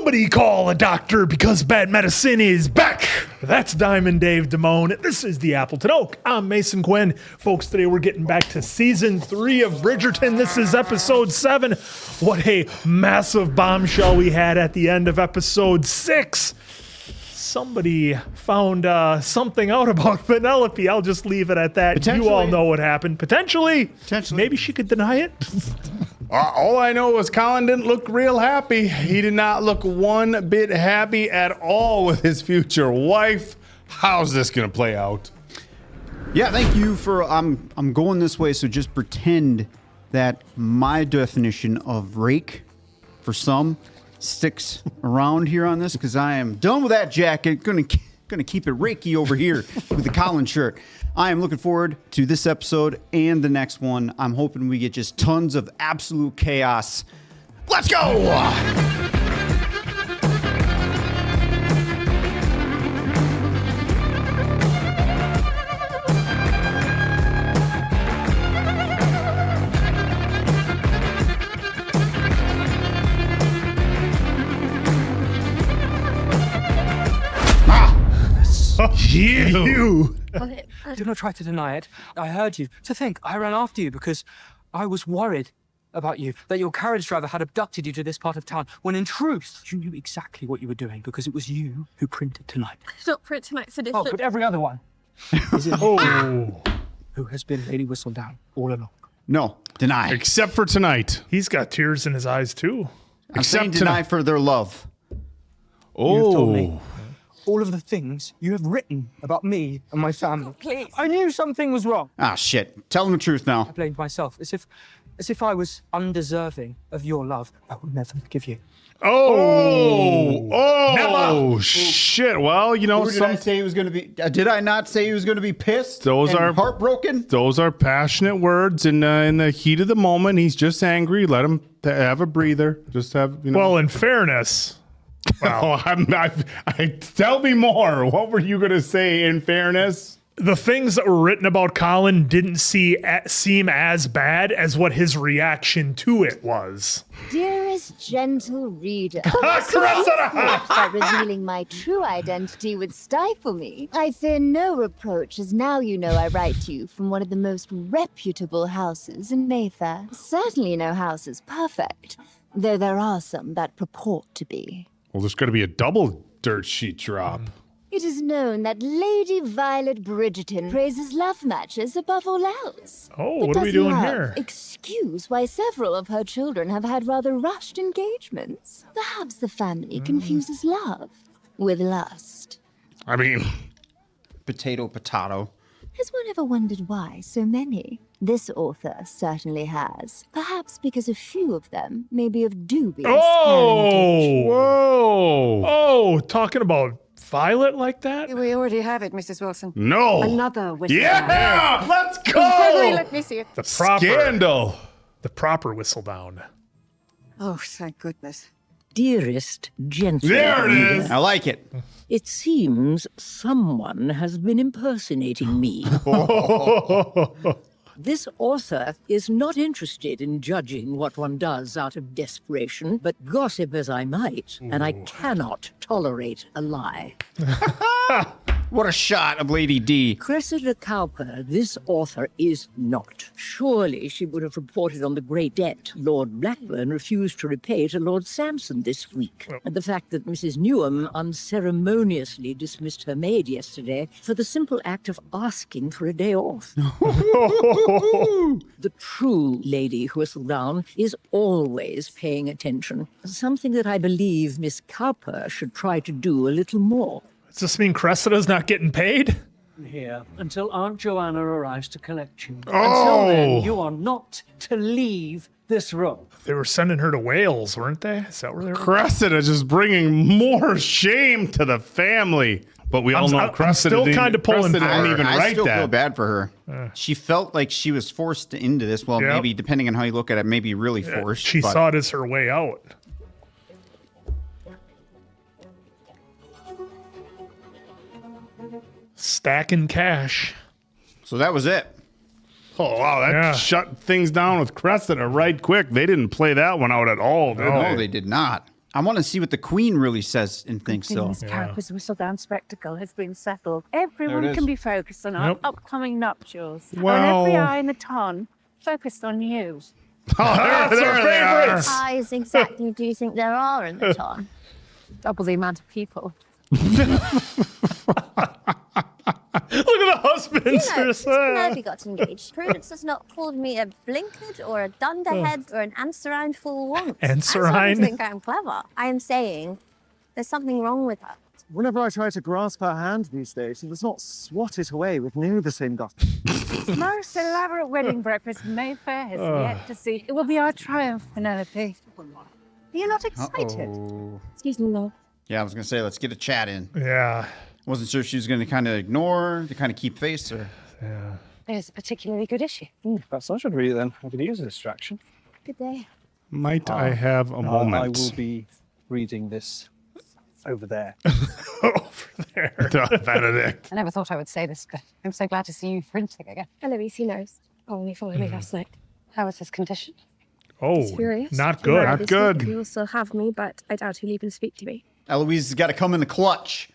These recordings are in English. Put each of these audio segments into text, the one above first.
Somebody call a doctor because bad medicine is back. That's Diamond Dave Damone. This is the Appleton Oak. I'm Mason Quinn. Folks, today we're getting back to season 3 of Bridgerton. This is episode 7. What a massive bombshell we had at the end of episode 6. Somebody found something out about Penelope. I'll just leave it at that. You all know what happened. Potentially. Maybe she could deny it. All I know is Colin didn't look real happy. He did not look one bit happy at all with his future wife. How's this going to play out? Yeah, thank you for, I'm going this way, so just pretend that my definition of rake, for some, sticks around here on this, because I am done with that jacket. Gonna keep it rakey over here with the Colin shirt. I am looking forward to this episode and the next one. I'm hoping we get just tons of absolute chaos. Let's go! You. Do not try to deny it. I heard you. To think, I ran after you because I was worried about you, that your carriage driver had abducted you to this part of town, when in truth, you knew exactly what you were doing because it was you who printed Tonight. Not for tonight's edition. Oh, but every other one. Is it who has been Lady Whistledown all along? No, deny. Except for tonight. He's got tears in his eyes, too. I'm saying deny for their love. You've told me all of the things you have written about me and my family. Oh, please. I knew something was wrong. Ah, shit. Tell them the truth now. I blamed myself, as if I was undeserving of your love. I will never forgive you. Shit. Well, you know, Did I say he was going to be? Did I not say he was going to be pissed? Those and are heartbroken. Those are passionate words, and in the heat of the moment, he's just angry. Let him have a breather. Just have, you know. Well, in fairness. Wow. Tell me more. What were you going to say in fairness? The things that were written about Colin didn't seem as bad as what his reaction to it was. Dearest gentle reader, that revealing my true identity would stifle me. I fear no reproach, as now you know I write to you from one of the most reputable houses in Mayfair. Certainly no house is perfect, though there are some that purport to be. Well, there's going to be a double dirt sheet drop. It is known that Lady Violet Bridgerton praises love matches above all else. Oh, But what are we does doing love here? excuse why several of her children have had rather rushed engagements? Perhaps the family confuses love with lust. I mean, Potato. Has one ever wondered why so many? This author certainly has. Perhaps because a few of them may be of dubious parentage. whoa. Talking about Violet like that? We already have it, Mrs. Wilson. No. Another whistle. Yeah, let's Gregory, go. let me see it. The proper Scandal. The proper whistle down. Oh, thank goodness. Dearest gentle There it is. I like it. It seems someone has been impersonating me. This author is not interested in judging what one does out of desperation, but gossip as I might, and I cannot tolerate a lie. What a shot of Lady D. Cressida Cowper, this author is not. Surely she would have reported on the great debt Lord Blackburn refused to repay to Lord Sampson this week. And the fact that Mrs. Newham unceremoniously dismissed her maid yesterday for the simple act of asking for a day off. The true Lady Whistledown is always paying attention, something that I believe Miss Cowper should try to do a little more. Does this mean Cressida's not getting paid? Here until Aunt Joanna arrives to collect you. Oh. Until then, you are not to leave this room. They were sending her to Wales, weren't they? Is that where they were? Cressida just bringing more shame to the family. But we all know Cressida still kind of pulling for didn't her. even I write still that. feel bad for her. She felt like she was forced into this. Well, Yep. maybe depending on how you look at it, maybe really forced. She but saw it as her way out. Stacking cash. So that was it. Oh, wow, that shut things down with Cressida right quick. They didn't play that one out at all, did No, they? they did not. I want to see what the Queen really says and thinks, though. Miss Carapace's whistle-down spectacle has been settled. There Everyone it can is. be focused on our Yep. upcoming nuptials. Well- And every eye in the ton focused on you. Oh, there they are. Eyes exactly do you think there are in the ton? Double the amount of people. Look at the husbands. You know, They're since we sad. got engaged, Prudence has not called me a blinkard or a dunderhead or an answerine fool once. I Answerine? think I'm clever. I am saying there's something wrong with her. Whenever I try to grasp her hand these days, she does not swat it away with near the same dust. Most elaborate wedding breakfast Mayfair has yet to see. It will be our triumph, Penelope. You're not excited? Uh-oh. Excuse me, Lord. Yeah, I was going to say, let's get a chat in. Yeah. Wasn't sure if she was going to kind of ignore, to kind of keep face, or... There's a particularly good issue. Perhaps I should read it then. I could use a distraction. Good day. Might I have a moment? I will be reading this over there. Over there. Benedict. I never thought I would say this, but I'm so glad to see you printing again. Eloise, he knows. Only followed me last night. How was his condition? Oh, He's furious. not Tomorrow good. Not this good. week He will still have me, but I doubt he'll even speak to me. Eloise has got to come in the clutch.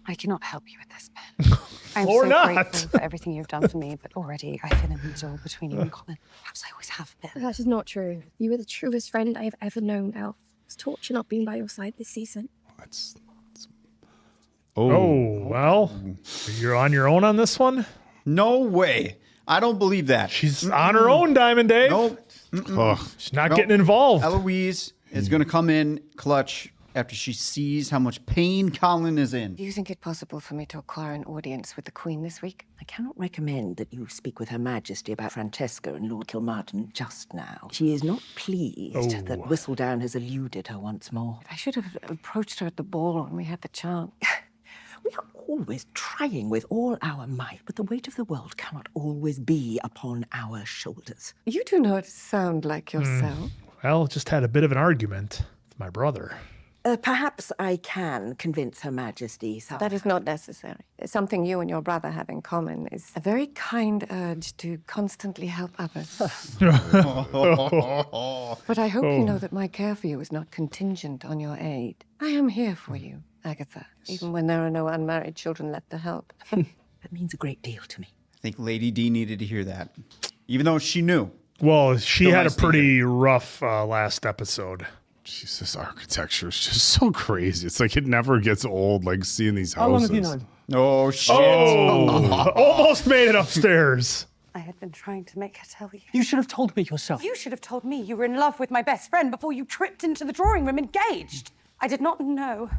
I cannot help you with this, Ben. I'm Or so not. grateful for everything you've done for me, but already I feel a mutual between you and Colin. Perhaps I always have been. That is not true. You are the truest friend I have ever known, Elf. It's torture not being by your side this season. Oh, well, you're on your own on this one? No way. I don't believe that. She's on her own, Diamond Dave. Nope. Ugh. She's not Nope. getting involved. Eloise is going to come in clutch after she sees how much pain Colin is in. Do you think it possible for me to acquire an audience with the Queen this week? I cannot recommend that you speak with Her Majesty about Francesca and Lord Kilmartin just now. She is not pleased that Whistledown has eluded her once more. I should have approached her at the ball when we had the chance. We are always trying with all our might, but the weight of the world cannot always be upon our shoulders. You do not sound like yourself. Well, just had a bit of an argument with my brother. Perhaps I can convince Her Majesty. That is not necessary. Something you and your brother have in common is a very kind urge to constantly help others. But I hope you know that my care for you is not contingent on your aid. I am here for you, Agatha, even when there are no unmarried children left to help. That means a great deal to me. I think Lady D needed to hear that, even though she knew. Well, she Still had nice a to hear. pretty rough last episode. Jeez, this architecture is just so crazy. It's like it never gets old, like seeing these houses. How long have you known? Oh, shit. Oh, almost made it upstairs. I had been trying to make her tell you. You should have told me yourself. You should have told me you were in love with my best friend before you tripped into the drawing room engaged. I did not know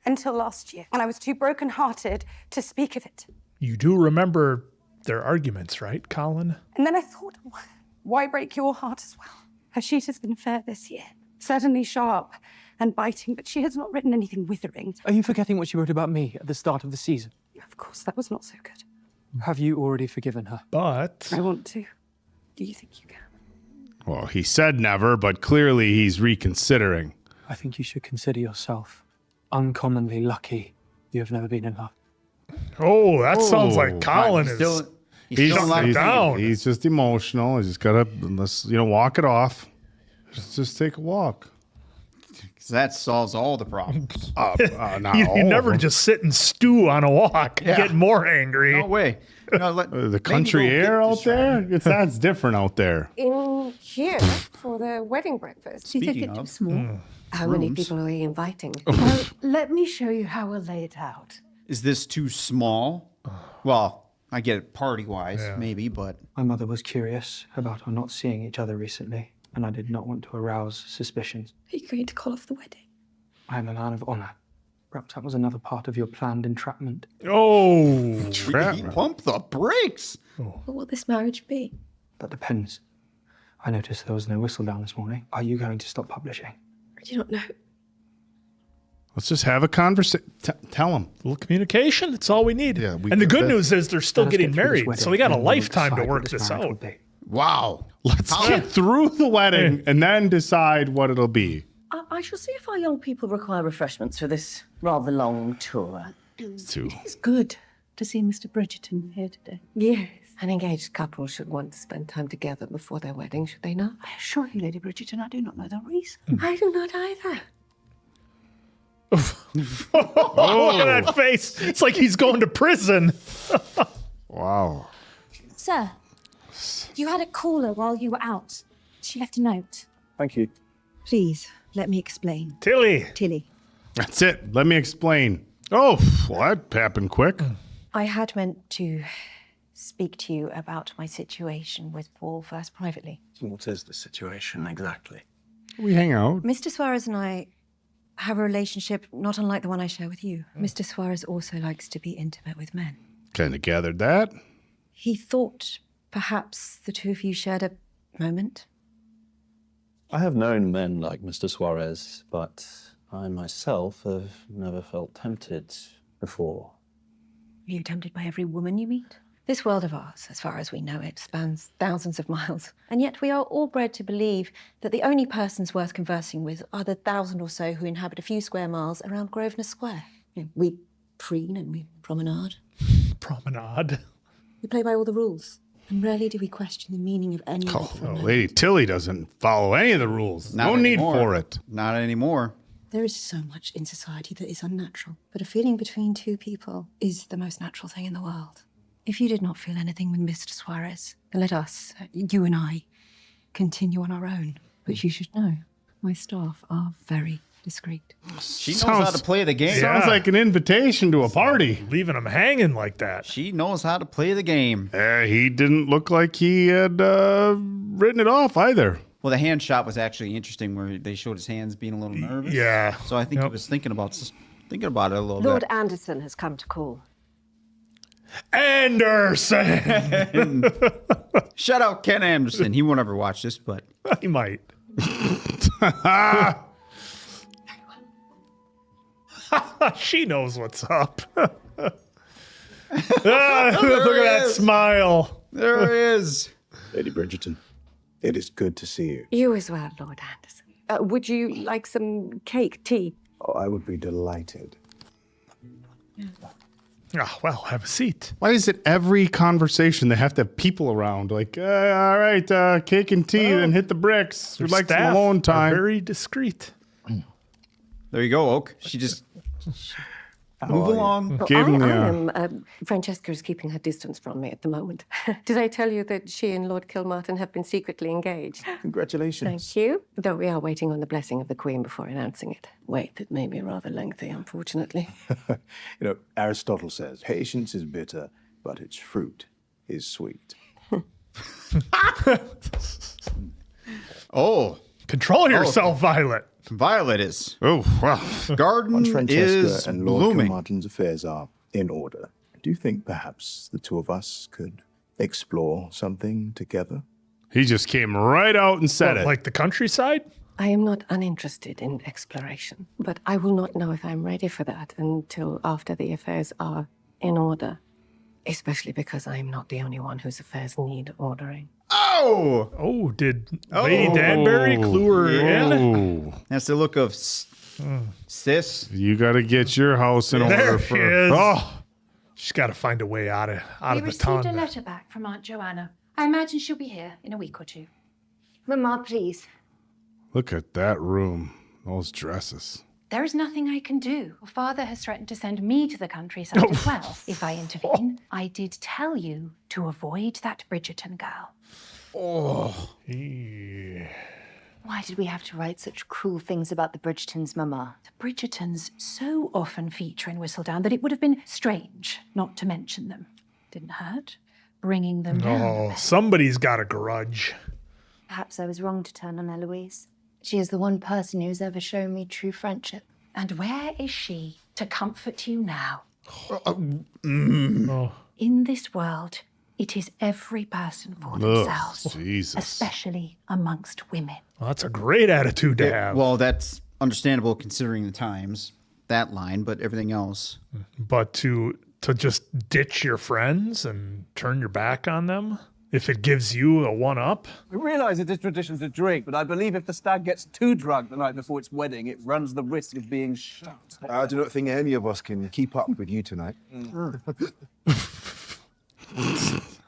until last year, and I was too broken-hearted to speak of it. You do remember their arguments, right, Colin? And then I thought, why break your heart as well? Her sheet has been fair this year, certainly sharp and biting, but she has not written anything withering. Are you forgetting what she wrote about me at the start of the season? Of course, that was not so good. Have you already forgiven her? But I want to. Do you think you can? Well, he said never, but clearly he's reconsidering. I think you should consider yourself uncommonly lucky you have never been in love. oh, that sounds like Oh, Colin He's is. still, he's he's still shutting not it down. He's just emotional. He's just gotta, let's walk it off. Just take a walk. That solves all the problems. Not You all of never them. just sit and stew on a walk and get more angry. No way. No, The country air out there. That's different out there. In here for the wedding breakfast. Do you think Speaking it's too of, small? How many people are we inviting? Well, let me show you how we'll lay it out. is this too small? Well, I get it party-wise, maybe, but My mother was curious about our not seeing each other recently, and I did not want to arouse suspicions. Are you going to call off the wedding? I am a man of honor. Perhaps that was another part of your planned entrapment. Oh, he pumped the brakes. What will this marriage be? That depends. I noticed there was no whistle down this morning. Are you going to stop publishing? I do not know. Let's just have a conversation. Tell him. a little communication. That's all we need. Yeah, we and the could- good news is they're still Let us getting get through this married, wedding, so we got a and then we'll lifetime to decide work what this marriage will out. be. Wow. Let's get through the wedding and then decide what it'll be. I shall see if our young people require refreshments for this rather long tour. Too. It's good to see Mr. Bridgerton here today. Yes. An engaged couple should want to spend time together before their wedding, should they not? I assure you, Lady Bridgerton, I do not know the reason. I do not either. Oh, look at that face. It's like he's going to prison. Wow. Sir, you had a caller while you were out. She left a note. Thank you. Please, let me explain. Tilly. Tilly. That's it. Let me explain. Oh, well, that happened quick. I had meant to speak to you about my situation with Paul first privately. What is the situation exactly? We hang out. Mr. Suarez and I have a relationship not unlike the one I share with you. Mr. Suarez also likes to be intimate with men. Kind of gathered that. He thought perhaps the two of you shared a moment. I have known men like Mr. Suarez, but I myself have never felt tempted before. Are you tempted by every woman you meet? This world of ours, as far as we know it, spans thousands of miles. And yet we are all bred to believe that the only persons worth conversing with are the 1,000 or so who inhabit a few square miles around Grosvenor Square. We preen and we promenade. Promenade. We play by all the rules. And rarely do we question the meaning of any of it. Oh, Lady Tilly doesn't follow any of the rules. Not no need anymore. for it. Not anymore. There is so much in society that is unnatural. But a feeling between two people is the most natural thing in the world. If you did not feel anything with Mr. Suarez, then let us, you and I, continue on our own. But you should know, my staff are very discreet. She knows how to play the game. Sounds like an invitation to a party. Leaving him hanging like that. She knows how to play the game. He didn't look like he had written it off either. Well, the hand shot was actually interesting where they showed his hands being a little nervous. Yeah. So I think he was thinking about it a little Lord bit. Anderson has come to call. Anderson! Shout out Ken Anderson. He won't ever watch this, but He might. She knows what's up. Look at that smile. there he is. Lady Bridgerton, it is good to see you. You as well, Lord Anderson. Would you like some cake, tea? Oh, I would be delighted. Oh, well, have a seat. Why is it every conversation they have to have people around? Like, all right, cake and tea, then hit the bricks. We'd like some Staff alone are time. very discreet. There you go, Oak. She just move along. Gave him the, I am. Francesca is keeping her distance from me at the moment. Did I tell you that she and Lord Kilmartin have been secretly engaged? Congratulations. Thank you. Though we are waiting on the blessing of the Queen before announcing it. Wait, that may be rather lengthy, unfortunately. Aristotle says, patience is bitter, but its fruit is sweet. Oh. Control yourself, Violet. Violet is. Oh, wow. Garden Once Francesca is and Lord blooming. Kilmartin's affairs are in order, do you think perhaps the two of us could explore something together? He just came right out and said it. Like the countryside? I am not uninterested in exploration, but I will not know if I'm ready for that until after the affairs are in order. Especially because I am not the only one whose affairs need ordering. Oh! Oh, did Lady Danbury clue her in? That's the look of sis. You got to get your house in order There she for. is. Oh, She's got to find a way out of We the received town. a letter back from Aunt Joanna. I imagine she'll be here in a week or two. Mama, please. look at that room. Those dresses. There is nothing I can do. Father has threatened to send me to the countryside as well if I intervene. I did tell you to avoid that Bridgerton girl. Oh. Yeah. Why did we have to write such cruel things about the Bridgertons, Mama? The Bridgertons so often feature in Whistledown that it would have been strange not to mention them. Didn't hurt. Bringing them down. Oh, somebody's got a grudge. Perhaps I was wrong to turn on Eloise. She is the one person who's ever shown me true friendship. And where is she to comfort you now? Oh. In this world, it is every person for themselves, Jesus. especially amongst women. Well, that's a great attitude to have. Well, that's understandable considering the times, that line, but everything else. But to just ditch your friends and turn your back on them, if it gives you a one-up. We realise it is tradition to drink, but I believe if the stag gets too drunk the night before its wedding, it runs the risk of being shot. I do not think any of us can keep up with you tonight.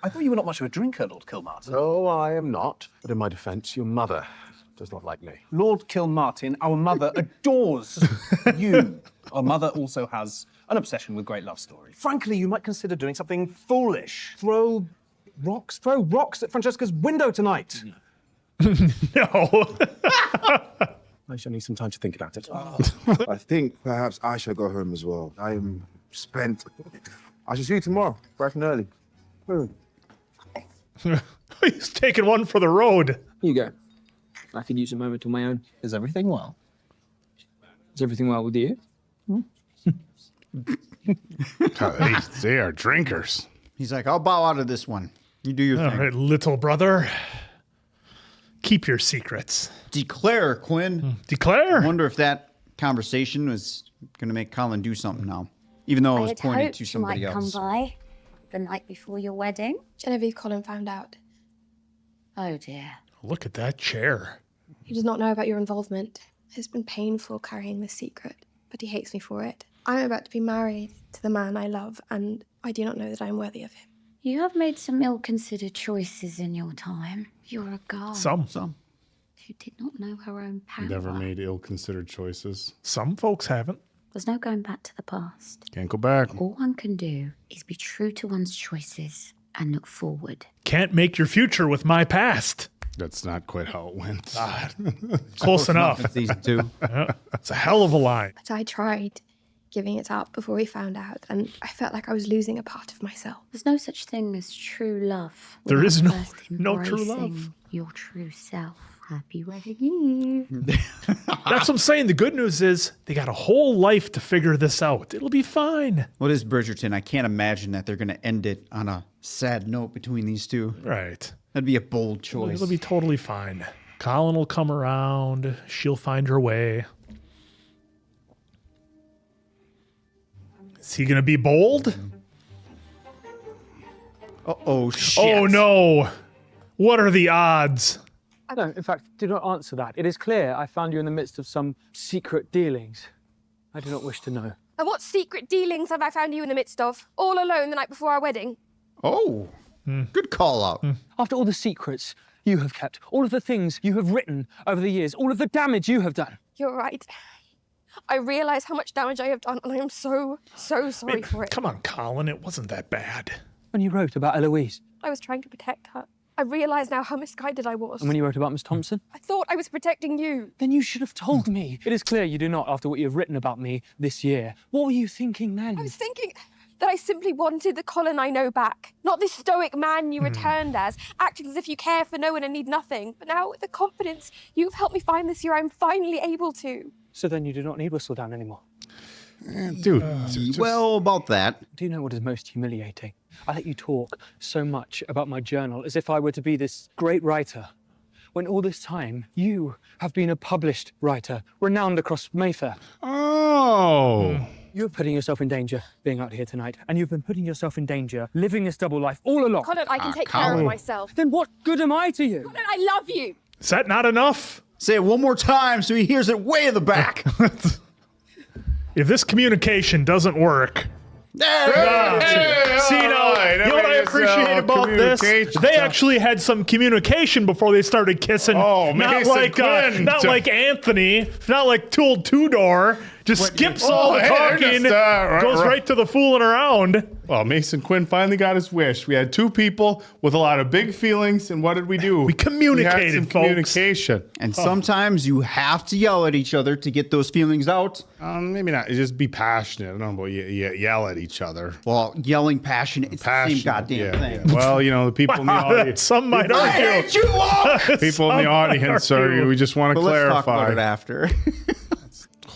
I thought you were not much of a drinker, Lord Kilmartin. No, I am not. But in my defence, your mother does not like me. Lord Kilmartin, our mother adores you. Our mother also has an obsession with great love stories. Frankly, you might consider doing something foolish. Throw rocks at Francesca's window tonight. No. I shall need some time to think about it. I think perhaps I shall go home as well. I am spent. I shall see you tomorrow, bright and early. He's taking one for the road. Here you go. I could use a moment on my own. Is everything well? Is everything well with you? They are drinkers. He's like, I'll bow out of this one. You do your All thing. right, little brother. Keep your secrets. Declare, Quinn. Declare? I wonder if that conversation was going to make Colin do something now, even though it was pointed to somebody might else. come by the night before your wedding. Genevieve Colin found out. Oh dear. Look at that chair. He does not know about your involvement. It's been painful carrying this secret, but he hates me for it. I'm about to be married to the man I love, and I do not know that I am worthy of him. You have made some ill-considered choices in your time. You're a girl. Some. Who did not know her own power. Never made ill-considered choices. Some folks haven't. There's no going back to the past. Can't go back. All one can do is be true to one's choices and look forward. Can't make your future with my past. That's not quite how it went. Close enough. Season 2. Yeah, it's a hell of a line. But I tried giving it up before we found out, and I felt like I was losing a part of myself. There's no such thing as true love. There is without no- first no true love. embracing your true self. Happy wedding Eve. That's what I'm saying. The good news is they got a whole life to figure this out. It'll be fine. What is Bridgerton? I can't imagine that they're going to end it on a sad note between these two. Right. That'd be a bold choice. It'll be totally fine. Colin will come around. She'll find her way. Is he going to be bold? Oh, shit. Oh, no. What are the odds? No, in fact, do not answer that. It is clear I found you in the midst of some secret dealings. I do not wish to know. And what secret dealings have I found you in the midst of? All alone the night before our wedding? Oh, good call out. After all the secrets you have kept, all of the things you have written over the years, all of the damage you have done. You're right. I realise how much damage I have done, and I am so sorry for it. Come on, Colin. It wasn't that bad. When you wrote about Eloise, I was trying to protect her. I realise now how misguided I was. and when you wrote about Miss Thompson, I thought I was protecting you. then you should have told me. It is clear you do not, after what you have written about me this year. What were you thinking then? I was thinking that I simply wanted the Colin I know back. Not this stoic man you returned as, acting as if you care for no one and need nothing. But now, with the confidence you've helped me find this year, I'm finally able to. So then you do not need Whistledown anymore. Dude, well, about that. Do you know what is most humiliating? I let you talk so much about my journal as if I were to be this great writer, when all this time you have been a published writer, renowned across Mayfair. Oh. You're putting yourself in danger being out here tonight, and you've been putting yourself in danger living this double life all along. Colin, I can take care of myself. Then what good am I to you? Colin, I love you. Is that not enough? Say it one more time so he hears it way in the back. If this communication doesn't work... See, now, you know what I appreciate about this? They actually had some communication before they started kissing. Oh, not Mason like Quinn. not like Anthony, not like old Tudor. Just skips all the talking, goes right to the fooling around. Well, Mason Quinn finally got his wish. We had two people with a lot of big feelings, and what did we do? We communicated, we had some folks. communication. And sometimes you have to yell at each other to get those feelings out. Maybe not. Just be passionate. I don't know about yell at each other. Well, yelling passionate, it's the same goddamn thing. Yeah. Well, you know, the people in the audience. Some might argue. People in the audience we just want to clarify. Let's talk about it after.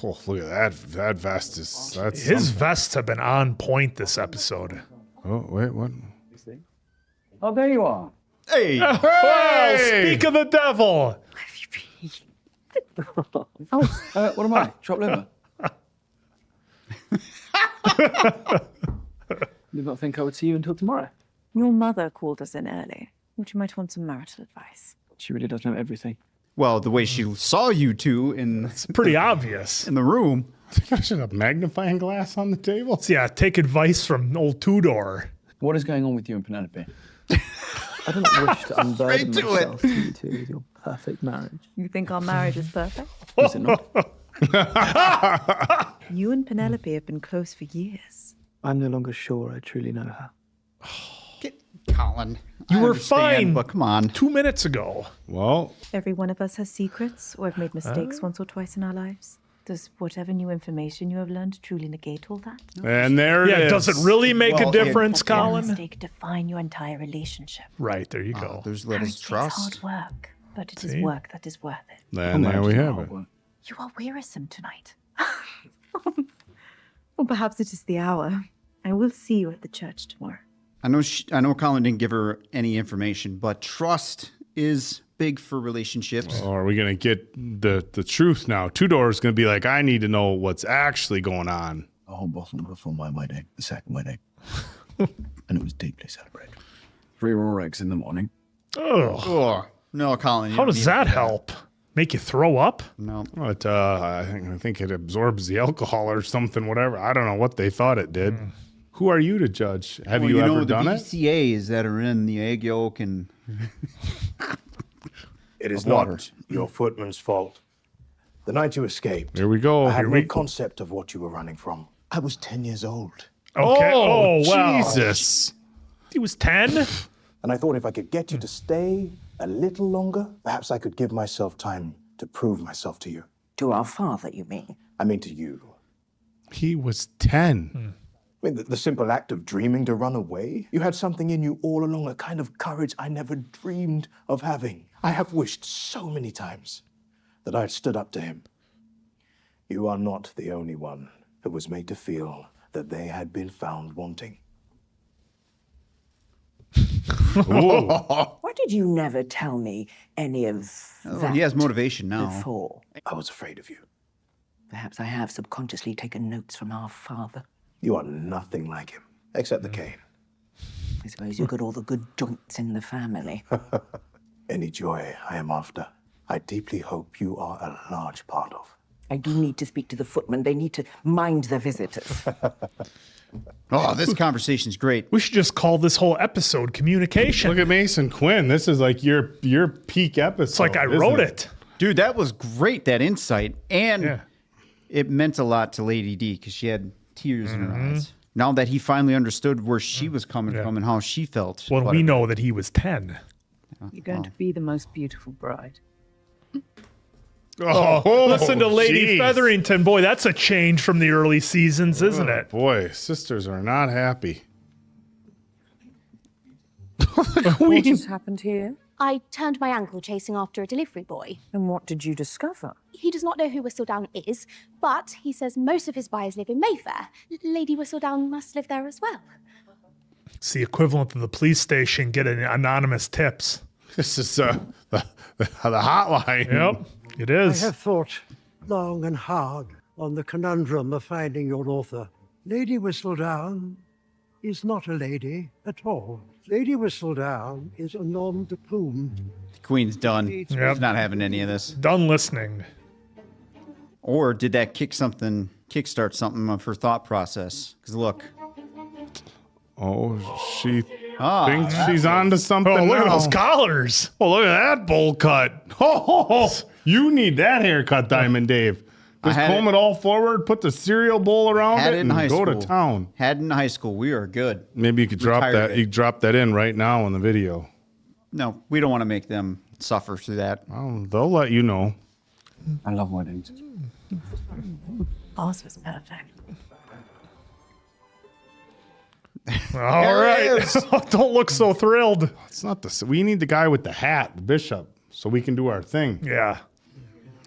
Oh, look at that. That vest is... That's His vests have been on point this episode. Oh, wait, what? Oh, there you are. Hey! Well, speak of the devil. What am I? Chopped liver? Did not think I would see you until tomorrow. Your mother called us in early. Thought you might want some marital advice. She really does know everything. Well, the way she saw you two It's pretty obvious. in the room. I should have a magnifying glass on the table. Yeah, take advice from old Tudor. What is going on with you and Penelope? I don't wish to unburden Straight to myself to you two with your perfect marriage. You think our marriage is perfect? Is it not? You and Penelope have been close for years. I'm no longer sure I truly know her. Colin. You I were understand, fine but come on. 2 minutes ago. Well, Every one of us has secrets or have made mistakes once or twice in our lives. Does whatever new information you have learned truly negate all that? and there it is. Does it really make a difference, Does your Colin? mistake define your entire relationship? Right, there you go. There's levels Marriage of takes trust. hard work, but it See? is work that is worth it. And there we have it. You are wearisome tonight. Or perhaps it is the hour. I will see you at the church tomorrow. I know Colin didn't give her any information, but trust is big for relationships. Or are we gonna get the truth now? Tudor's gonna be like, I need to know what's actually going on. A whole bottle before my wedding, the second wedding. And it was deeply celebrated. 3 raw eggs in the morning. Oh, no, Colin. you How don't does need that to do help? Make you throw up? No. But I think it absorbs the alcohol or something, whatever. I don't know what they thought it did. Who are you to judge? Have you ever done the it? BCAAs that are in the egg yolk and It is Of water. not your footman's fault. The night you escaped, Here we go. I had Here no we concept of what you were running from. I was 10 years old. Okay. Oh, wow. Jesus. He was 10? And I thought if I could get you to stay a little longer, perhaps I could give myself time to prove myself to you. To our father, you mean? I mean to you. He was 10. I mean, the simple act of dreaming to run away, you had something in you all along, a kind of courage I never dreamed of having. I have wished so many times that I had stood up to him. You are not the only one who was made to feel that they had been found wanting. Why did you never tell me any of that he has motivation now. before? I was afraid of you. Perhaps I have subconsciously taken notes from our father. You are nothing like him, except the cane. I suppose you got all the good joints in the family. Any joy I am after, I deeply hope you are a large part of. I do need to speak to the footman. They need to mind the visitors. Oh, this conversation's great. We should just call this whole episode communication. Look at Mason Quinn. This is like your peak episode. It's like I wrote it. Dude, that was great, that insight. And it meant a lot to Lady D because she had tears in her eyes. Now that he finally understood where she was coming from and how she felt. Well, we know that he was 10. You're going to be the most beautiful bride. Oh, listen to Lady geez. Featherington. Boy, that's a change from the early seasons, isn't it? Boy, sisters are not happy. What has happened here? I turned my ankle chasing after a delivery boy. And what did you discover? He does not know who Whistledown is, but he says most of his buyers live in Mayfair. Lady Whistledown must live there as well. It's the equivalent of the police station getting anonymous tips. This is the hotline. Yep, it is. I have thought long and hard on the conundrum of finding your author. Lady Whistledown is not a lady at all. Lady Whistledown is a nom de plume. Queen's done. She's not having any of this. Done listening. Or did that kickstart something of her thought process? Because look. Oh, she thinks she's onto something. Oh, look at now. those collars. Oh, look at that bowl cut. Oh, you need that haircut, Diamond Dave. Just comb it all forward, put the cereal bowl around Had it, it and in high go school. to town. Had it in high school. We are good. Maybe you could drop Retired that. it. You could drop that in right now in the video. No, we don't want to make them suffer through that. They'll let you know. I love weddings. Ours was perfect. All right. Don't look so thrilled. It's not the. We need the guy with the hat, the bishop, so we can do our thing. Yeah.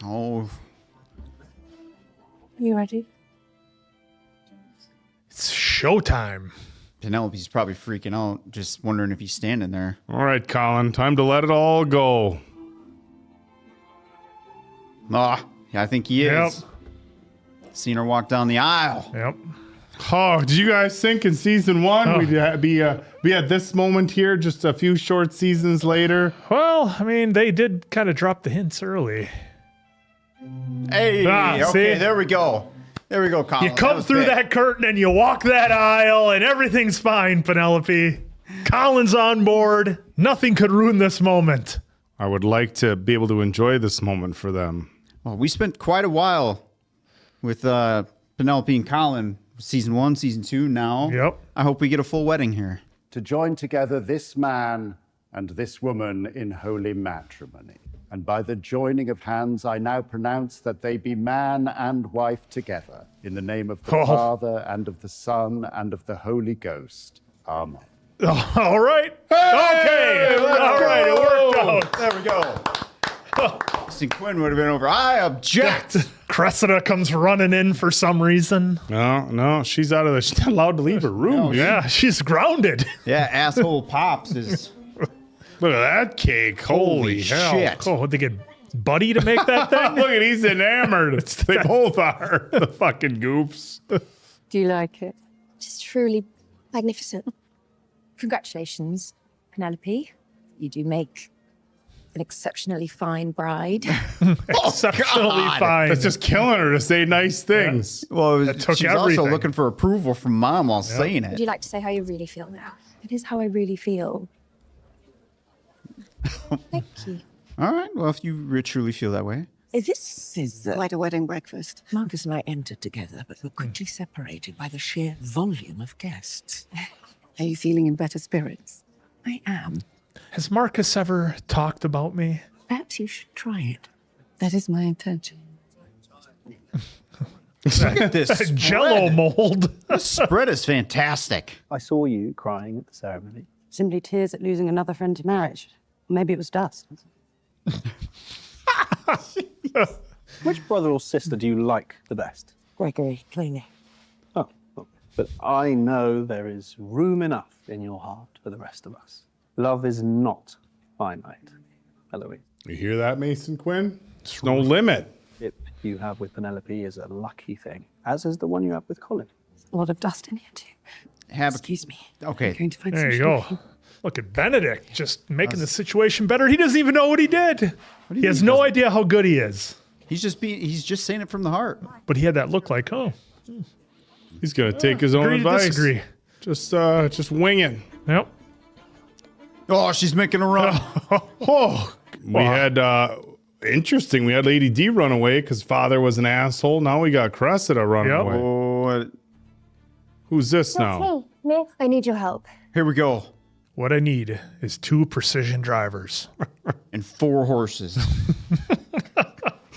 Oh. You ready? It's showtime. Penelope's probably freaking out, just wondering if he's standing there. All right, Colin, time to let it all go. Yeah, I think he is. Seen her walk down the aisle. Yep. Oh, did you guys think in season 1 we'd be at this moment here just a few short seasons later? Well, I mean, they did kind of drop the hints early. Hey, okay, see? there we go. There we go, Colin. You come through that curtain and you walk that aisle and everything's fine, Penelope. Colin's on board. Nothing could ruin this moment. I would like to be able to enjoy this moment for them. Well, we spent quite a while with Penelope and Colin. Season 1, season 2, now. Yep. I hope we get a full wedding here. To join together this man and this woman in holy matrimony. And by the joining of hands, I now pronounce that they be man and wife together, in the name of the Father, and of the Son, and of the Holy Ghost. Amen. All right. Okay. All right. It worked out. There we go. Quinn would have been over. I object. Cressida comes running in for some reason. No, she's out of the. She's not allowed to leave her room. No, Yeah, she's grounded. Yeah, asshole Pops is. Look at that cake. Holy hell. shit. Oh, they get Buddy to make that thing? Look at he's enamored. They both are. The fucking goofs. Do you like it? Just truly magnificent. Congratulations, Penelope. You do make an exceptionally fine bride. Exceptionally fine. That's just killing her to say nice things. Well, That took she's everything. also looking for approval from Mom while saying Would it. you like to say how you really feel now? It is how I really feel. Thank you. All right. Well, if you truly feel that way. This is quite a wedding breakfast. Marcus and I entered together, but were quickly separated by the sheer volume of guests. Are you feeling in better spirits? I am. Has Marcus ever talked about me? Perhaps you should try it. That is my intention. Look at this That Jello mold. This spread is fantastic. I saw you crying at the ceremony. Simply tears at losing another friend to marriage. Maybe it was dust. Which brother or sister do you like the best? Gregory, clearly. Oh, but I know there is room enough in your heart for the rest of us. Love is not finite, Eloise. You hear that, Mason Quinn? There's no limit. It you have with Penelope is a lucky thing, as is the one you have with Colin. A lot of dust in here too. Excuse me. Okay. I'm going to find There some you go. shampoo. Look at Benedict just making the situation better. He doesn't even know what he did. He has no idea how good he is. He's just saying it from the heart. But he had that look like, oh. He's gonna take his own Agree to advice. disagree. Just wing it. Yep. Oh, she's making a run. We had interesting. We had Lady D run away because father was an asshole. Now we got Cressida running Yep. away. Oh, Who's this now? Hey, Miss, I need your help. here we go. What I need is 2 precision drivers. And 4 horses.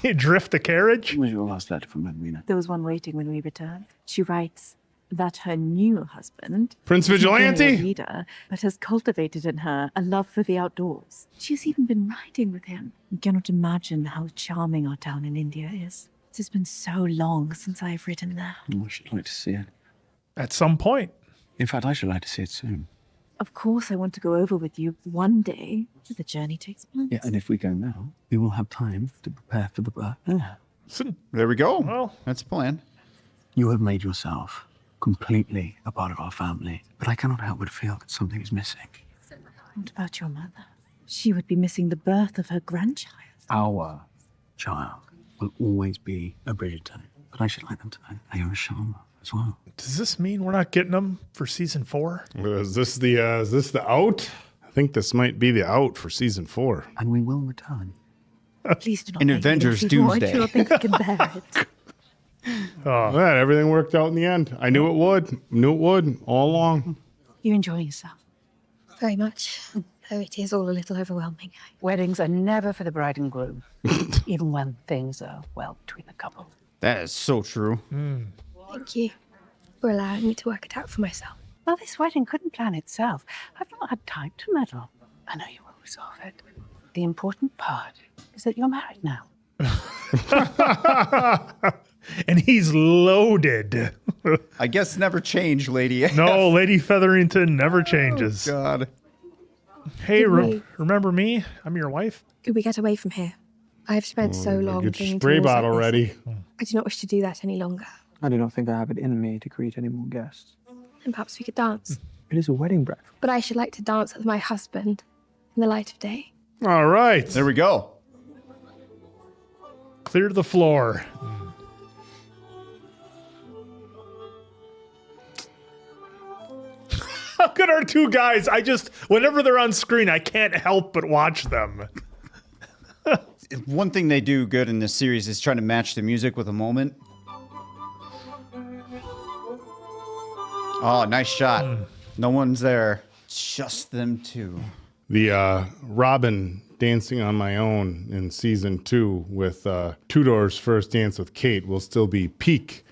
You drift a carriage? When was your last letter from Edwina? There was one waiting when we returned. She writes that her new husband, Prince isn't only Vigilante? a leader, but has cultivated in her a love for the outdoors. She has even been riding with him. You cannot imagine how charming our town in India is. It has been so long since I have ridden there. I should like to see it. At some point. In fact, I should like to see it soon. Of course, I want to go over with you one day. The journey takes months. Yeah, and if we go now, we will have time to prepare for the birth. Yeah. There we go. Well, that's the plan. You have made yourself completely a part of our family, but I cannot help but feel that something is missing. What about your mother? She would be missing the birth of her grandchild. Our child will always be a Bridgerton, but I should like them to know they are a Sharma as well. Does this mean we're not getting them for season 4? Is this the out? I think this might be the out for season 4. And we will return. Please do not In make me Avengers feel more. I Doomsday. do not think I can bear it. Yeah, everything worked out in the end. I knew it would. Knew it would all along. You enjoying yourself? Very much. Though it is all a little overwhelming. Weddings are never for the bride and groom, even when things are well between the couple. That is so true. Thank you for allowing me to work it out for myself. Well, this wedding couldn't plan itself. I've not had time to meddle. I know you will resolve it. The important part is that you're married now. And he's loaded. I guess never change, Lady. No, Lady Featherington never changes. Oh, God. Hey, Did we- remember me? I'm your wife. Could we get away from here? I have spent so long Get your clinging spray to walls like bottle this. ready. I do not wish to do that any longer. I do not think I have it in me to greet any more guests. And perhaps we could dance. It is a wedding breakfast. But I should like to dance with my husband in the light of day. All right. There we go. Clear the floor. Look at our two guys. Whenever they're on screen, I can't help but watch them. One thing they do good in this series is try to match the music with a moment. Oh, nice shot. No one's there. Just them two. The Robin Dancing on My Own in season 2 with Tudor's first dance with Kate will still be peak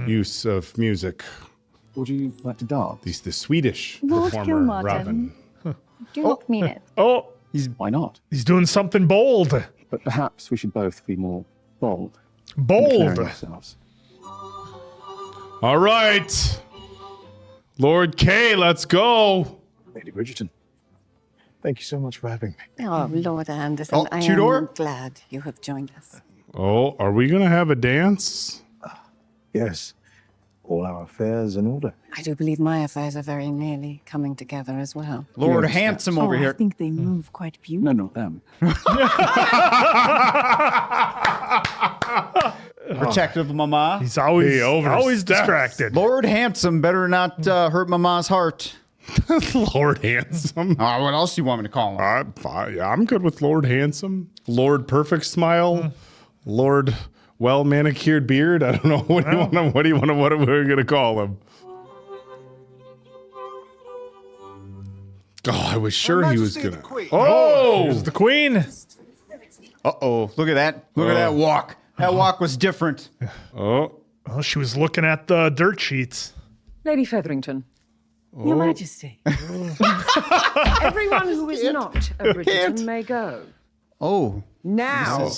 use of music. Would you like to dance? The Swedish Lord performer Gilmartin. Robin. Do not mean it. Oh, Why not? he's doing something bold. But perhaps we should both be more bold. in Bold. declaring ourselves. All right. Lord K, let's go. Lady Bridgerton, thank you so much for having me. Oh, Lord Anderson, I Tudor? am glad you have joined us. Oh, are we going to have a dance? Yes, all our affairs in order. I do believe my affairs are very nearly coming together as well. Lord Handsome over I here. think they move quite beautifully. No, not them. Protective Mama. He's always Hey, always oversteps. distracted. Lord Handsome better not hurt Mama's heart. Lord Handsome. What else do you want me to call him? I'm good with Lord Handsome. Lord Perfect Smile. Lord Well Manicured Beard. I don't know. What are we going to call him? Oh, I was sure he was going to. Oh, here's the queen. Uh-oh. Look at that. Look at that walk. That walk was different. Oh. Well, she was looking at the dirt sheets. Lady Featherington. Your Majesty. Everyone who is not a Bridgerton may go. Oh. Now.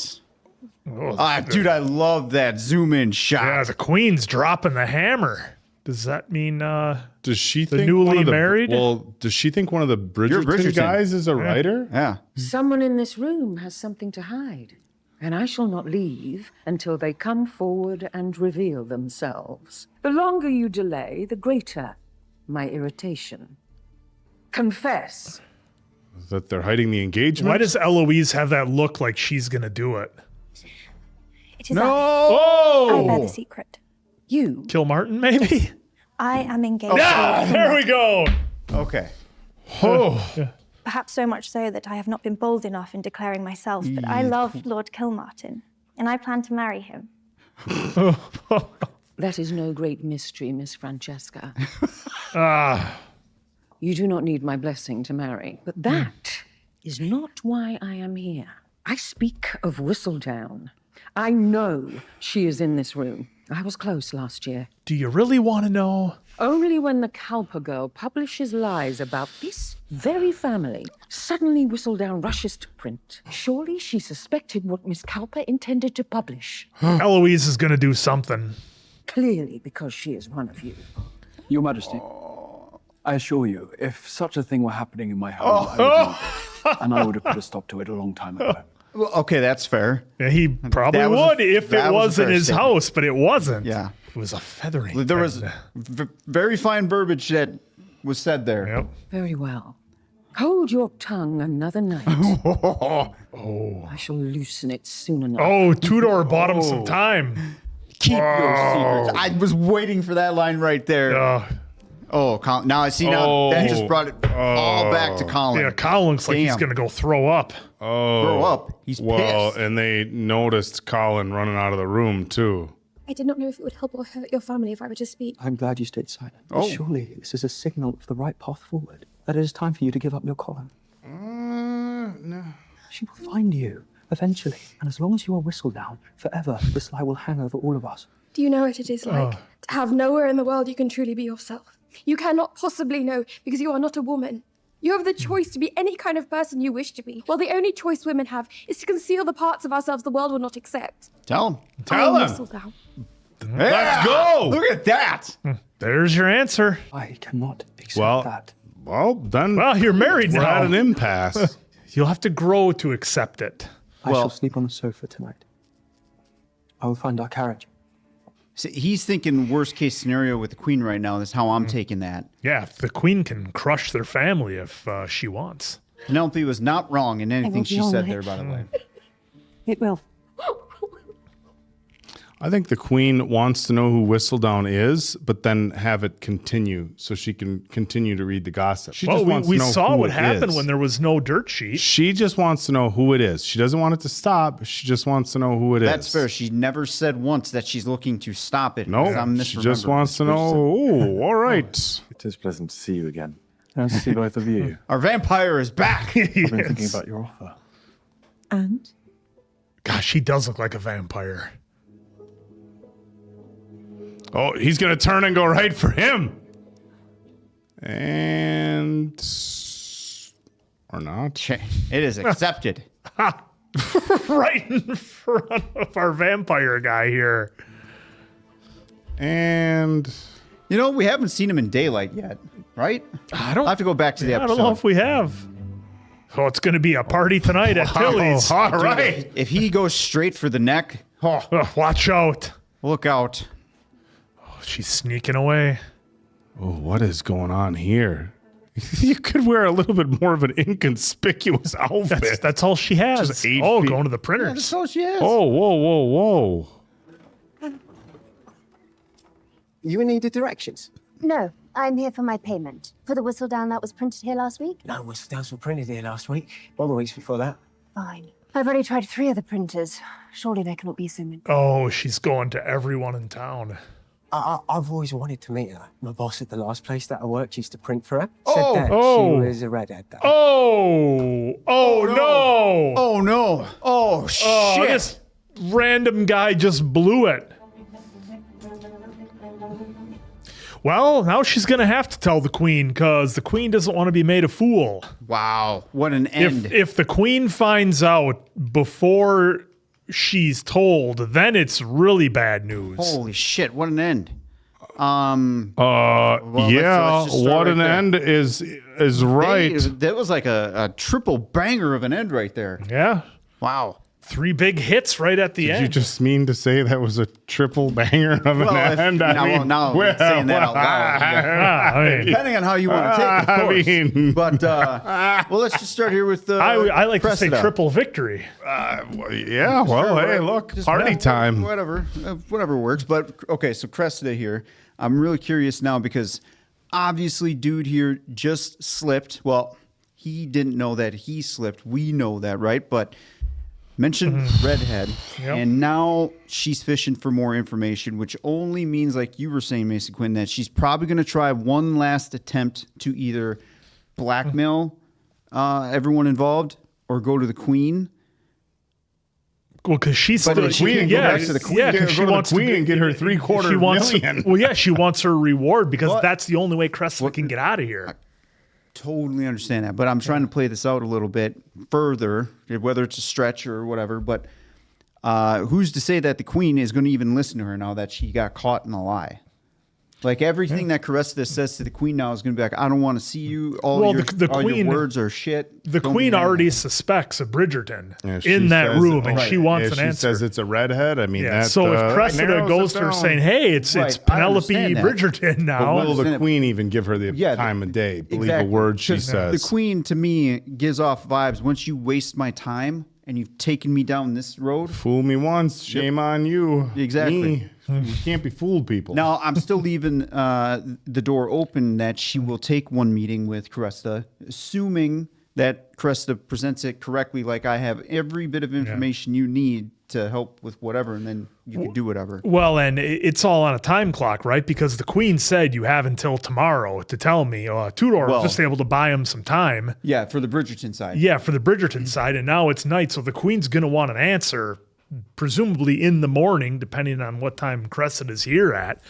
Dude, I love that zoom in shot. Yeah, the queen's dropping the hammer. Does that mean Does she the think newly one of the, married? Well, does she think one of the Bridgerton, Bridgerton. guys is a writer? Yeah. Someone in this room has something to hide, and I shall not leave until they come forward and reveal themselves. The longer you delay, the greater my irritation. Confess. That they're hiding the engagement? Why does Eloise have that look like she's going to do it? It is No! I bear Oh! the secret. You. Kill Martin, maybe? I am engaged. Ah, to there we go. Okay. Oh. Perhaps so much so that I have not been bold enough in declaring myself, but I love Lord Kilmartin, and I plan to marry him. That is no great mystery, Miss Francesca. Ah. You do not need my blessing to marry, but that is not why I am here. I speak of Whistledown. I know she is in this room. I was close last year. Do you really want to know? Only when the Cowper girl publishes lies about this very family, suddenly Whistledown rushes to print. Surely she suspected what Miss Cowper intended to publish. Eloise is going to do something. Clearly because she is one of you. Your Majesty, I assure you, if such a thing were happening in my home, I would know, and I would have put a stop to it a long time ago. Well, okay, that's fair. Yeah, he probably That was a- would if that it was a was in fair his statement. house, but it wasn't. Yeah. It was a feathering. There was very fine verbiage that was said there. Yep. Very well. Hold your tongue another night. Oh. I shall loosen it soon enough. Oh, Tudor bought him some time. Keep your secrets. I was waiting for that line right there. Oh, Colin. Now I see. Now that just brought it all back to Colin. Yeah, Colin looks like he's going to go throw up. Oh. Throw up. He's well, pissed. and they noticed Colin running out of the room, too. I did not know if it would help or hurt your family if I were to speak. I'm glad you stayed silent. Oh. Surely this is a signal of the right path forward. That it is time for you to give up your Colin. No. She will find you, eventually. And as long as you are Whistledown, forever, this lie will hang over all of us. Do you know what it is like to have nowhere in the world you can truly be yourself? You cannot possibly know because you are not a woman. You have the choice to be any kind of person you wish to be, while the only choice women have is to conceal the parts of ourselves the world will not accept. Tell him. Tell him. Whistledown. Let's go. Look at that. There's your answer. I cannot accept that. Well, then. Well, you're married We're now. at an impasse. You'll have to grow to accept it. I shall sleep on the sofa tonight. I will find our carriage. See, he's thinking worst case scenario with the queen right now. That's how I'm taking that. Yeah, the queen can crush their family if she wants. Penelope was not wrong in anything will she be all said right. there, by the way. It will. I think the queen wants to know who Whistledown is, but then have it continue so she can continue to read the gossip. She just wants to know saw who what it happened is. when there was no dirt sheet. She just wants to know who it is. She doesn't want it to stop. She just wants to know who it is. That's fair. She never said once that she's looking to stop it. No, I'm she just misremembering. wants to know. Oh, all right. It is pleasant to see you again. Nice to see both of you. Our vampire is back. I've been thinking about your offer. And? Gosh, he does look like a vampire. Oh, he's going to turn and go right for him. And... or not. It is accepted. Right in front of our vampire guy here. And... You know, we haven't seen him in daylight yet, right? I'll have to go back to the episode. I don't know if we have. Oh, it's going to be a party tonight at Tilly's. All right. If he goes straight for the neck, watch out. Look out. Oh, she's sneaking away. Oh, what is going on here? You could wear a little bit more of an inconspicuous outfit. That's all she has. Just 8 oh, feet. going to the printers. Yeah, that's all she has. Oh, whoa, whoa, whoa. You needed directions? No, I'm here for my payment. For the Whistledown that was printed here last week? No, Whistledowns were printed here last week. All the weeks before that. Fine. I've already tried 3 of the printers. Surely there cannot be so many. Oh, she's going to everyone in town. I've always wanted to meet her. My boss at the last place that I worked used to print for her. Oh! Said that Oh! she was a redhead, though. Oh! Oh, no! Oh, no. Oh, shit. This random guy just blew it. Well, now she's going to have to tell the queen because the queen doesn't want to be made a fool. Wow, what an end. If the queen finds out before she's told, then it's really bad news. Holy shit, what an end. Yeah, let's just start what right an there. end is right. That was like a triple banger of an end right there. Yeah. Wow. 3 big hits right at the Did end. you just mean to say that was a triple banger of Well, an if- end? now I'm saying that out loud. Yeah. Depending on how you want to take it, of course. But, well, let's just start here with I like to say Cressida. triple victory. Yeah, well, Sure, hey, right. look, Just party whatever- time. Whatever works. But, okay, so Cressida here. I'm really curious now because obviously dude here just slipped. Well, he didn't know that he slipped. We know that, right? But mentioned redhead, Yep. and now she's fishing for more information, which only means, like you were saying, Mason Quinn, that she's probably going to try one last attempt to either blackmail everyone involved or go to the queen. Well, because she's But still, the queen, go back to the queen. Yeah, Go 'cause to she the wants queen to and get her $750,000. She wants, well, yeah, she wants her reward because What? that's the only way Cressida can get out of here. Totally understand that, but I'm trying to play this out a little bit further, whether it's a stretch or whatever. But who's to say that the queen is going to even listen to her now that she got caught in a lie? Like everything that Cressida says to the queen now is going to be like, I don't want to see you. All Well, your, the all queen- your words are shit. The Don't queen be mad. already suspects a Bridgerton Yeah, she in that says- room, and right. she wants If an she answer. says it's a redhead, I mean, Yeah, that, so if Cressida narrows goes it to her down. saying, "Hey, it's Right, I Penelope understand that. Bridgerton But now," will the understand it. queen even give her the Yeah, time of day? Believe Exactly. a word she 'Cause says. The queen, to me, gives off vibes. Once you waste my time and you've taken me down this road, Fool me once, shame on you. Exactly. Me. You can't be fooled, people. now I'm still leaving the door open that she will take one meeting with Cressida, assuming that Cressida presents it correctly. Like I have every bit of information you need to help with whatever, and then you can do whatever. well, and it's all on a time clock, right? Because the queen said you have until tomorrow to tell me. Tudor was Well- just able to buy him some time. Yeah, for the Bridgerton side. Yeah, for the Bridgerton side, and now it's night, so the queen's going to want an answer, presumably in the morning, depending on what time Cressida's here at.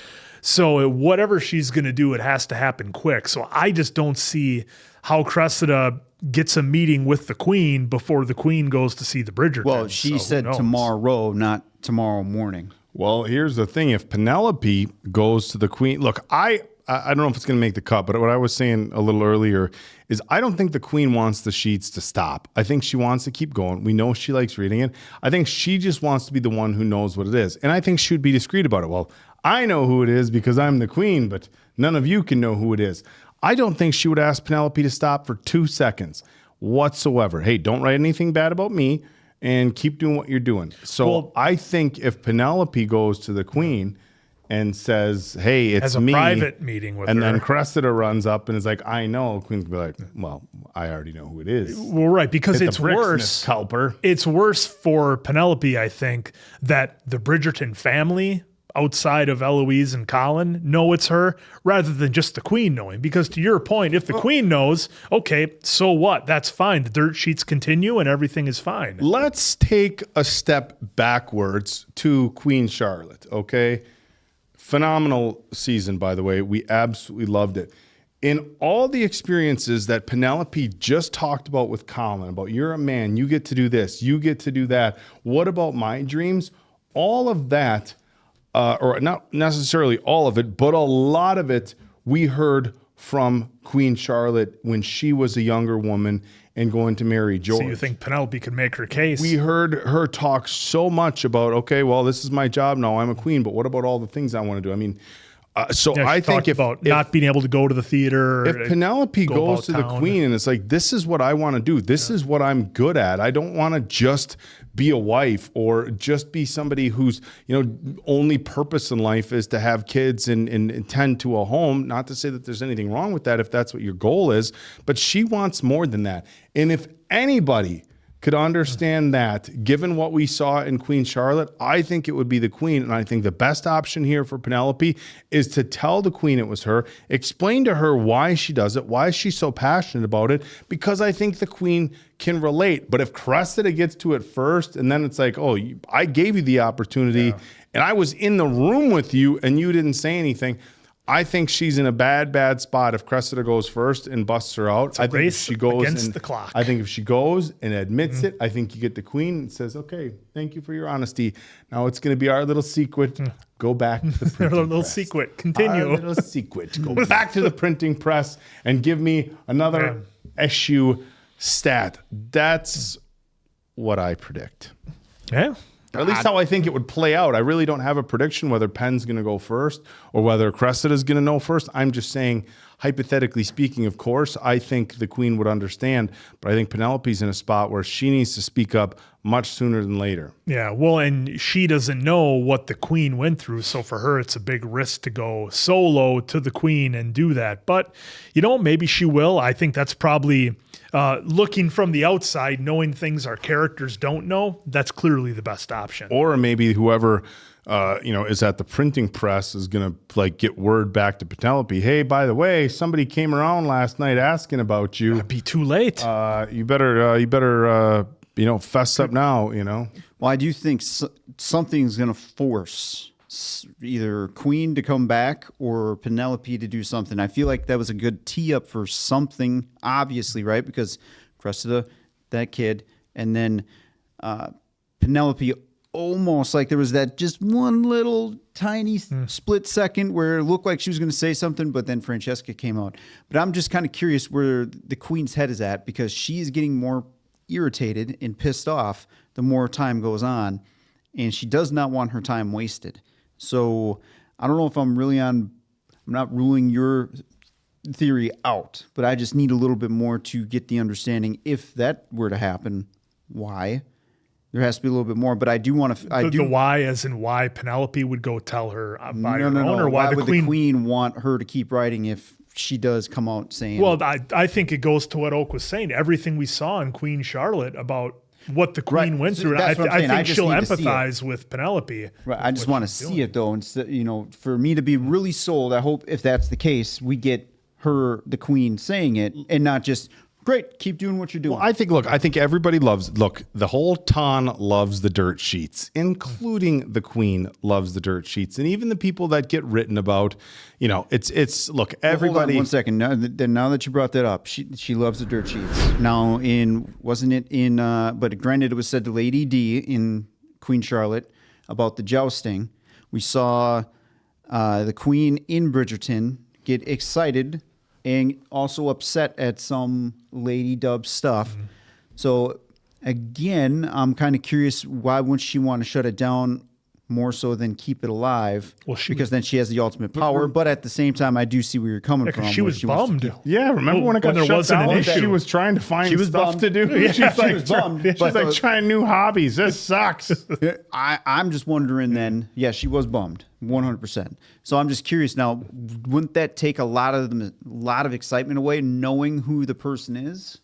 So whatever she's going to do, it has to happen quick. So I just don't see how Cressida gets a meeting with the queen before the queen goes to see the Bridgerton. Well, she So who said knows? tomorrow, not tomorrow morning. Well, here's the thing. If Penelope goes to the queen, look, I don't know if it's going to make the cut, but what I was saying a little earlier is I don't think the queen wants the sheets to stop. I think she wants to keep going. We know she likes reading it. I think she just wants to be the one who knows what it is. And I think she would be discreet about it. Well, I know who it is because I'm the queen, but none of you can know who it is. I don't think she would ask Penelope to stop for 2 seconds whatsoever. Hey, don't write anything bad about me. and keep doing what you're doing. So I think if Penelope goes to the queen and says, hey, it's Has a me. private meeting with and her. then Cressida runs up and is like, I know. Queen's gonna be like, well, I already know who it is. Well, right, because Hit the it's bricks, worse. Miss Culper. It's worse for Penelope, I think, that the Bridgerton family outside of Eloise and Colin know it's her rather than just the queen knowing. Because to your point, if the queen knows, okay, so what? That's fine. The dirt sheets continue and everything is fine. Let's take a step backwards to Queen Charlotte, okay? Phenomenal season, by the way. We absolutely loved it. In all the experiences that Penelope just talked about with Colin, about you're a man, you get to do this, you get to do that. What about my dreams? All of that, or not necessarily all of it, but a lot of it we heard from Queen Charlotte when she was a younger woman and going to marry George. So you think Penelope could make her case? We heard her talk so much about, okay, well, this is my job now. I'm a queen, but what about all the things I want to do? I mean, so Yeah, she I think talked about not being able to go to the theater. if Penelope go goes about to the town. queen and it's like, this is what I want to do. This is what I'm good at. I don't want to just be a wife or just be somebody whose, only purpose in life is to have kids and tend to a home. Not to say that there's anything wrong with that if that's what your goal is, but she wants more than that. And if anybody could understand that, given what we saw in Queen Charlotte, I think it would be the queen. And I think the best option here for Penelope is to tell the queen it was her, explain to her why she does it, why she's so passionate about it, because I think the queen can relate. But if Cressida gets to it first, and then it's like, oh, I gave you the opportunity, and I was in the room with you, and you didn't say anything, I think she's in a bad spot if Cressida goes first and busts her out. a I think if race she goes against the clock. I think if she goes and admits it, I think you get the queen and says, okay, thank you for your honesty. Now it's going to be our little secret. Go back to the printing Our little press. secret. Continue. Our little secret. Go back to the printing press and give me another issue stat. That's what I predict. Yeah. Or at least how I think it would play out. I really don't have a prediction whether Penn's going to go first or whether Cressida's going to know first. I'm just saying, hypothetically speaking, of course, I think the queen would understand, but I think Penelope's in a spot where she needs to speak up much sooner than later. Yeah, well, and she doesn't know what the queen went through, so for her it's a big risk to go solo to the queen and do that. But, maybe she will. I think that's probably, looking from the outside, knowing things our characters don't know, that's clearly the best option. Or maybe whoever is at the printing press is going to get word back to Penelope. Hey, by the way, somebody came around last night asking about you. It'd be too late. You better fess up now. Well, I do think something's going to force either Queen to come back or Penelope to do something. I feel like that was a good tee up for something, obviously, right? Because Cressida, that kid, and then Penelope, almost like there was that just one little tiny split second where it looked like she was going to say something, but then Francesca came out. But I'm just kind of curious where the queen's head is at, because she's getting more irritated and pissed off the more time goes on, and she does not want her time wasted. So I don't know if I'm not ruling your theory out, but I just need a little bit more to get the understanding. If that were to happen, why? There has to be a little bit more, but I do want to. The why, as in why Penelope would go tell her by her own, no. or why would the queen want her to keep writing if she does come out saying? Well, I think it goes to what Oak was saying. Everything we saw in Queen Charlotte about what the queen went through. I think she'll empathize with Penelope. Right. I just want to see it though, and for me to be really sold. I hope if that's the case, we get the queen saying it, and not just. Great, keep doing what you're doing. Well, I think everybody the whole town loves the dirt sheets, including the queen loves the dirt sheets. And even the people that get written about, everybody. Hold on one second. Now that you brought that up, she loves the dirt sheets. Now but granted it was said to Lady D in Queen Charlotte about the jousting. We saw the queen in Bridgerton get excited and also upset at some Lady Dub stuff. Mm-hmm. So again, I'm kind of curious, why wouldn't she want to shut it down more so than keep it alive. Well, because then she has the ultimate power. But at the same time, I do see where you're coming from. She was bummed. Yeah, remember when it got there shut wasn't down? an issue. She was trying to find stuff bummed. to do. Yeah, she's she like, was bummed. She's But like trying new hobbies. This sucks. I'm just wondering then, yeah, she was bummed, 100%. So I'm just curious now, wouldn't that take a lot of excitement away, knowing who the person is?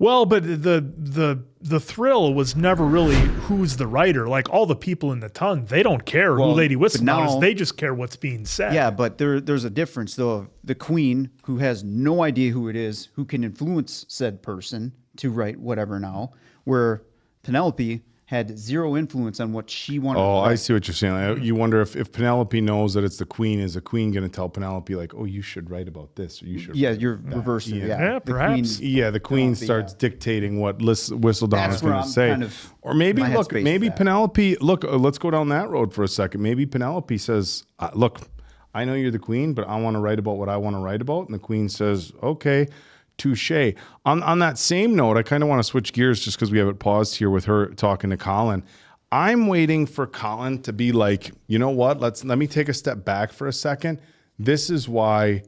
Well, but the thrill was never really who's the writer. Like all the people in the ton, they don't care who Lady Whistledown is. They just care what's being said. Yeah, but there's a difference though. Of the queen, who has no idea who it is, who can influence said person to write whatever now, where Penelope had zero influence on what she wanted. Oh, to write. I see what you're saying. You wonder if Penelope knows that it's the queen, is the queen going to tell Penelope like, oh, you should write about this, or you should? Yeah, write you're about that. reversing. Yeah, Yeah, The perhaps. Yeah, the queen starts dictating what Whistledown That's is going where to I'm say. kind of- Or maybe, my look, headspace maybe is at. Penelope, look, let's go down that road for a second. Maybe Penelope says, look, I know you're the queen, but I want to write about what I want to write about. And the queen says, okay, touche. On that same note, I kind of want to switch gears just because we have it paused here with her talking to Colin. I'm waiting for Colin to be like, you know what? Let me take a step back for a second. This is why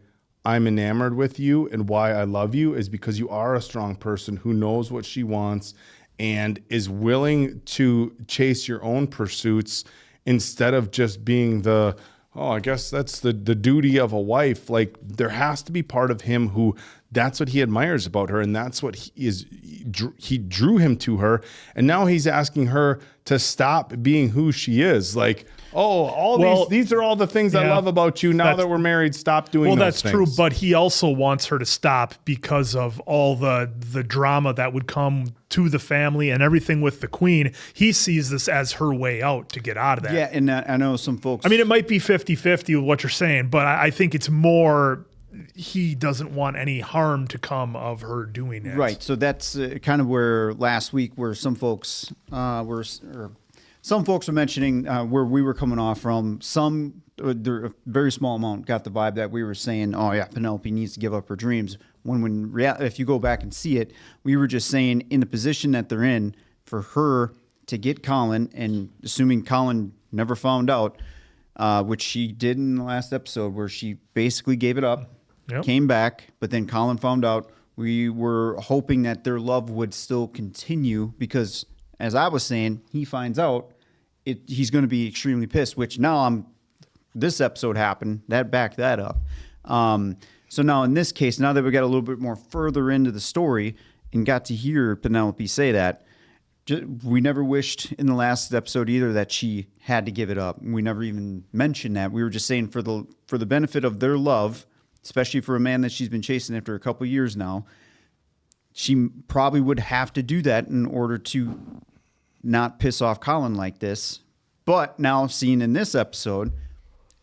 I'm enamored with you and why I love you, is because you are a strong person who knows what she wants and is willing to chase your own pursuits instead of just being I guess that's the duty of a wife. Like, there has to be part of him who, that's what he admires about her, and that's what he drew him to her, and now he's asking her to stop being who she is. Like, these are all the things I love about you. Now that we're married, stop doing those that's things. true, but he also wants her to stop because of all the drama that would come to the family and everything with the queen. He sees this as her way out to get out of that. Yeah, and I know some folks. I mean, it might be 50-50 with what you're saying, but I think it's more he doesn't want any harm to come of her doing it. Right. So that's kind of where last week, where some folks were mentioning where we were coming off from. A very small amount got the vibe that we were saying, oh yeah, Penelope needs to give up her dreams. When if you go back and see it, we were just saying in the position that they're in, for her to get Colin, and assuming Colin never found out, which she did in the last episode, where she basically gave it up, came back, but then Colin found out. We were hoping that their love would still continue because, as I was saying, he finds out, he's going to be extremely pissed, which now this episode happened, that backed that up. So now in this case, now that we got a little bit more further into the story and got to hear Penelope say that, we never wished in the last episode either that she had to give it up. We never even mentioned that. We were just saying for the benefit of their love, especially for a man that she's been chasing after a couple years now, she probably would have to do that in order to not piss off Colin like this. But now seeing in this episode,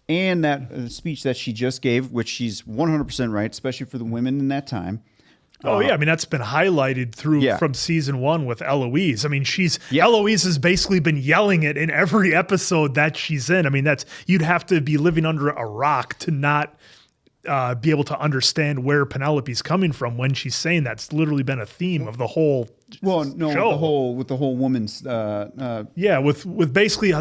and that speech that she just gave, which she's 100% right, especially for the women in that time. Oh yeah, I mean that's been highlighted from season 1 with Eloise. I mean, Eloise has basically been yelling it in every episode that she's in. I mean, you'd have to be living under a rock to not be able to understand where Penelope's coming from when she's saying that. It's literally been a theme of the whole show. With the whole woman's with basically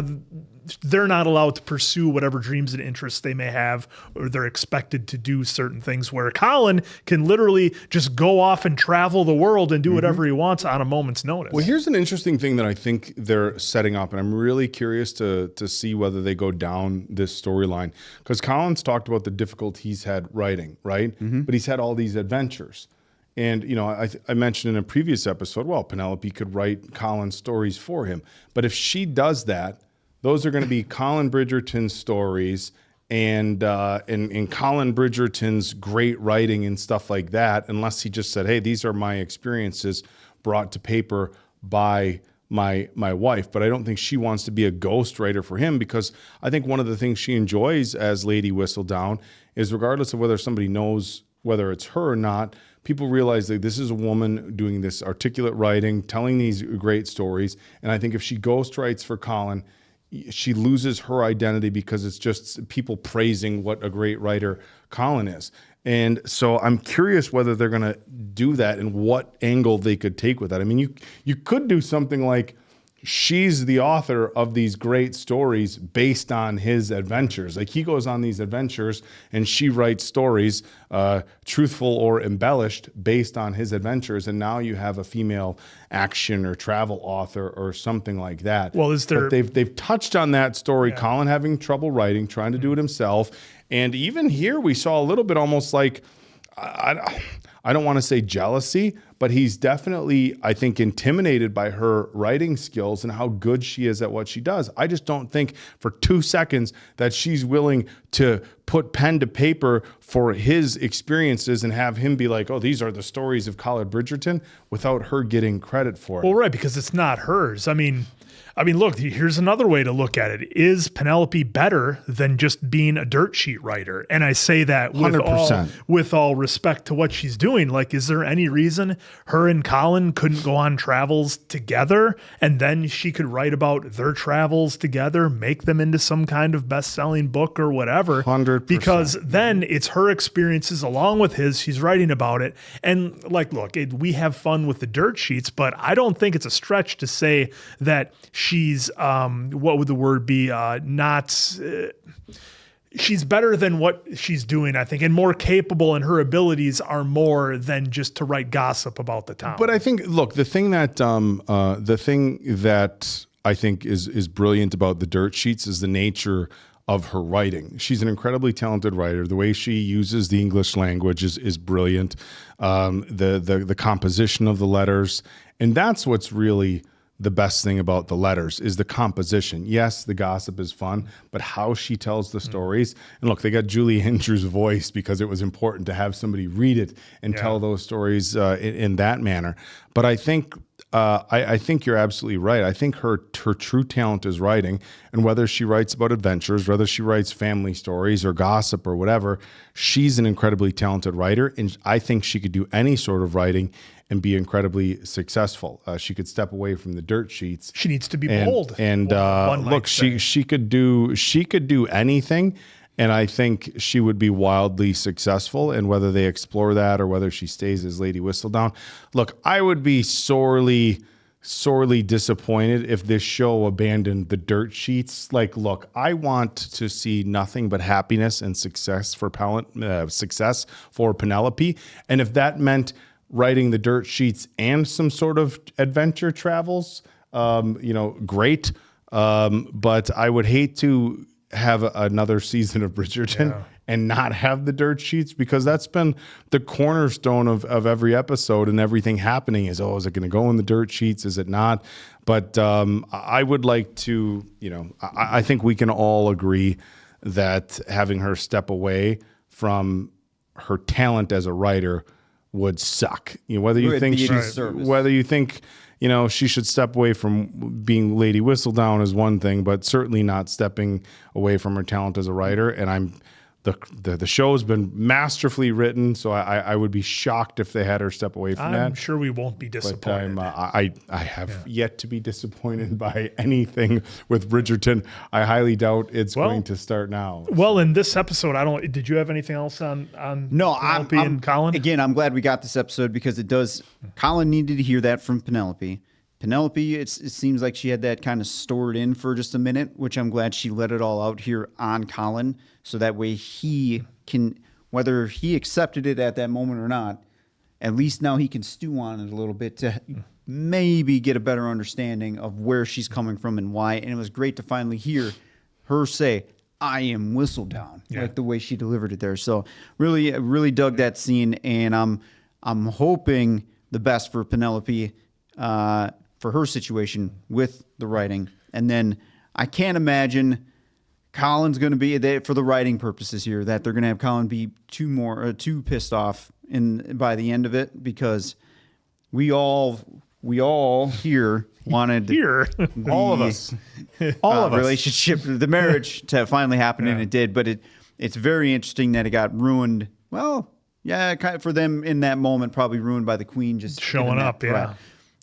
they're not allowed to pursue whatever dreams and interests they may have, or they're expected to do certain things, where Colin can literally just go off and travel the world and do whatever he wants on a moment's notice. Well, here's an interesting thing that I think they're setting up, and I'm really curious to see whether they go down this storyline, because Colin's talked about the difficulty he's had writing, right? But he's had all these adventures. And, I mentioned in a previous episode, well, Penelope could write Colin's stories for him. But if she does that, those are going to be Colin Bridgerton's stories and Colin Bridgerton's great writing and stuff like that, unless he just said, hey, these are my experiences brought to paper by my wife. But I don't think she wants to be a ghostwriter for him, because I think one of the things she enjoys as Lady Whistledown is, regardless of whether somebody knows whether it's her or not, people realize that this is a woman doing this articulate writing, telling these great stories. And I think if she ghostwrites for Colin, she loses her identity, because it's just people praising what a great writer Colin is. And so I'm curious whether they're going to do that and what angle they could take with that. I mean, you could do something like she's the author of these great stories based on his adventures. Like, he goes on these adventures and she writes stories, truthful or embellished, based on his adventures. And now you have a female action or travel author or something like that. Well, is there? But they've touched on that story. Colin having trouble writing, trying to do it himself, and even here we saw a little bit almost like I don't want to say jealousy, but he's definitely, I think, intimidated by her writing skills and how good she is at what she does. I just don't think for 2 seconds that she's willing to put pen to paper for his experiences and have him be like, oh, these are the stories of Collard Bridgerton, without her getting credit for it. Well, right, because it's not hers. I mean, look, here's another way to look at it. Is Penelope better than just being a dirt sheet writer? And I say that with 100%. with all respect to what she's doing. Like, is there any reason her and Colin couldn't go on travels together, and then she could write about their travels together, make them into some kind of best-selling book or whatever? 100%. Because then it's her experiences along with his. She's writing about it. And like, look, we have fun with the dirt sheets, but I don't think it's a stretch to say that she's, what would the word be? She's better than what she's doing, I think, and more capable, and her abilities are more than just to write gossip about the town. But I think, look, the thing that I think is brilliant about the dirt sheets is the nature of her writing. She's an incredibly talented writer. The way she uses the English language is brilliant. The composition of the letters, and that's what's really the best thing about the letters is the composition. Yes, the gossip is fun, but how she tells the stories. And look, they got Julie Andrews' voice because it was important to have somebody read it and tell those stories in that manner. But I think you're absolutely right. I think her true talent is writing, and whether she writes about adventures, whether she writes family stories or gossip or whatever, she's an incredibly talented writer, and I think she could do any sort of writing and be incredibly successful. She could step away from the dirt sheets. She needs to be bold. And look, she could do anything, and I think she would be wildly successful. And whether they explore that or whether she stays as Lady Whistledown, look, I would be sorely disappointed if this show abandoned the dirt sheets. Like, look, I want to see nothing but happiness and success for Penelope, and if that meant writing the dirt sheets and some sort of adventure travels, great. But I would hate to have another season of Bridgerton and not have the dirt sheets, because that's been the cornerstone of every episode, and everything happening is it going to go in the dirt sheets? Is it not? But I would like to, I think we can all agree that having her step away from her talent as a writer would suck. Whether you think she should step away from being Lady Whistledown is one thing, but certainly not stepping away from her talent as a writer. And the show has been masterfully written, so I would be shocked if they had her step away from that. I'm sure we won't be disappointed. But I have yet to be disappointed by anything with Bridgerton. I highly doubt it's going to start now. Well, in this episode, did you have anything else on Penelope and Colin? Again, I'm glad we got this episode, because it does. Colin needed to hear that from Penelope. Penelope, it seems like she had that kind of stored in for just a minute, which I'm glad she let it all out here on Colin, so that way he can, whether he accepted it at that moment or not, at least now he can stew on it a little bit to maybe get a better understanding of where she's coming from and why. And it was great to finally hear her say, I am Whistledown, like the way she delivered it there. So really dug that scene, and I'm hoping the best for Penelope, for her situation with the writing. And then I can't imagine Colin's going to be there for the writing purposes here, that they're going to have Colin be too pissed off by the end of it, because we all here wanted all of us relationship, the marriage to finally happen, and it did. But it's very interesting that it got ruined. Well, yeah, kind of for them in that moment, probably ruined by the Queen just showing up. Threat.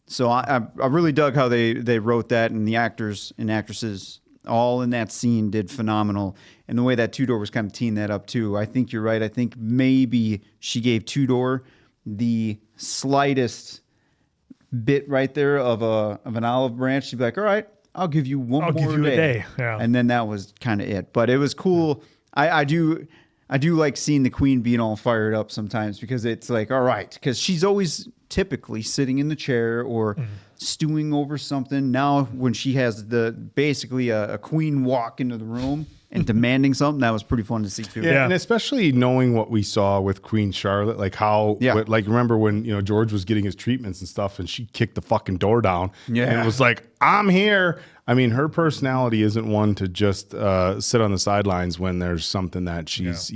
So I really dug how they wrote that, and the actors and actresses all in that scene did phenomenal. And the way that Tudor was kind of teeing that up too. I think you're right. I think maybe she gave Tudor the slightest bit right there of an olive branch, she'd be like, all right, I'll give you one more day. Yeah. And then that was kind of it. But it was cool. I do like seeing the queen being all fired up sometimes, because it's like, all right, because she's always typically sitting in the chair or stewing over something. Now, when she has basically a queen walk into the room and demanding something, that was pretty fun to see too. Yeah, and especially knowing what we saw with Queen Charlotte, like how, like remember when George was getting his treatments and stuff, and she kicked the fucking door down, and was like, "I'm here." I mean, her personality isn't one to just sit on the sidelines when there's something that she's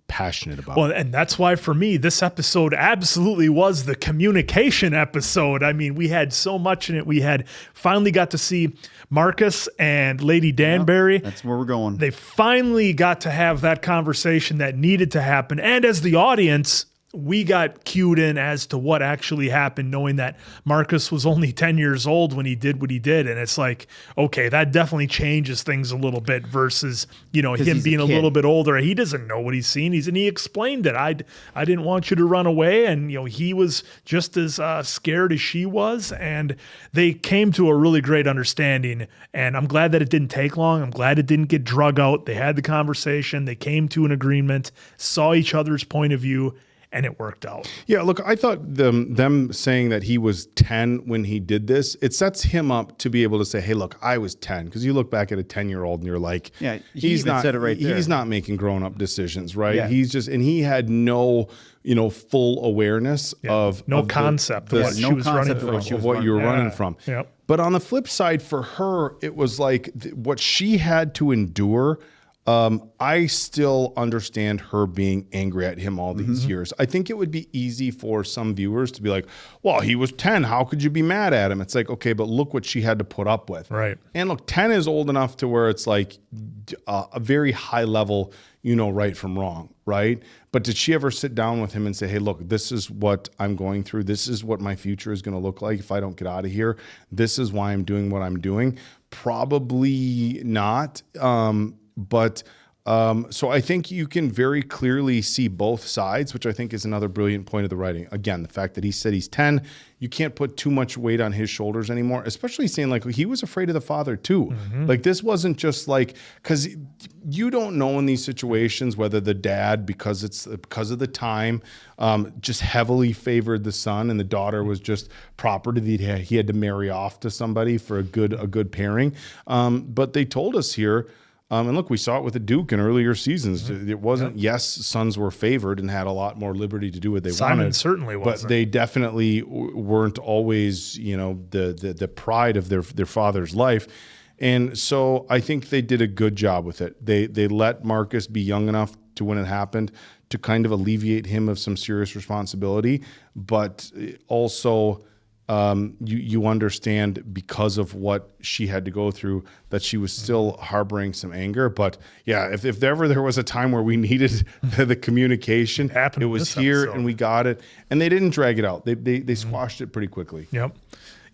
passionate about. Well, and that's why for me, this episode absolutely was the communication episode. I mean, we had so much in it. We had finally got to see Marcus and Lady Danbury. That's where we're going. They finally got to have that conversation that needed to happen. And as the audience, we got cued in as to what actually happened, knowing that Marcus was only 10 years old when he did what he did. And it's like, okay, that definitely changes things a little bit versus, him being a little bit older. He doesn't know what he's seen. And he explained it. I didn't want you to run away. And, he was just as scared as she was. And they came to a really great understanding. And I'm glad that it didn't take long. I'm glad it didn't get drug out. They had the conversation. They came to an agreement, saw each other's point of view, and it worked out. Yeah, look, I thought them saying that he was 10 when he did this, it sets him up to be able to say, hey, look, I was 10. Because you look back at a 10-year-old and you're like, yeah, he's not, said it right there. He's not making grown-up decisions, right? Yeah. He's just, and he had no, full awareness of concept of what she was running from. Of what you were running from. Yep. But on the flip side, for her, it was like what she had to endure. I still understand her being angry at him all these years. I think it would be easy for some viewers to be like, well, he was 10. How could you be mad at him? It's like, okay, but look what she had to put up with. Right. And look, 10 is old enough to where it's like a very high level, right from wrong, right? But did she ever sit down with him and say, hey, look, this is what I'm going through. This is what my future is going to look like if I don't get out of here. This is why I'm doing what I'm doing. Probably not. So I think you can very clearly see both sides, which I think is another brilliant point of the writing. Again, the fact that he said he's 10, you can't put too much weight on his shoulders anymore, especially saying like he was afraid of the father too. Like this wasn't just like, because you don't know in these situations whether the dad, because of the time, just heavily favored the son, and the daughter was just property that he had to marry off to somebody for a good pairing. But they told us here. And look, we saw it with the Duke in earlier seasons. It wasn't, yes, sons were favored and had a lot more liberty to do what they wanted. Simon certainly wasn't. But they definitely weren't always, the pride of their father's life. And so I think they did a good job with it. They let Marcus be young enough to when it happened to kind of alleviate him of some serious responsibility, but also you understand because of what she had to go through that she was still harboring some anger. But yeah, if ever there was a time where we needed the communication, it was here and we got it. And they didn't drag it out. They squashed it pretty quickly. Yep.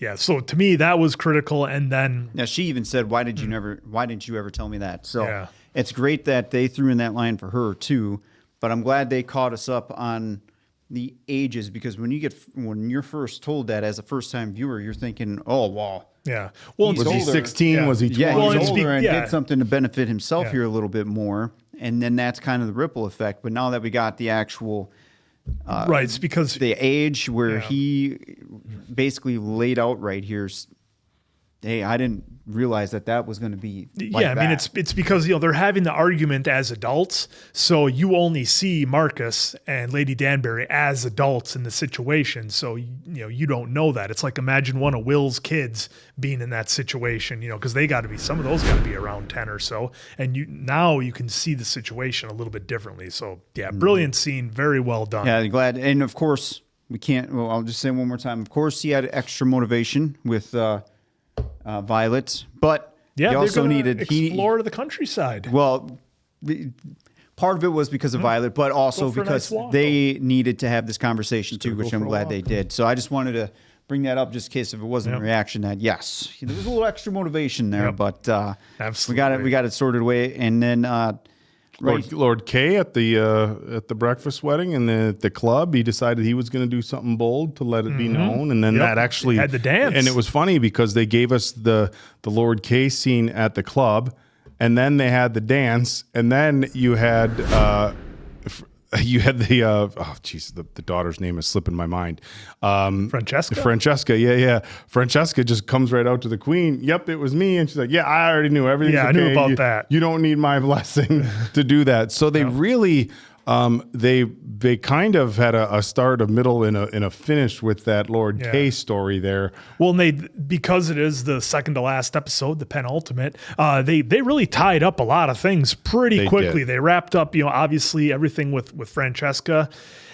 Yeah. So to me, that was critical. And then she even said, why didn't you ever tell me that? So it's great that they threw in that line for her too. But I'm glad they caught us up on the ages, because when you're first told that as a first-time viewer, you're thinking, oh, well, yeah, well, was he 16? Yeah. Was he 20? Yeah, he's older and did something to benefit himself here a little bit more, and then that's kind of the ripple effect. But now that we got the actual right, it's because the age where he basically laid out right here. Hey, I didn't realize that was going to be like I mean, it's because, they're having the argument as adults. So you only see Marcus and Lady Danbury as adults in the situation. So, you don't know that. It's like, imagine one of Will's kids being in that situation, because some of those got to be around 10 or so. And now you can see the situation a little bit differently. So yeah, brilliant scene. Very well done. Yeah, glad. And of course I'll just say one more time. Of course he had extra motivation with, Violet, but he also needed explore the countryside. Well, part of it was because of Violet, but also because they needed to have this conversation too, which I'm glad they did. So I just wanted to bring that up just in case if it wasn't a reaction that yes, there was a little extra motivation there, but we got it sorted away. And then Lord K at the breakfast wedding and the club. He decided he was going to do something bold to let it be known, and then that actually had the dance. And it was funny because they gave us the Lord K scene at the club, and then they had the dance, and then you had the the daughter's name is slipping my mind. Francesca. Yeah. Francesca just comes right out to the queen. Yep, it was me, and she's like, yeah, I already knew everything. Yeah, I knew about that. You don't need my blessing to do that. So they really. They kind of had a start, a middle, and a finish with that Lord K story there. Well, and because it is the second to last episode, the penultimate, they really tied up a lot of things pretty quickly. They wrapped up, obviously everything with Francesca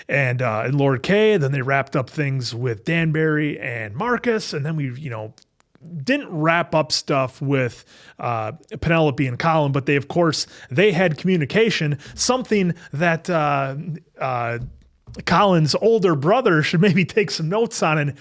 and Lord K. Then they wrapped up things with Danbury and Marcus, and then we, didn't wrap up stuff with Penelope and Colin, but they had communication, something that Colin's older brother should maybe take some notes on and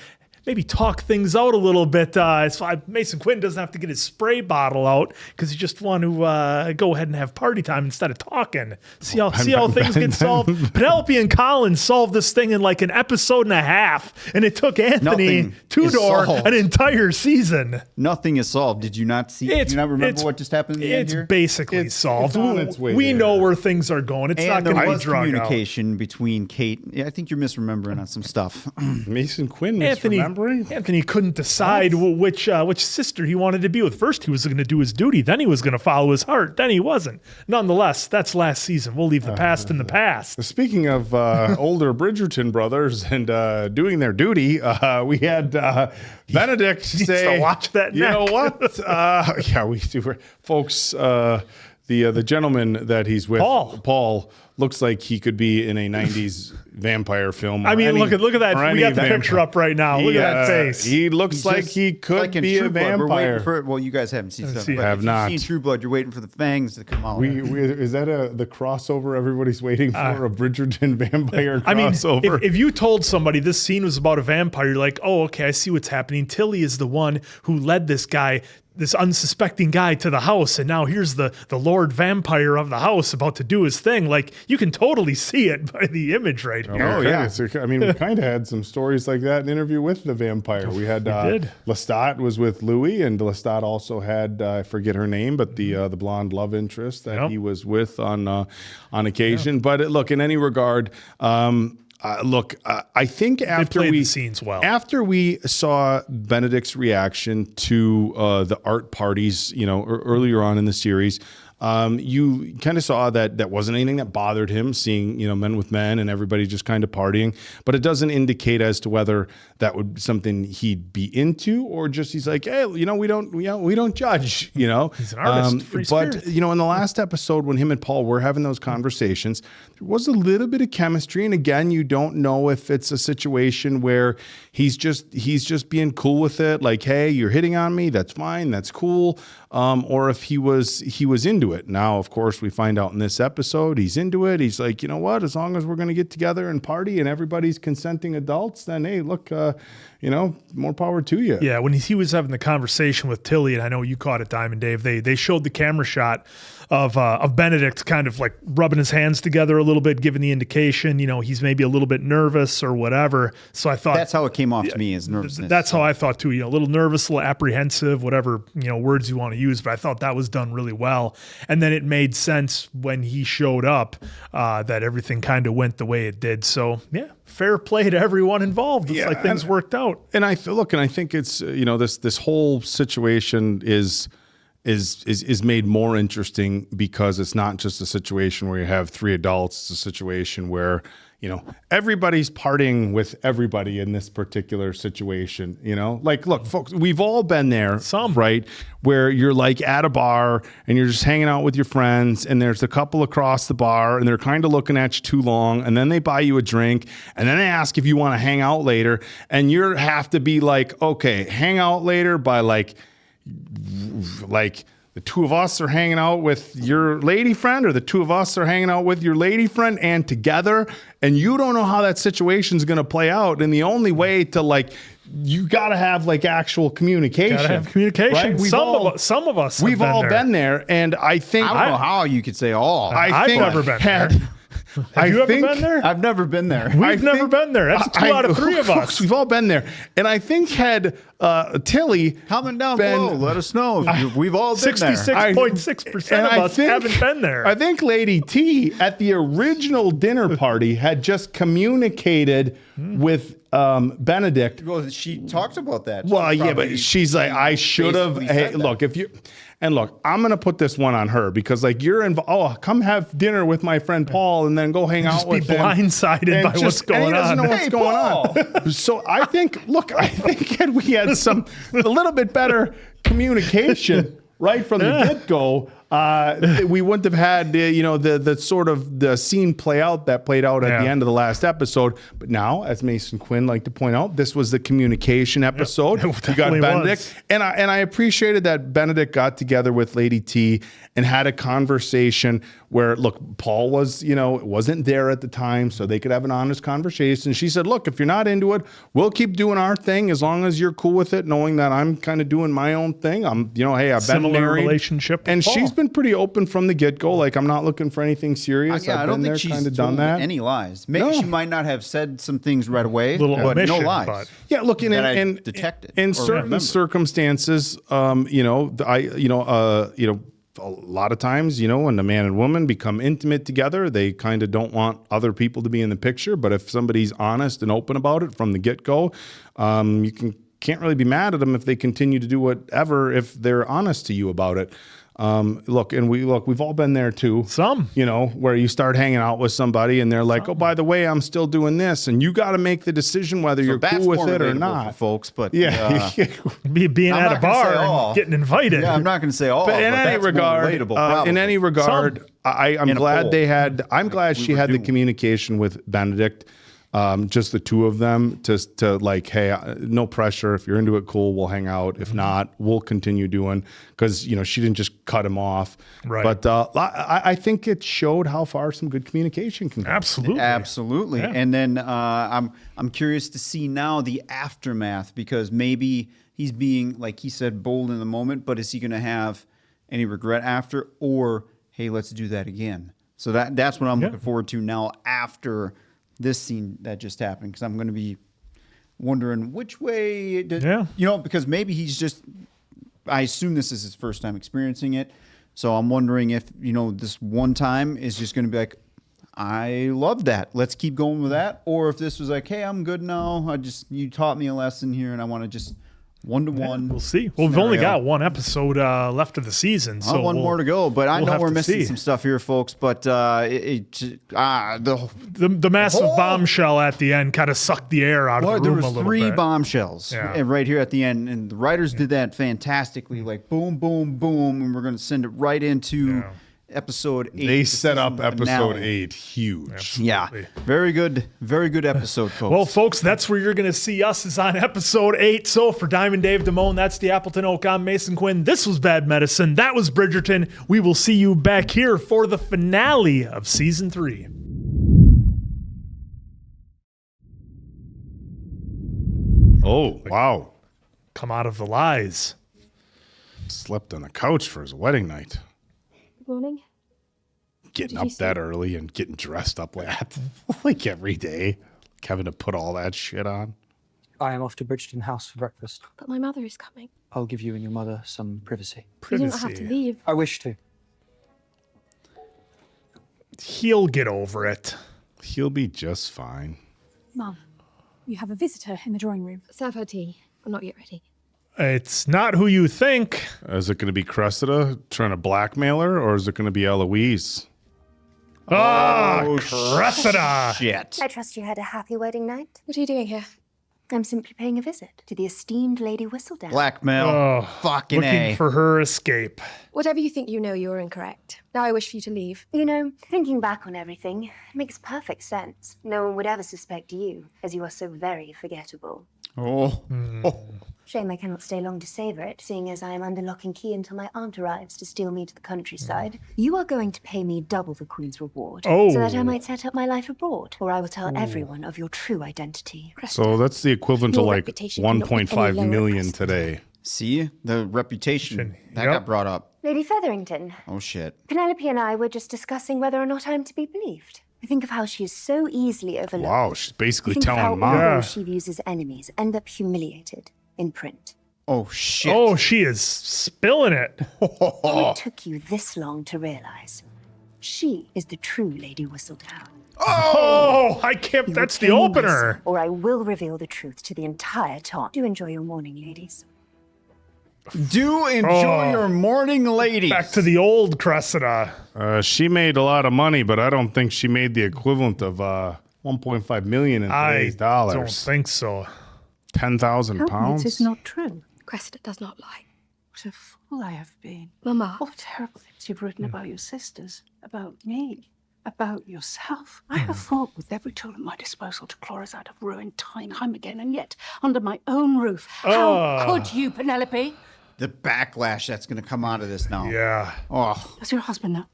maybe talk things out a little bit. So Mason Quinn doesn't have to get his spray bottle out because he just want to go ahead and have party time instead of talking. See how things get solved. Penelope and Colin solved this thing in like an episode and a half, and it took Anthony Tudor an entire season. Nothing is solved. Did you not see? Do you not remember what just happened in the end here? It's basically solved. It's on its way we there. know where things are going. It's not going to be drug communication between Kate. Yeah, I think you're misremembering on some stuff. Mason Quinn Anthony couldn't decide which sister he wanted to be with. First, he was going to do his duty. Then he was going to follow his heart. Then he wasn't. Nonetheless, that's last season. We'll leave the past in the past. Speaking of older Bridgerton brothers and doing their duty, we had Benedict say, to watch that you know what? Yeah, we do. Folks, the gentleman that he's with, Paul, looks like he could be in a 90s vampire film. I mean, look at that. We got the picture up right now. Look at that face. He looks like he could be a vampire. Well, you guys haven't seen stuff. Have not. You've seen True Blood. You're waiting for the fangs to come out. Is that the crossover everybody's waiting for? A Bridgerton vampire crossover? I mean, if you told somebody this scene was about a vampire, you're like, oh, okay, I see what's happening. Tilly is the one who led this unsuspecting guy to the house, and now here's the Lord Vampire of the house about to do his thing. Like, you can totally see it by the image right here. Oh, yeah. I mean, we kind of had some stories like that in Interview with the Vampire. We had Lestat was with Louis, and Lestat also had, I forget her name, but the blonde love interest that he was with on occasion. But look, in any regard, I think after the scenes well. After we saw Benedict's reaction to the art parties, earlier on in the series, you kind of saw that wasn't anything that bothered him, seeing men with men and everybody just kind of partying. But it doesn't indicate as to whether that would be something he'd be into, or just he's like, hey, we don't judge. He's an artist, free spirit. But in the last episode when him and Paul were having those conversations, there was a little bit of chemistry. And again, you don't know if it's a situation where he's just being cool with it, like, hey, you're hitting on me, that's fine, that's cool, or if he was into it. Now, of course, we find out in this episode he's into it. He's like, you know what? As long as we're going to get together and party and everybody's consenting adults, then hey, look, more power to you. Yeah, when he was having the conversation with Tilly, and I know you caught it, Diamond Dave, they showed the camera shot of Benedict kind of like rubbing his hands together a little bit, giving the indication, he's maybe a little bit nervous or whatever. So I thought that's how it came off to me, as nervousness. That's how I thought too, a little nervous, a little apprehensive, whatever, words you want to use. But I thought that was done really well. And then it made sense when he showed up that everything kind of went the way it did. So yeah, fair play to everyone involved. It's like things worked out. And I think it's, this whole situation is made more interesting because it's not just a situation where you have three adults. It's a situation where, everybody's partying with everybody in this particular situation, like, look, folks, we've all been there, right? Where you're like at a bar and you're just hanging out with your friends and there's a couple across the bar and they're kind of looking at you too long. And then they buy you a drink and then they ask if you want to hang out later. And you have to be like, okay, hang out later by like the two of us are hanging out with your lady friend, or the two of us are hanging out with your lady friend, and together, and you don't know how that situation's going to play out. And the only way to like you got to have like actual communication. Gotta have communication. Right? Some of us. We've all been there, and I think I don't know how you could say all. I've never been there. Have you ever been there? I've never been there. We've never been there. That's two out of three of us. We've all been there. And I think had Tilly comment down below, let us know. We've all been there. 66.6% of us haven't been there. I think Lady T at the original dinner party had just communicated with Benedict. Well, she talked about that. Well, yeah, but she's like, I should have. basically Hey, said that. look, if you. And look, I'm going to put this one on her because, like, you're involved. Oh, come have dinner with my friend Paul and then go hang out with him. Just be blindsided by what's going on. He doesn't know what's Hey, going on. So I think had we had a little bit better communication right from the get-go, we wouldn't have had the sort of the scene play out that played out at the end of the last episode. But now, as Mason Quinn liked to point out, this was the communication episode. It We got definitely Benedict, was. and I appreciated that Benedict got together with Lady T and had a conversation where, look, Paul wasn't there at the time, so they could have an honest conversation. She said, look, if you're not into it, we'll keep doing our thing as long as you're cool with it, knowing that I'm kind of doing my own thing. Hey, I've been Similar married. relationship with And Paul. she's been pretty open from the get-go. Like, I'm not looking for anything serious. Yeah, I've I don't been there, think she's kind of done told that. any lies. Maybe No. she might not have said some things right away, Little but omission, no lies. but- Yeah, look, that I detected in or certain remembered. circumstances, a lot of times, when a man and woman become intimate together, they kind of don't want other people to be in the picture. But if somebody's honest and open about it from the get-go, you can't really be mad at them if they continue to do whatever if they're honest to you about it. We've all been there too. Some, where you start hanging out with somebody and they're like, oh, by the way, I'm still doing this, and you got to make the decision whether you're that's cool with more it or relatable not, for folks. But yeah. being I'm at a not gonna say bar all. and getting invited. Yeah, I'm not going to say all, But in any that's more regard, relatable, in any regard, Some. I'm In a glad poll. they had. I'm glad we she were had the doing. communication with Benedict, just the two of them, to like, hey, no pressure. If you're into it, cool. We'll hang out. If not, we'll continue doing. Because she didn't just cut him off. Right. But I think it showed how far some good communication can go. Absolutely. Yeah. And then I'm curious to see now the aftermath, because maybe he's being, like he said, bold in the moment, but is he going to have any regret after, or hey, let's do that again? So that's what I'm looking forward to now after this scene that just happened, because I'm going to be wondering which way because maybe he's just, I assume this is his first time experiencing it. So I'm wondering if, this one time is just going to be like, I love that, let's keep going with that. Or if this was like, hey, I'm good now. You taught me a lesson here and I want to just one-to-one. We'll see. Well, we've only got one episode left of the season. So one more to go, but I we'll know have we're to missing see. some stuff here, folks. But the massive bombshell at the end kind of sucked the air out of the there room was a little three bit. bombshells right here at the end, and the writers did that fantastically. Like boom, boom, boom, and we're going to send it right into episode 8. They set up episode finale. 8 huge. Yeah, very good episode, folks. Well, folks, that's where you're going to see us, is on episode 8. So for Diamond Dave Damone, that's the Appleton Oak. I'm Mason Quinn. This was Bad Medicine. That was Bridgerton. We will see you back here for the finale of season 3. Oh, wow. Come out of the lies. Slept on the couch for his wedding night. Good morning. Getting Did you up that early and getting dressed up like that, like every day. Having to put all that shit on. I am off to Bridgerton House for breakfast. But my mother is coming. I'll give you and your mother some privacy. You do not have to leave. I wish to. He'll get over it. He'll be just fine. Mum, you have a visitor in the drawing room. Serve her tea. I'm not yet ready. It's not who you think. Is it going to be Cressida trying to blackmail her, or is it going to be Eloise? Cressida! Shit. I trust you had a happy wedding night. What are you doing here? I'm simply paying a visit to the esteemed Lady Whistledown. Blackmail. Fucking looking A. for her escape. Whatever you think you know, you're incorrect. Now I wish for you to leave. Thinking back on everything, it makes perfect sense. No one would ever suspect you, as you are so very forgettable. Oh. Shame I cannot stay long to savor it, seeing as I am under lock and key until my aunt arrives to steal me to the countryside. You are going to pay me double the Queen's reward, so that I might set up my life abroad, or I will tell everyone of your true identity. So that's the equivalent to Your like reputation cannot be any 1.5 lower, million today. See? The reputation. That got brought up. Lady Featherington, Oh, shit. Penelope and I were just discussing whether or not I am to be believed. I think of how she is so easily overlooked. Wow, she's basically Think of telling how all Mom. those she views as enemies end up humiliated in print. Oh, shit. Oh, she is spilling it. It took you this long to realize she is the true Lady Whistledown. Oh, I can't. You That's will the pay me opener. myself, or I will reveal the truth to the entire town. Do enjoy your morning, ladies. Do enjoy Oh. your morning, ladies. Back to the old Cressida. She made a lot of money, but I don't think she made the equivalent of 1.5 million in today's dollars. don't think so. 10,000 Tell me pounds. it is not true. Cressida does not lie. What a fool I have been. Mama. What terrible things you've written about your sisters, about me, about yourself. I have fought with every tool at my disposal to claw us out of ruin time and time again, and yet under my own roof. How could you, Penelope? The backlash that's going to come out of this now. Yeah. Oh. Does your husband know?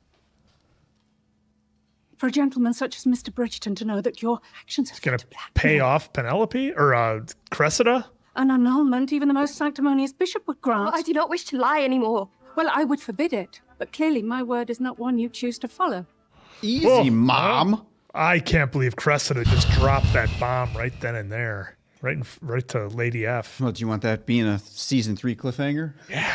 For a gentleman such as Mr. Bridgerton to know that your actions have Gonna pay off Penelope or Cressida? an annulment even the most sanctimonious bishop would grant. I do not wish to lie anymore. Well, I would forbid it, but clearly my word is not one you choose to follow. Easy, Whoa. Mom. I can't believe Cressida just dropped that bomb right then and there. Right to Lady F. Well, do you want that being a season 3 cliffhanger? Yeah.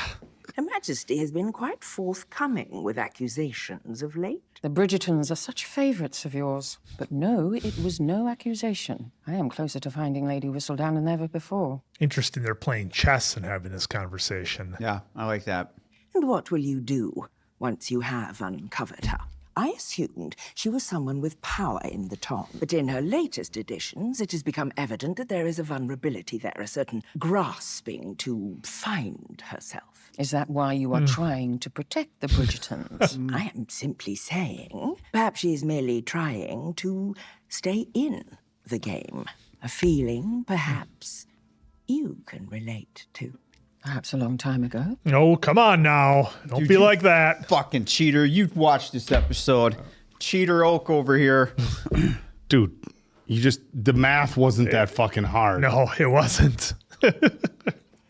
Her Majesty has been quite forthcoming with accusations of late. The Bridgertons are such favourites of yours. But no, it was no accusation. I am closer to finding Lady Whistledown than ever before. Interesting they're playing chess and having this conversation. Yeah, I like that. And what will you do once you have uncovered her? I assumed she was someone with power in the Tom, but in her latest editions, it has become evident that there is a vulnerability there, a certain grasping to find herself. Is that why you are trying to protect the Bridgertons? I am simply saying, perhaps she is merely trying to stay in the game. A feeling, perhaps, you can relate to. Perhaps a long time ago. Oh, come on now. Don't Dude, be you like that. Fucking cheater. You watched this episode. Cheater Oak over here. Dude, the math wasn't that fucking hard. No, it wasn't.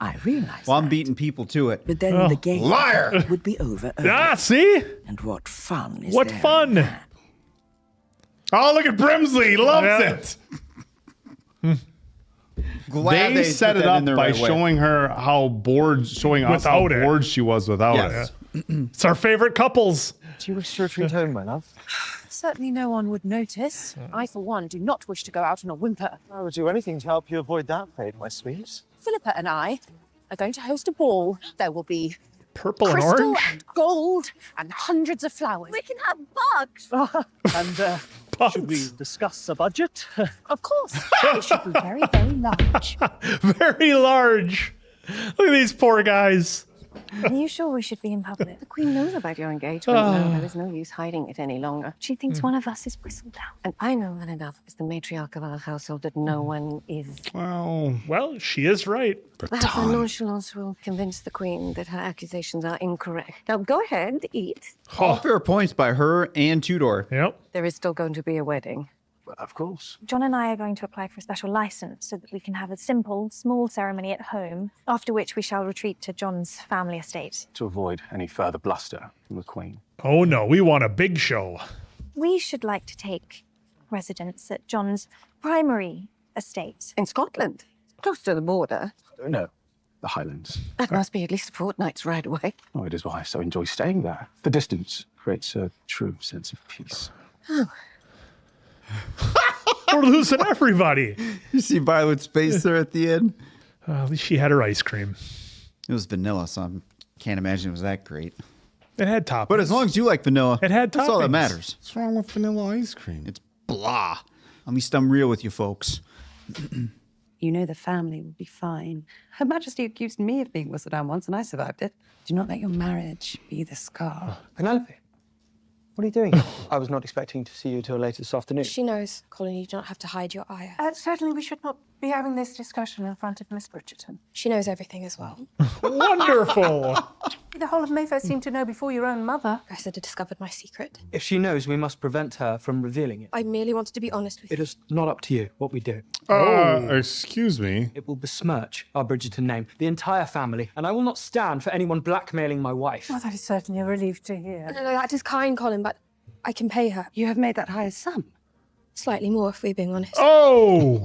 I realize Well, I'm beating people to it. But then the game Liar! would be over. Ah, see? And what fun is What there? fun? Oh, look at Brimsley. He loves it. Glad they they set put it that up in the by right way. showing her how bored, showing us how Without it. bored she was without Yes. it. It's our favorite couples. Do you wish to retreat home, my love? Certainly no one would notice. I, for one, do not wish to go out on a whimper. I would do anything to help you avoid that fate, my sweet. Philippa and I are going to host a ball. There will be Purple and crystal orange? and gold and hundreds of flowers. We can have bugs. And should we discuss a budget? Of course. It should be very, very large. Very large. Look at these poor guys. Are you sure we should be in public? The Queen knows about your engagement. Oh. No, there is no use hiding it any longer. She thinks one of us is Whistledown. And I know well enough as the matriarch of our household that no one is. Well, she is right. Perhaps her nonchalance will convince the Queen that her accusations are incorrect. Now go ahead, eat. All fair points by her and Tudor. Yep. There is still going to be a wedding. Well, of course. John and I are going to apply for a special license so that we can have a simple, small ceremony at home, after which we shall retreat to John's family estate. To avoid any further bluster from the Queen. Oh no, we want a big show. We should like to take residence at John's primary estate. In Scotland, close to the border. No, the Highlands. That must be at least a fortnight's ride away. Oh, it is why I so enjoy staying there. The distance creates a true sense of peace. Oh. We're losing everybody. You see Violet's face there at the end? At least she had her ice cream. It was vanilla, so I can't imagine it was that great. It had toppings. But as long as you like vanilla, It had that's all that toppings. matters. What's wrong with vanilla ice cream? It's blah. At least I'm real with you folks. You know the family will be fine. Her Majesty accused me of being Whistledown once, and I survived it. Do not let your marriage be the scar. Penelope, what are you doing? I was not expecting to see you till later this afternoon. She knows, Colin, you do not have to hide your ire. Certainly we should not be having this discussion in front of Miss Bridgerton. She knows everything as well. Wonderful. The whole of Mayfair seemed to know before your own mother. Cressida discovered my secret. If she knows, we must prevent her from revealing it. I merely wanted to be honest with you. It is not up to you what we do. Excuse me. It will besmirch our Bridgerton name, the entire family, and I will not stand for anyone blackmailing my wife. Well, that is certainly a relief to hear. No, that is kind, Colin, but I can pay her. You have made that higher sum. Slightly more, if we're being honest. Oh,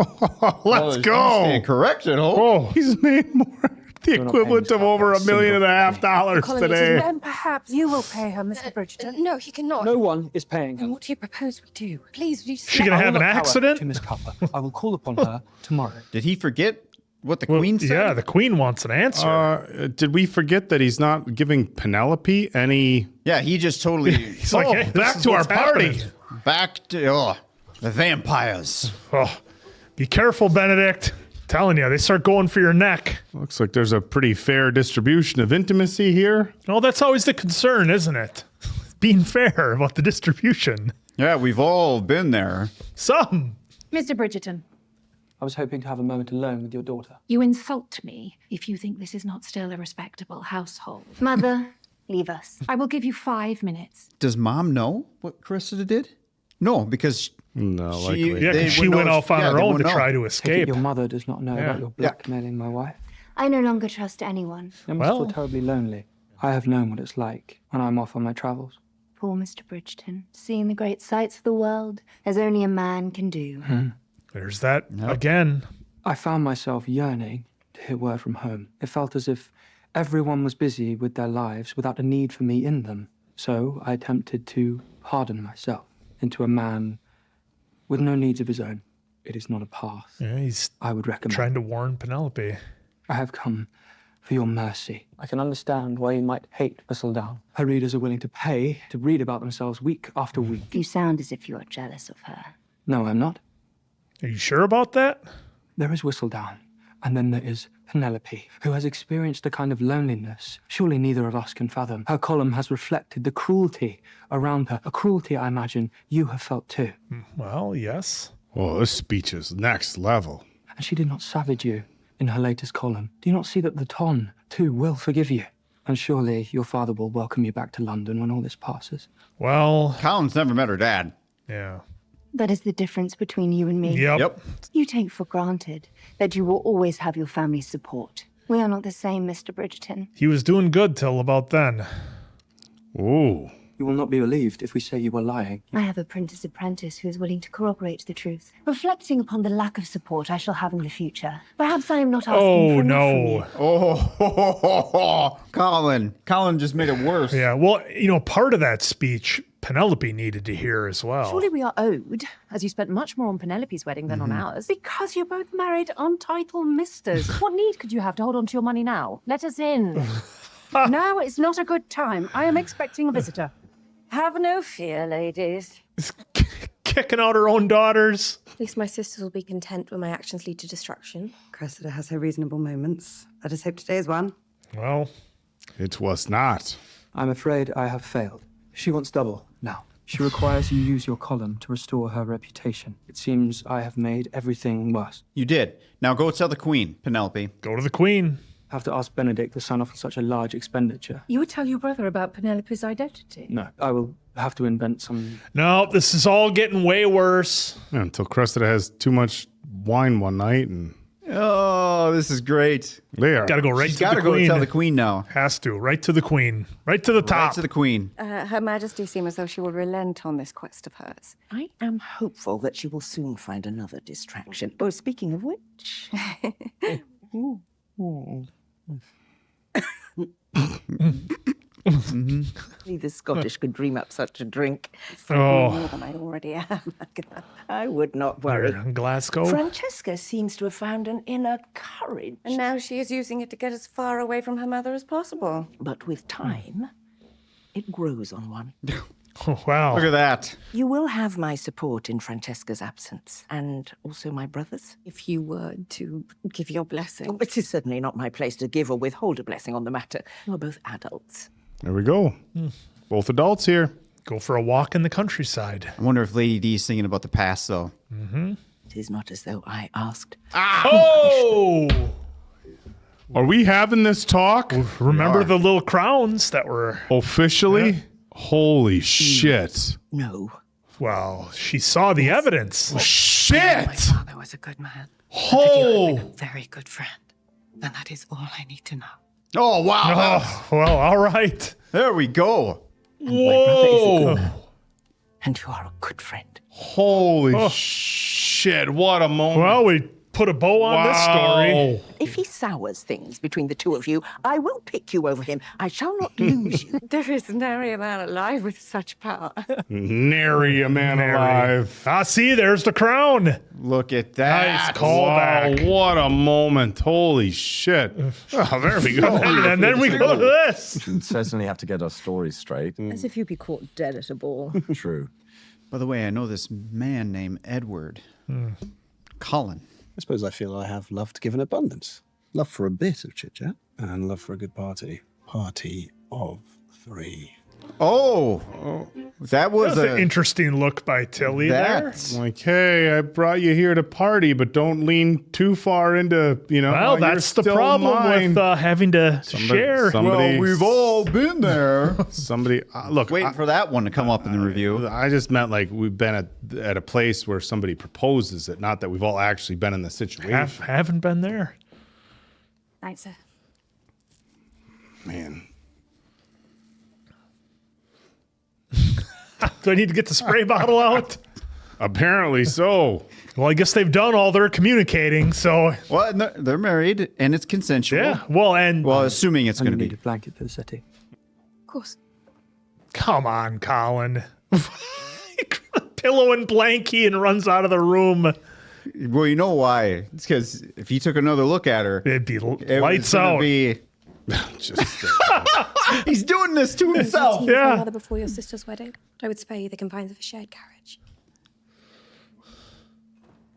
let's go. Stand corrected, Oh, he's made more. The equivalent of over $1.5 million Colin, today. Then perhaps you will pay her, Mr. Bridgerton. No, he cannot. No one is paying her. And what do you propose we do? Please, do She gonna have an accident? To Miss Copper. I will call upon her tomorrow. Did he forget what the Queen said? Yeah, the Queen wants an answer. Did we forget that he's not giving Penelope any? Yeah, he just totally. He's like, hey, back to our party. Back to the vampires. Oh, be careful, Benedict. Telling you, they start going for your neck. Looks like there's a pretty fair distribution of intimacy here. Well, that's always the concern, isn't it? Being fair about the distribution. Yeah, we've all been there. Some. Mr. Bridgerton, I was hoping to have a moment alone with your daughter. you insult me if you think this is not still a respectable household. Mother, leave us. I will give you 5 minutes. Does Mom know what Cressida did? No, because no, she, Yeah, because she went off on her own to try to escape. Your mother does not know about your blackmailing my wife. I no longer trust anyone. You must feel terribly lonely. I have known what it's like when I'm off on my travels. Poor Mr. Bridgerton, seeing the great sights of the world, as only a man can do. There's that again. I found myself yearning to hear word from home. It felt as if everyone was busy with their lives without a need for me in them. So I attempted to harden myself into a man with no needs of his own. It is not a path Yeah, he's I would recommend. trying to warn Penelope. I have come for your mercy. I can understand why you might hate Whistledown. Her readers are willing to pay to read about themselves week after week. You sound as if you are jealous of her. No, I'm not. Are you sure about that? There is Whistledown, and then there is Penelope, who has experienced a kind of loneliness surely neither of us can fathom. Her column has reflected the cruelty around her, a cruelty I imagine you have felt too. Well, yes. Oh, this speech is next level. And she did not savage you in her latest column. Do you not see that the Ton, too, will forgive you? And surely your father will welcome you back to London when all this passes. Well, Colin's never met her dad. Yeah. That is the difference between you and me. Yep. You take for granted that you will always have your family's support. We are not the same, Mr. Bridgerton. He was doing good till about then. Ooh. You will not be believed if we say you were lying. I have a printer's apprentice who is willing to corroborate the truth. Reflecting upon the lack of support I shall have in the future, perhaps I am not asking for enough from you. Oh, Colin just made it worse. Yeah, well, part of that speech Penelope needed to hear as well. Surely we are owed, as you spent much more on Penelope's wedding than on ours. Because you're both married untitled misters. What need could you have to hold on to your money now? Let us in. Now is not a good time. I am expecting a visitor. Have no fear, ladies. Kicking out her own daughters. At least my sisters will be content when my actions lead to destruction. Cressida has her reasonable moments. Let us hope today is one. Well, it was not. I'm afraid I have failed. She wants double now. She requires you use your column to restore her reputation. It seems I have made everything worse. You did. Now go tell the Queen, Penelope. Go to the Queen. Have to ask Benedict to sign off on such a large expenditure. You would tell your brother about Penelope's identity. No, I will have to invent some... No, this is all getting way worse. Yeah, until Cressida has too much wine one night and... Oh, this is great. There. Gotta go right She's to the gotta go Queen. tell the Queen now. Has to. Right to the Queen. Right to the top. Right to the Queen. Her Majesty seems as though she will relent on this quest of hers. I am hopeful that she will soon find another distraction. Oh, speaking of which... The Scottish could dream up such a drink. Oh. More than I already am. I would not worry. Glasgow. Francesca seems to have found an inner courage. And now she is using it to get as far away from her mother as possible. But with time, it grows on one. Oh, wow. Look at that. You will have my support in Francesca's absence, and also my brother's. If you were to give your blessing. It is certainly not my place to give or withhold a blessing on the matter. You are both adults. There we go. Both adults here. Go for a walk in the countryside. I wonder if Lady D is thinking about the past, though. Mm-hmm. It is not as though I asked. Oh! Are we having this talk? Remember the little crowns that were officially? Yeah. Holy shit. No. Well, she saw the evidence. Shit! My father was a good man. Oh! A very good friend. And that is all I need to know. Oh, wow. Oh, well, all right. There we go. Whoa! And you are a good friend. Holy shit, what a moment. Well, we put a bow on this story. If he sours things between the two of you, I will pick you over him. I shall not lose you. There is nary a man alive with such power. Nary a man alive. Ah, see, there's the crown. Look at that. Nice callback. Wow, what a moment. Holy shit. Oh, there we go. And then we go to this. We certainly have to get our stories straight. As if you'd be caught dead at a ball. True. By the way, I know this man named Edward. Colin. I suppose I feel I have love to give in abundance. Love for a bit of chit-chat and love for a good party. Party of 3. Oh, that was an interesting look by Tilly there. Like, hey, I brought you here to party, but don't lean too far into, Well, that's the problem with having to share. Well, we've all been there. Somebody, look. Waiting for that one to come up in the review. I just meant like we've been at a place where somebody proposes it, not that we've all actually been in the situation. Haven't been there. Thanks, sir. Man. Do I need to get the spray bottle out? Apparently so. Well, I guess they've done all their communicating, so. Well, no, they're married and it's consensual. Yeah, well, assuming it's going to be. A blanket for the settee. Of course. Come on, Colin. Pillow and blankie and runs out of the room. Well, you know why? It's because if he took another look at her, it'd be lights out. He's doing this to himself. My mother before your sister's wedding. I would spare you the confines of a shared carriage.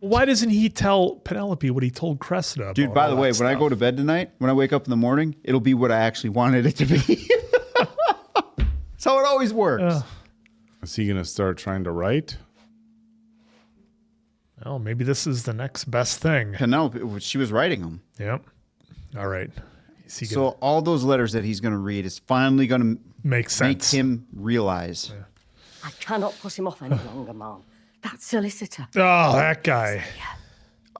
Why doesn't he tell Penelope what he told Cressida? Dude, by the way, when I go to bed tonight, when I wake up in the morning, it'll be what I actually wanted it to be. That's how it always works. Is he going to start trying to write? Well, maybe this is the next best thing. Penelope, she was writing them. Yep. All right. So all those letters that he's going to read is finally going to make sense. Make him realize. I cannot put him off any longer, Mom. That solicitor. Oh, that guy.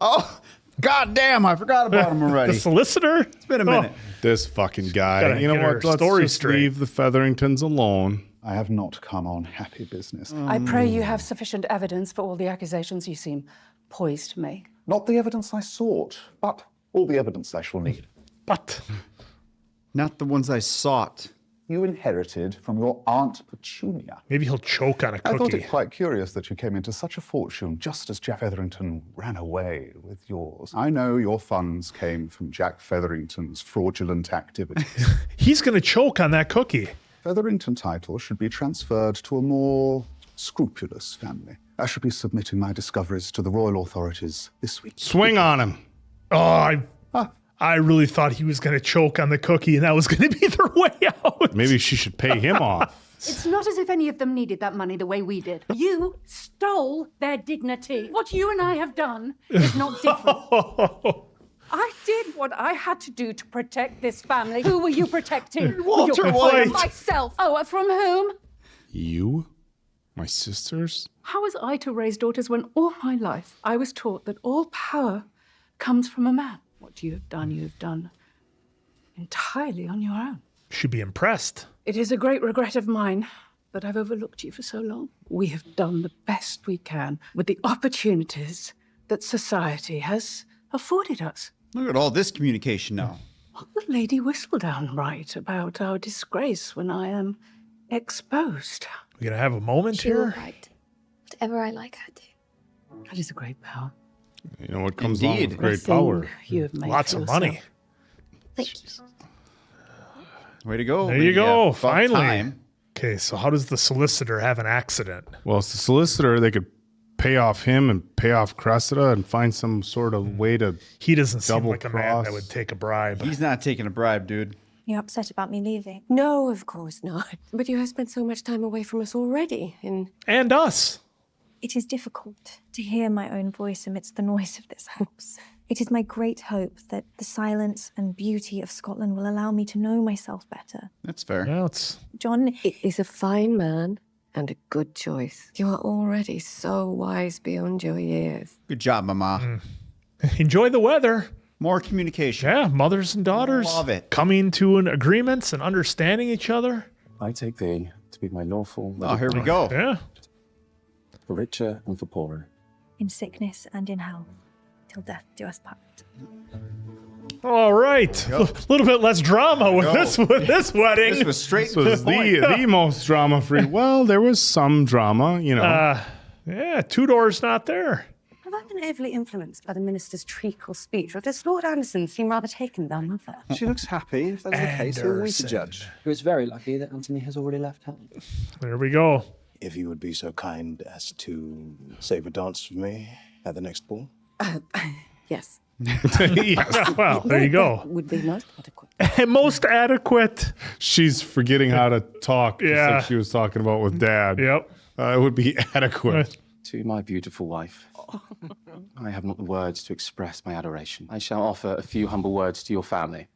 Oh, goddamn! I forgot about him already. The solicitor? It's been a minute. This fucking guy. Gotta You know get her what? Let's story just straight. leave the Featheringtons alone. I have not come on happy business. I pray you have sufficient evidence for all the accusations you seem poised to make. Not the evidence I sought, but all the evidence I shall need. But not the ones I sought. You inherited from your Aunt Petunia. Maybe he'll choke on a I thought cookie. it quite curious that you came into such a fortune just as Jack Featherington ran away with yours. I know your funds came from Jack Featherington's fraudulent activities. He's going to choke on that cookie. Featherington title should be transferred to a more scrupulous family. I should be submitting my discoveries to the royal authorities this week. Swing on him. Oh, I really thought he was going to choke on the cookie and that was going to be their way out. Maybe she should pay him off. It's not as if any of them needed that money the way we did. You stole their dignity. What you and I have done is not different. I did what I had to do to protect this family. Who were you protecting? Walter Your White. Myself. Oh, from whom? You? My sisters? How was I to raise daughters when all my life I was taught that all power comes from a man? What you have done entirely on your own. Should be impressed. It is a great regret of mine that I've overlooked you for so long. We have done the best we can with the opportunities that society has afforded us. Look at all this communication now. What will Lady Whistledown write about our disgrace when I am exposed? We're going to have a moment She will here. write whatever I like her to. That is a great power. You know what comes along Indeed. with great Thing power? you have made Lots for of money. yourself. Thank you. Way to go. There you lady. go. About Finally. time. Okay, so how does the solicitor have an accident? Well, it's the solicitor. They could pay off him and pay off Cressida and find some sort of way to. He doesn't seem double like a man cross. that would take a bribe. He's not taking a bribe, dude. You're upset about me leaving. No, of course not. But you have spent so much time away from us already. And us. It is difficult to hear my own voice amidst the noise of this house. It is my great hope that the silence and beauty of Scotland will allow me to know myself better. That's fair. Well, it's John is a fine man and a good choice. You are already so wise beyond your years. Good job, Mama. enjoy the weather. More communication. Yeah, mothers and daughters Love it. coming to an agreements and understanding each other. I take thee to be my lawful. Oh, here we go. Yeah. For richer and for poorer. In sickness and in health, till death do us part. All right, a little bit less drama with this wedding. This was straight This to the was point. the most drama-free. Well, there was some drama, you know. Yeah, Tudor's not there. Have I been overly influenced by the minister's treacle speech, or does Lord Anderson seem rather taken by mother? She looks happy. If that's the case, who are we to judge? It's very lucky that Anthony has already left town. There we go. If you would be so kind as to save a dance for me at the next ball. Yes. Yes, well, there you go. Would be most adequate. Most adequate. She's forgetting how to talk, just Yeah. like she was talking about with Dad. Yep. It would be adequate. To my beautiful wife, I have not the words to express my adoration. I shall offer a few humble words to your family,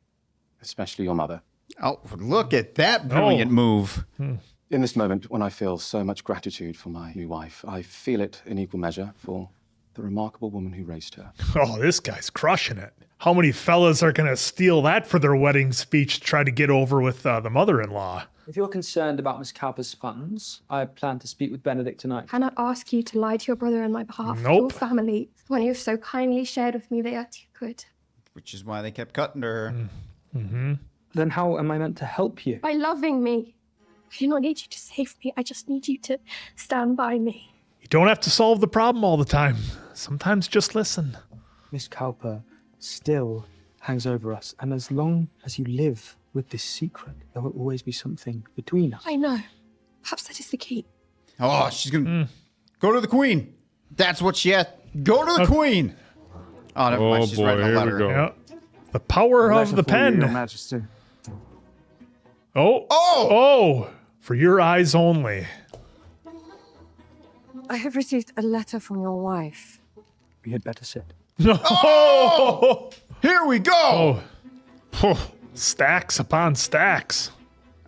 especially your mother. Oh, look at that brilliant move. In this moment, when I feel so much gratitude for my new wife, I feel it in equal measure for the remarkable woman who raised her. Oh, this guy's crushing it. How many fellas are going to steal that for their wedding speech to try to get over with the mother-in-law? If you're concerned about Miss Cowper's funds, I plan to speak with Benedict tonight. Can I ask you to lie to your brother on my behalf? Nope. Your family, the one you've so kindly shared with me, they are too good. Which is why they kept cutting to her. Mm-hmm. Then how am I meant to help you? By loving me. I do not need you to save me. I just need you to stand by me. You don't have to solve the problem all the time. Sometimes just listen. Miss Cowper still hangs over us, and as long as you live with this secret, there will always be something between us. I know. Perhaps that is the key. Oh, she's going to go to the queen. That's what she had. Go to the queen. Oh, never mind. She's writing a here letter. we go. Yeah. The power of the pen. Your Majesty. Oh, for your eyes only. I have received a letter from your wife. We had better sit. No. Oh, here we go. Oh. Stacks upon stacks.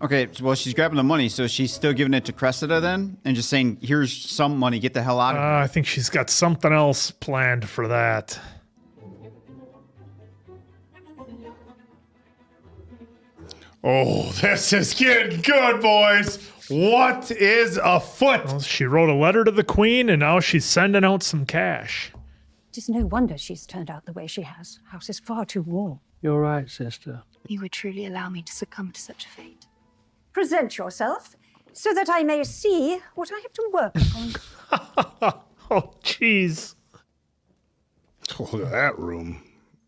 Okay, well, she's grabbing the money, so she's still giving it to Cressida then? And just saying, here's some money, get the hell out of here. I think she's got something else planned for that. Oh, this is getting good, boys. What is afoot? Well, she wrote a letter to the queen, and now she's sending out some cash. It is no wonder she's turned out the way she has. House is far too warm. You're right, sister. You would truly allow me to succumb to such a fate. Present yourself so that I may see what I have to work upon. Oh, jeez. Oh, look at that room.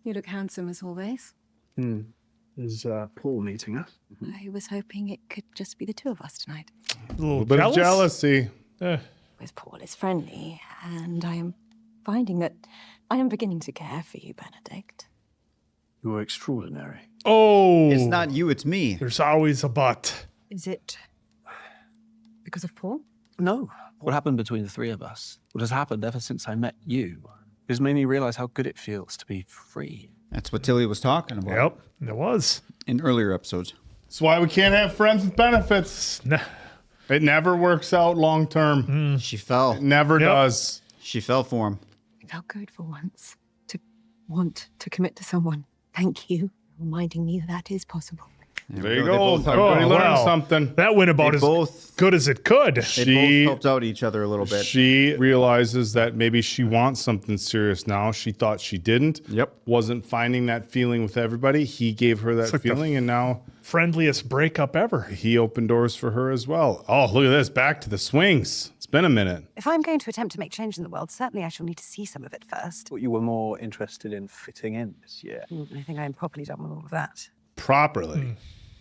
You look handsome as always. Is Paul meeting us? I was hoping it could just be the two of us tonight. A little bit of jealous? jealousy. With Paul is friendly, and I am finding that I am beginning to care for you, Benedict. You were extraordinary. Oh. It's not you, it's me. There's always a but. Is it because of Paul? No. What happened between the three of us, what has happened ever since I met you, has made me realize how good it feels to be free. That's what Tilly was talking about. Yep, it was. In earlier episodes. That's why we can't have friends with benefits. It never works out long term. She fell. It never does. She fell for him. It felt good for once to want to commit to someone. Thank you for reminding me that is possible. There you go. Everybody learned something. That went about as good as it could. They both helped out each other a little bit. She realizes that maybe she wants something serious now. She thought she didn't. Yep. Wasn't finding that feeling with everybody. He gave her that like the feeling, and now friendliest breakup ever. He opened doors for her as well. Oh, look at this. Back to the swings. It's been a minute. If I'm going to attempt to make change in the world, certainly I shall need to see some of it first. But you were more interested in fitting in this year. I think I'm properly done with all of that. Properly.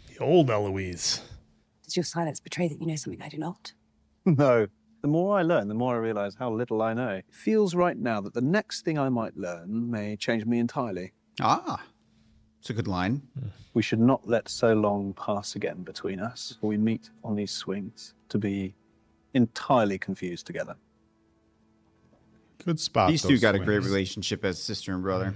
The old Eloise. Does your silence betray that you know something I do not? No. The more I learn, the more I realize how little I know. It feels right now that the next thing I might learn may change me entirely. Ah, it's a good line. We should not let so long pass again between us before we meet on these swings to be entirely confused together. Good spot. These two got a great relationship as sister and brother.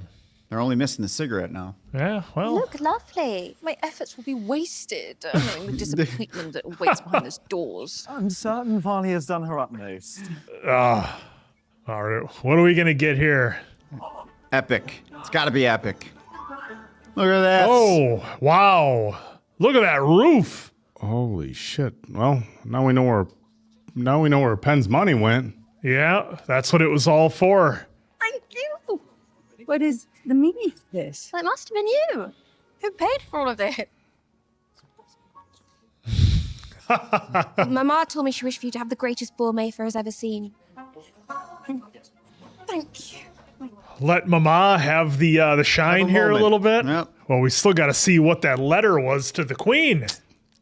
They're only missing the cigarette now. Yeah, well. Look, lovely. My efforts will be wasted, knowing the disappointment that awaits behind those doors. I'm certain Varley has done her utmost. All right, what are we going to get here? Epic. It's got to be epic. Look at that. Oh, wow. Look at that roof. Holy shit. Well, now we know where Penn's money went. Yeah, that's what it was all for. Thank you. What is the meaning of this? Well, it must have been you. Who paid for all of it? Mama told me she wished for you to have the greatest ball Mayfair has ever seen. Thank you. Let Mama have the shine here a little bit. Yep. Well, we still got to see what that letter was to the Queen.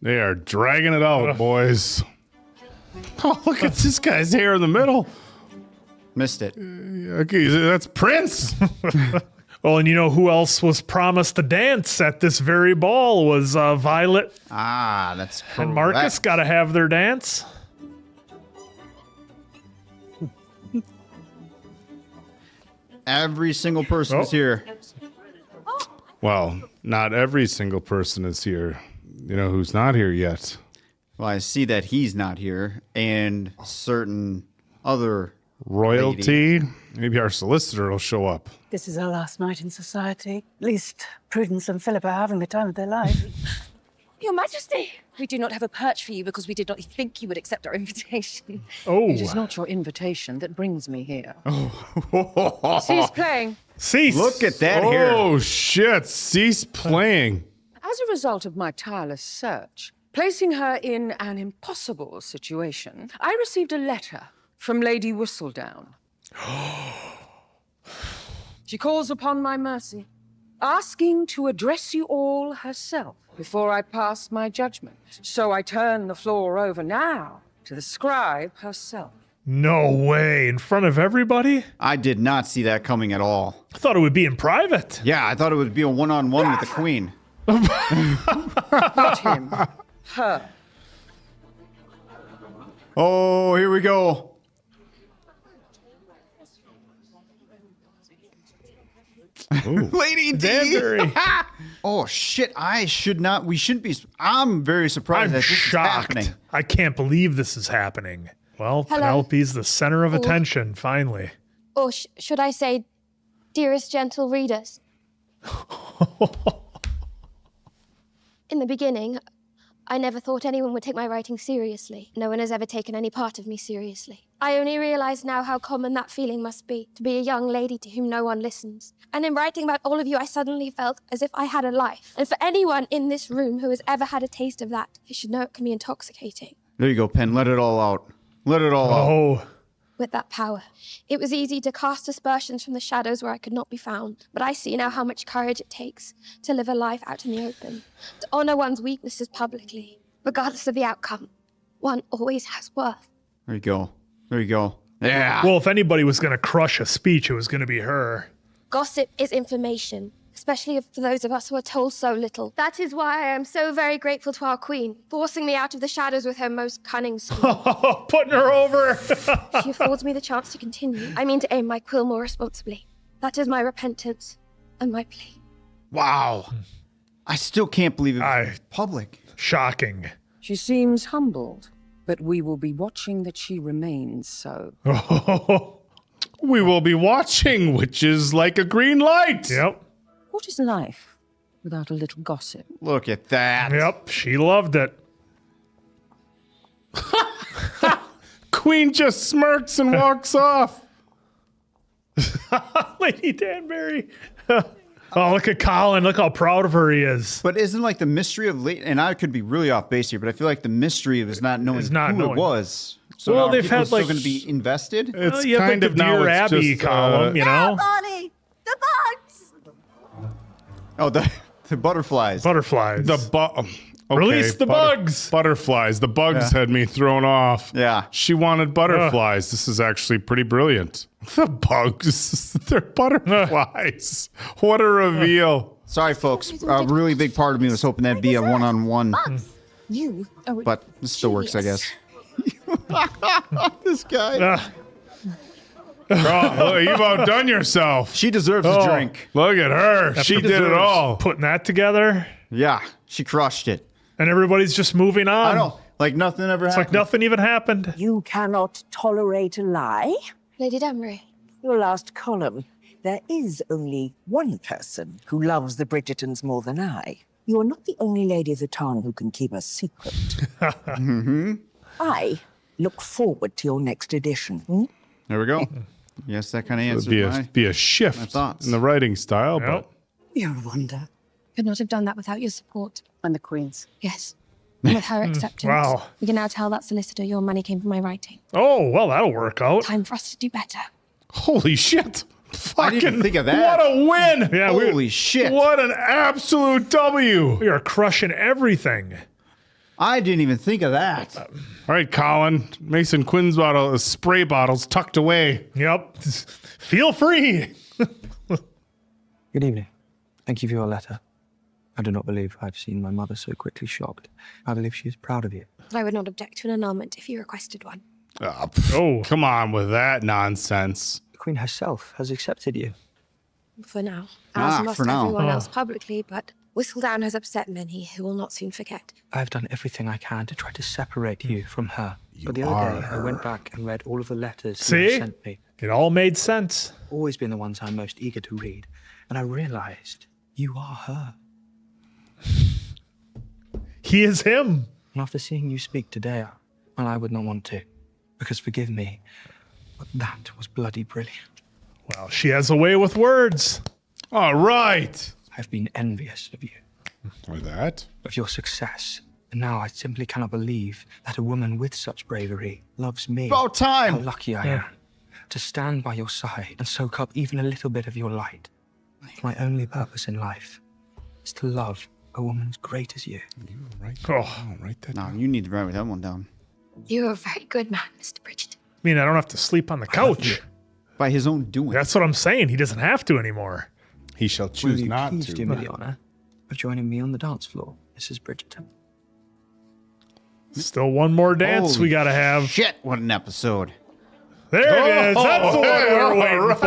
They are dragging it out, boys. Oh, look at this guy's hair in the middle. Missed it. Okay, that's Prince. Well, and you know who else was promised to dance at this very ball was Violet. Ah, that's correct. And Marcus got to have their dance. Every single person is here. Well, not every single person is here. You know who's not here yet? Well, I see that he's not here, and certain other royalty. Maybe our solicitor will show up. This is our last night in society. At least Prudence and Philip are having the time of their life. Your Majesty, we do not have a perch for you because we did not think you would accept our invitation. Oh. It is not your invitation that brings me here. Oh. Cease playing. Cease. Look at that hair. Oh, shit. Cease playing. As a result of my tireless search, placing her in an impossible situation, I received a letter from Lady Whistledown. She calls upon my mercy, asking to address you all herself before I pass my judgment. So I turn the floor over now to the scribe herself. No way. In front of everybody? I did not see that coming at all. I thought it would be in private. Yeah, I thought it would be a one-on-one with the Queen. Not him. Her. Oh, here we go. Lady D. Danbury. Oh shit! We shouldn't be. I'm very surprised I'm that this shocked. is happening. I can't believe this is happening. Well, Hello. Penelope's the center of attention, finally. Or should I say, dearest gentle readers? In the beginning, I never thought anyone would take my writing seriously. No one has ever taken any part of me seriously. I only realize now how common that feeling must be, to be a young lady to whom no one listens. And in writing about all of you, I suddenly felt as if I had a life. And for anyone in this room who has ever had a taste of that, they should know it can be intoxicating. There you go, Pen. Let it all out. Let it all out. With that power, it was easy to cast aspersions from the shadows where I could not be found. But I see now how much courage it takes to live a life out in the open, to honor one's weaknesses publicly. Regardless of the outcome, one always has worth. There you go. There you go. Yeah. Well, if anybody was going to crush a speech, it was going to be her. Gossip is information, especially for those of us who are told so little. That is why I am so very grateful to our queen, forcing me out of the shadows with her most cunning scheme. Putting her over. She affords me the chance to continue. I mean to aim my quill more responsibly. That is my repentance and my plea. Wow. I still can't believe it was public. Shocking. She seems humbled, but we will be watching that she remains so. We will be watching, which is like a green light. Yep. What is life without a little gossip? Look at that. Yep, she loved it. Queen just smirks and walks off. Lady Danbury. Oh, look at Colin. Look how proud of her he is. But isn't like the mystery of and I could be really off base here, but I feel like the mystery of is not knowing who it was. So well, now they've people had still like going to be invested. It's you have kind like of the now Dear it's Abby just, column, you know? Bonnie! The bugs! Oh, the butterflies. Butterflies. Release the bugs. Butterflies. The bugs had me thrown off. Yeah. She wanted butterflies. This is actually pretty brilliant. The bugs. They're butterflies. What a reveal. Sorry, folks. A really big part of me was hoping that'd be a one-on-one. You are But this still works, I guess. This guy. Oh, look, you've outdone yourself. She deserves a drink. Look at her. That's She what did it deserves. all. Putting that together. Yeah, she crushed it. And everybody's just moving on. I know. Like nothing ever It's happened. like nothing even happened. You cannot tolerate a lie. Lady Danbury. Your last column. There is only one person who loves the Bridgertons more than I. You are not the only lady of the town who can keep a secret. I look forward to your next edition. There we go. Yes, that kind of It answers would be a shift thoughts. in the writing style, but You're a wonder. Could not have done that without your support. And the Queen's. Yes. And with her acceptance. Wow. We can now tell that solicitor your money came from my writing. Oh, well, that'll work out. Time for us to do better. holy shit. I didn't think of that. What a win. Yeah, Holy shit. What an absolute W. We are crushing everything. I didn't even think of that. All right, Colin. Mason Quinn's bottle, spray bottles tucked away. Yep. Feel free. Good evening. Thank you for your letter. I do not believe I've seen my mother so quickly shocked. I believe she is proud of you. I would not object to an annulment if you requested one. Oh, come on with that nonsense. The Queen herself has accepted you. For now. Ah, As must for now. everyone Oh. else publicly, but Whistledown has upset many who will not soon forget. I have done everything I can to try to separate you from her. But the other day, I went back and read all of the letters you See? have sent me. It all made sense. Always been the ones I'm most eager to read. And I realized you are her. He is him. And after seeing you speak today, well, I would not want to. Because forgive me, but that was bloody brilliant. Well, she has a way with words. All right. I've been envious of you. Or that. Of your success. And now I simply cannot believe that a woman with such bravery loves me. About time. How lucky I am to stand by your side and soak up even a little bit of your light. My only purpose in life is to love a woman as great as you. Right. Oh, right. That No, you need to write that one down. You are a very good man, Mr. Bridgerton. I mean, I don't have to sleep on the couch. By his own doing. That's what I'm saying. He doesn't have to anymore. He shall Will choose you not please to. do me the honor of joining me on the dance floor, Mrs. Bridgerton? Still one more dance Holy we got to have. Shit, what an episode. There it is. That's the one we were waiting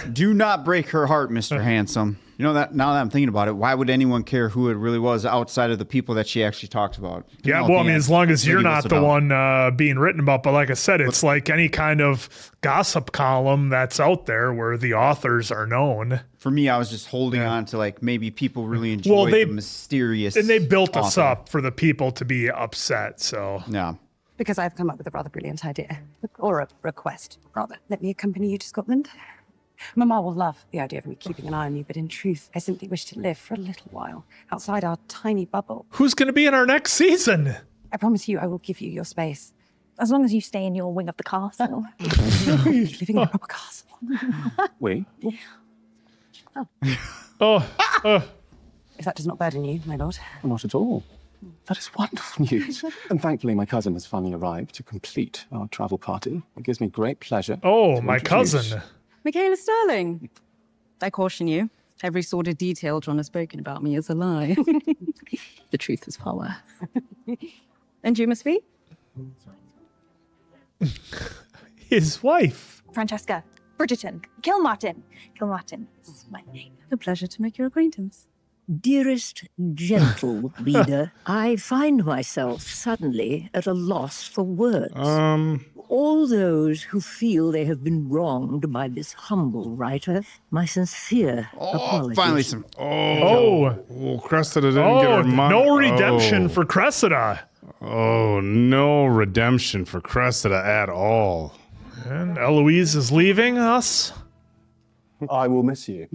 for. Do not break her heart, Mr. Handsome. You know that now that I'm thinking about it, why would anyone care who it really was outside of the people that she actually talked about? You Yeah, know, well, at I the mean, end, as long as you're lady not was the about. one being written about. But like I said, it's like any kind of gossip column that's out there where the authors are known. For me, I was just holding on to like maybe people really enjoyed the mysterious. And they built us author. up for the people to be upset. So yeah. Because I've come up with a rather brilliant idea. Or a request, rather. Let me accompany you to Scotland. Mama will love the idea of me keeping an eye on you, but in truth, I simply wish to live for a little while outside our tiny bubble. Who's going to be in our next season? I promise you I will give you your space. As long as you stay in your wing of the castle. Living in a proper castle. We? If that does not burden you, my lord. Not at all. That is wonderful news. And thankfully, my cousin has finally arrived to complete our travel party. It gives me great pleasure. Oh, to my introduce- cousin. Michaela Sterling. I caution you. Every sordid detail John has spoken about me is a lie. The truth is power. And you, Miss V? His wife. Francesca. Bridgerton. Kilmartin. Kilmartin is my name. A pleasure to make your acquaintance. Dearest gentle reader, I find myself suddenly at a loss for words. All those who feel they have been wronged by this humble writer, my sincere apologies. Finally some. Oh, Cressida didn't get her money. No redemption for Cressida. Oh, no redemption for Cressida at all. And Eloise is leaving us. I will miss you.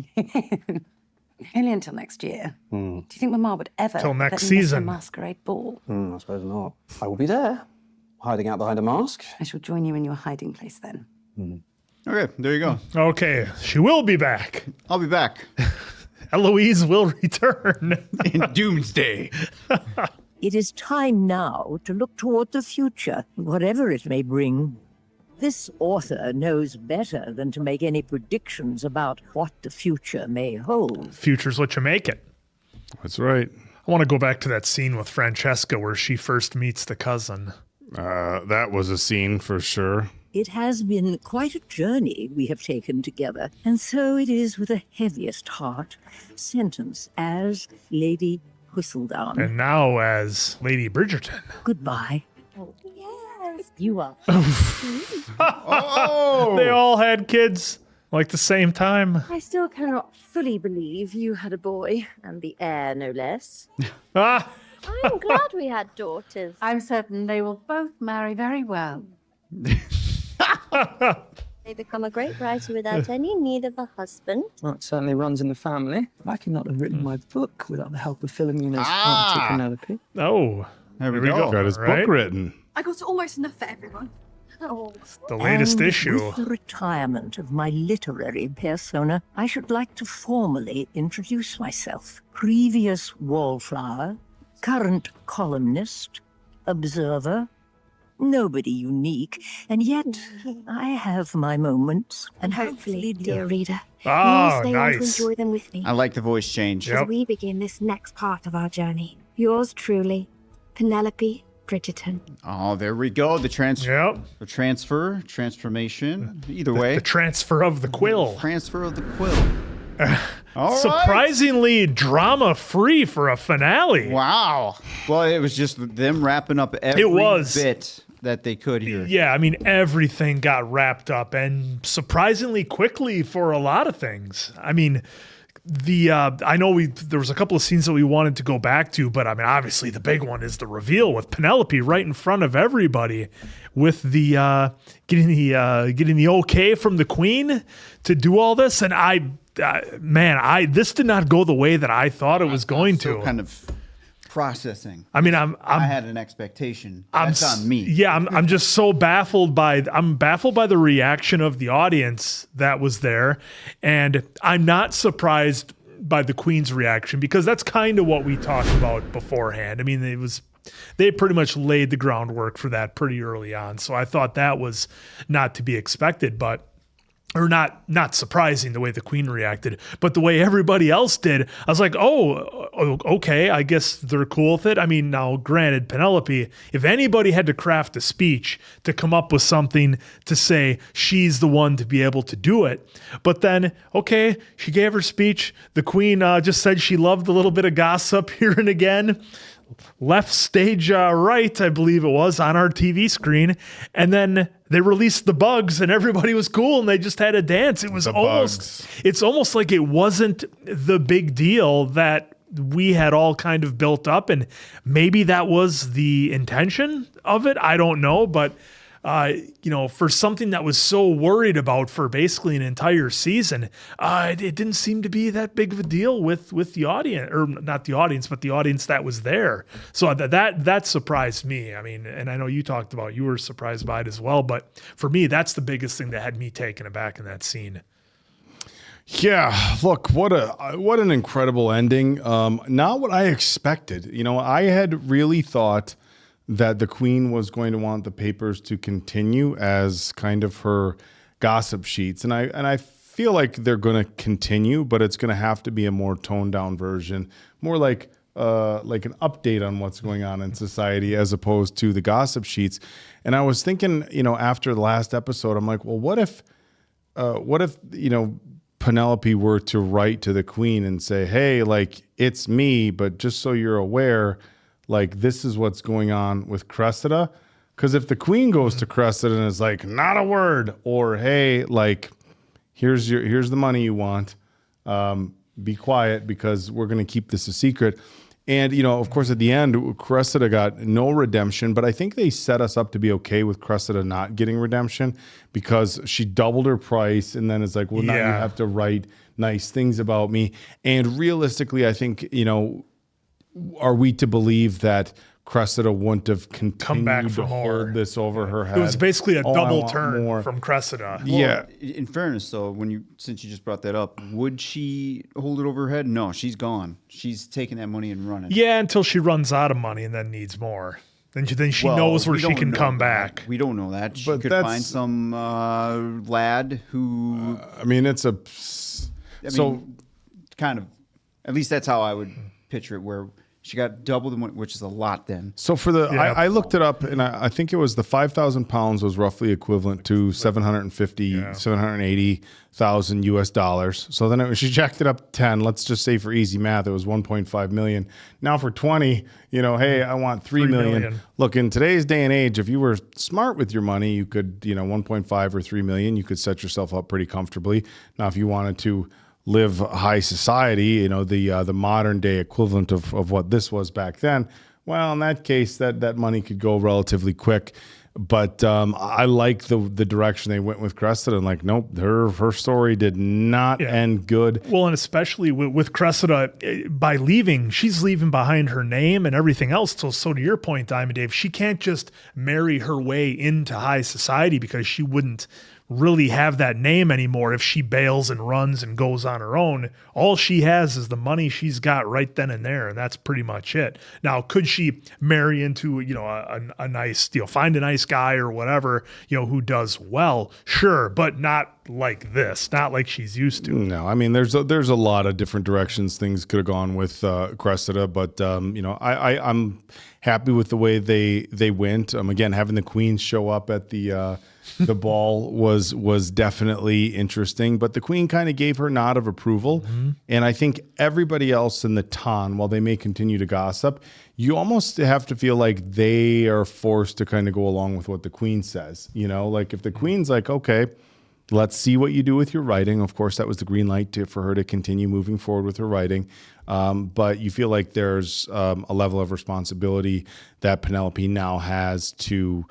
Only until next year. Hmm. Do you think Mama would ever Till next let me miss her season. masquerade ball? I suppose not. I will be there, hiding out behind a mask. I shall join you in your hiding place then. Okay, there you go. Okay, she will be back. I'll be back. Eloise will return. In Doomsday. It is time now to look toward the future, whatever it may bring. This author knows better than to make any predictions about what the future may hold. Future's what you make it. That's right. I want to go back to that scene with Francesca where she first meets the cousin. That was a scene for sure. It has been quite a journey we have taken together, and so it is with a heaviest heart, sentence as Lady Whistledown. And now as Lady Bridgerton. Goodbye. Yes, you are. Oh! They all had kids like the same time. I still cannot fully believe you had a boy, and the heir, no less. Ah! I'm glad we had daughters. I'm certain they will both marry very well. They become a great writer without any need of a husband. Well, it certainly runs in the family. I could not have written my book without the help of Philomena's Auntie Penelope. Oh, there we go. Got his book written. I got almost enough for everyone. Oh. The latest And issue. With the retirement of my literary persona, I should like to formally introduce myself. Previous wallflower, current columnist, observer, nobody unique, and yet I have my moments. And hopefully, dear reader, Oh, you'll stay on to nice. enjoy them with me I like the voice change. as we begin this next part of our journey. Yours truly, Penelope Bridgerton. Oh, there we go. The transformation. Either way. The transfer of the quill. Transfer of the quill. All right. Surprisingly drama-free for a finale. Wow. Well, it was just them wrapping up every bit that they could here. Yeah, I mean, everything got wrapped up, and surprisingly quickly for a lot of things. I mean, I know there was a couple of scenes that we wanted to go back to, but I mean, obviously the big one is the reveal with Penelope right in front of everybody, with the getting the okay from the Queen to do all this, and this did not go the way that I thought it was going to. Kind of processing. I mean, I had an expectation. That's on me. Yeah, I'm just so baffled by the reaction of the audience that was there, and I'm not surprised by the Queen's reaction, because that's kind of what we talked about beforehand. I mean, they pretty much laid the groundwork for that pretty early on, so I thought that was not to be expected, or not surprising the way the Queen reacted, but the way everybody else did, I was like, oh, okay, I guess they're cool with it. I mean, now granted, Penelope, if anybody had to craft a speech to come up with something to say she's the one to be able to do it, but then, okay, she gave her speech. The Queen just said she loved a little bit of gossip here and again. Left stage right, I believe it was, on our TV screen, and then they released the bugs and everybody was cool and they just had a dance. It was it's almost like it wasn't the big deal that we had all kind of built up, and maybe that was the intention of it. I don't know, but for something that was so worried about for basically an entire season, it didn't seem to be that big of a deal with the audience, or not the audience, but the audience that was there. So that surprised me. I mean, and I know you talked about, you were surprised by it as well, but for me, that's the biggest thing that had me taken aback in that scene. Yeah, look, what an incredible ending. Not what I expected. I had really thought that the Queen was going to want the papers to continue as kind of her gossip sheets. And I feel like they're going to continue, but it's going to have to be a more toned down version, more like an update on what's going on in society as opposed to the gossip sheets. And I was thinking, after the last episode, I'm like, well, what if Penelope were to write to the Queen and say, hey, like, it's me, but just so you're aware, like, this is what's going on with Cressida. Because if the Queen goes to Cressida and is like, not a word, or hey, like, here's the money you want, be quiet because we're going to keep this a secret. And, of course, at the end, Cressida got no redemption, but I think they set us up to be okay with Cressida not getting redemption because she doubled her price, and then it's like, well, now you have to write nice things about me. And realistically, I think, are we to believe that Cressida wouldn't have continued to hold this over her head? It was basically a double turn from Cressida. Well, in fairness, though, since you just brought that up, would she hold it over her head? No, she's gone. She's taking that money and running. Yeah, until she runs out of money and then needs more. Then she knows where she can come back. We don't know that. She could find some lad who... kind of... At least that's how I would picture it, where She got double the money, which is a lot then. So for the, I looked it up, and I think it was the 5,000 pounds was roughly equivalent to 780,000 US dollars. So then she jacked it up 10. Let's just say for easy math, it was 1.5 million. Now for 20, hey, I want 3 million. Look, in today's day and age, if you were smart with your money, you could, 1.5 or 3 million, you could set yourself up pretty comfortably. Now, if you wanted to live high society, the modern day equivalent of what this was back then, well, in that case, that money could go relatively quick. But I like the direction they went with Cressida. And nope, her story did not end good. Well, and especially with Cressida, by leaving, she's leaving behind her name and everything else. So to your point, Diamond Dave, she can't just marry her way into high society because she wouldn't really have that name anymore if she bails and runs and goes on her own. All she has is the money she's got right then and there, and that's pretty much it. Now, could she marry into a nice, find a nice guy or whatever, who does well? Sure, but not like this, not like she's used to. No, I mean there's a lot of different directions things could have gone with Cressida, but I'm happy with the way they went. Again, having the Queen show up at the ball was definitely interesting, but the Queen kind of gave her nod of approval. And I think everybody else in the ton, while they may continue to gossip, you almost have to feel like they are forced to kind of go along with what the Queen says. If the Queen's like, okay, let's see what you do with your writing. Of course, that was the green light for her to continue moving forward with her writing. But you feel like there's a level of responsibility that Penelope now has to,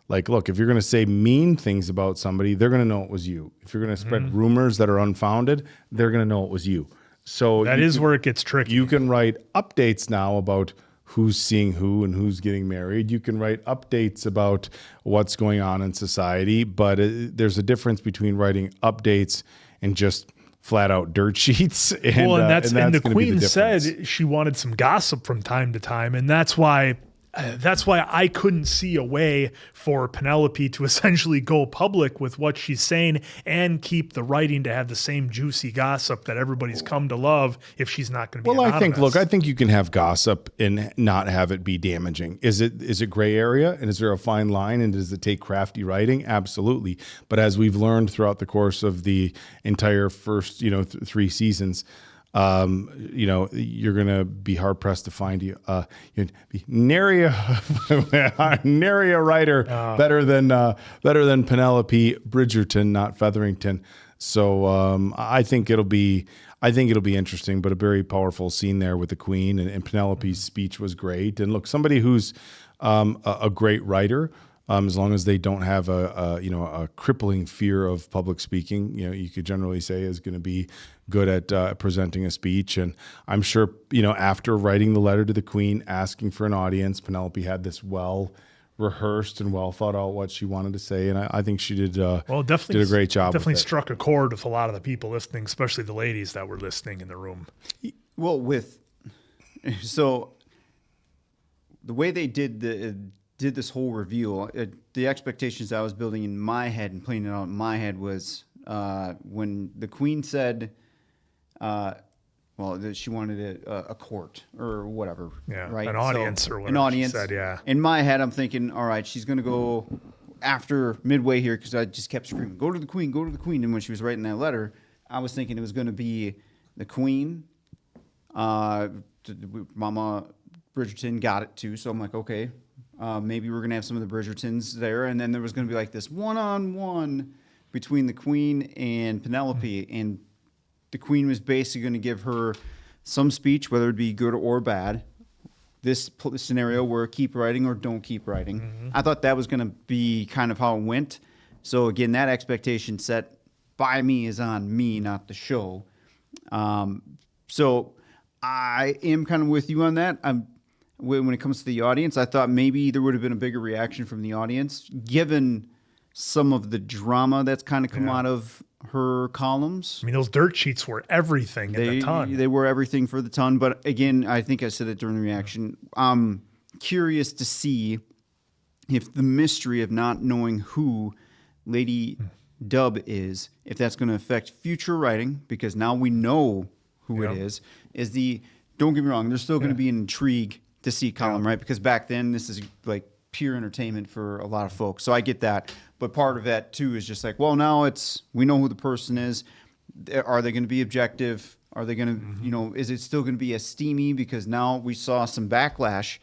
look, if you're going to say mean things about somebody, they're going to know it was you. If you're going to spread rumors that are unfounded, they're going to know it was you. So that is where it gets tricky. You can write updates now about who's seeing who and who's getting married. You can write updates about what's going on in society, but there's a difference between writing updates and just flat out dirt sheets. And, and the Queen said she wanted some gossip from time to time, and that's why I couldn't see a way for Penelope to essentially go public with what she's saying and keep the writing to have the same juicy gossip that everybody's come to love if she's not going to be anonymous. I think you can have gossip and not have it be damaging. Is it gray area, and is there a fine line, and does it take crafty writing? Absolutely. But as we've learned throughout the course of the entire first 3 seasons, you're going to be hard pressed to find nary a writer better than Penelope Bridgerton, not Featherington. So I think it'll be interesting, but a very powerful scene there with the Queen, and Penelope's speech was great. And look, somebody who's a great writer. As long as they don't have a crippling fear of public speaking, you could generally say is going to be good at presenting a speech. And I'm sure, after writing the letter to the Queen, asking for an audience, Penelope had this well rehearsed and well thought out what she wanted to say. And I think she did a great job. Definitely struck a chord with a lot of the people listening, especially the ladies that were listening in the room. Well, so the way they did this whole reveal, the expectations I was building in my head and playing it out in my head was when the Queen said, that she wanted a court or whatever, right? An audience or whatever. An audience. She said, yeah. In my head, I'm thinking, all right, she's going to go after midway here because I just kept screaming, go to the Queen, go to the Queen. And when she was writing that letter, I was thinking it was going to be the Queen. Mama Bridgerton got it too, so I'm like, okay. Maybe we're going to have some of the Bridgertons there. And then there was going to be this one-on-one between the Queen and Penelope. And the Queen was basically going to give her some speech, whether it be good or bad. This scenario where keep writing or don't keep writing. I thought that was going to be kind of how it went. So again, that expectation set by me is on me, not the show. So I am kind of with you on that. When it comes to the audience, I thought maybe there would have been a bigger reaction from the audience, given some of the drama that's kind of come out of her columns. I mean, those dirt sheets were everything in the ton. They were everything for the ton. But again, I think I said it during the reaction. I'm curious to see if the mystery of not knowing who Lady Dub is, if that's going to affect future writing, because now we know who it is the don't get me wrong. There's still going to be an intrigue to see Colin, right? Because back then, this is like pure entertainment for a lot of folks. So I get that. But part of that, too, is just like, well, now we know who the person is. Are they going to be objective? Are they going to, is it still going to be as steamy? Because now we saw some backlash,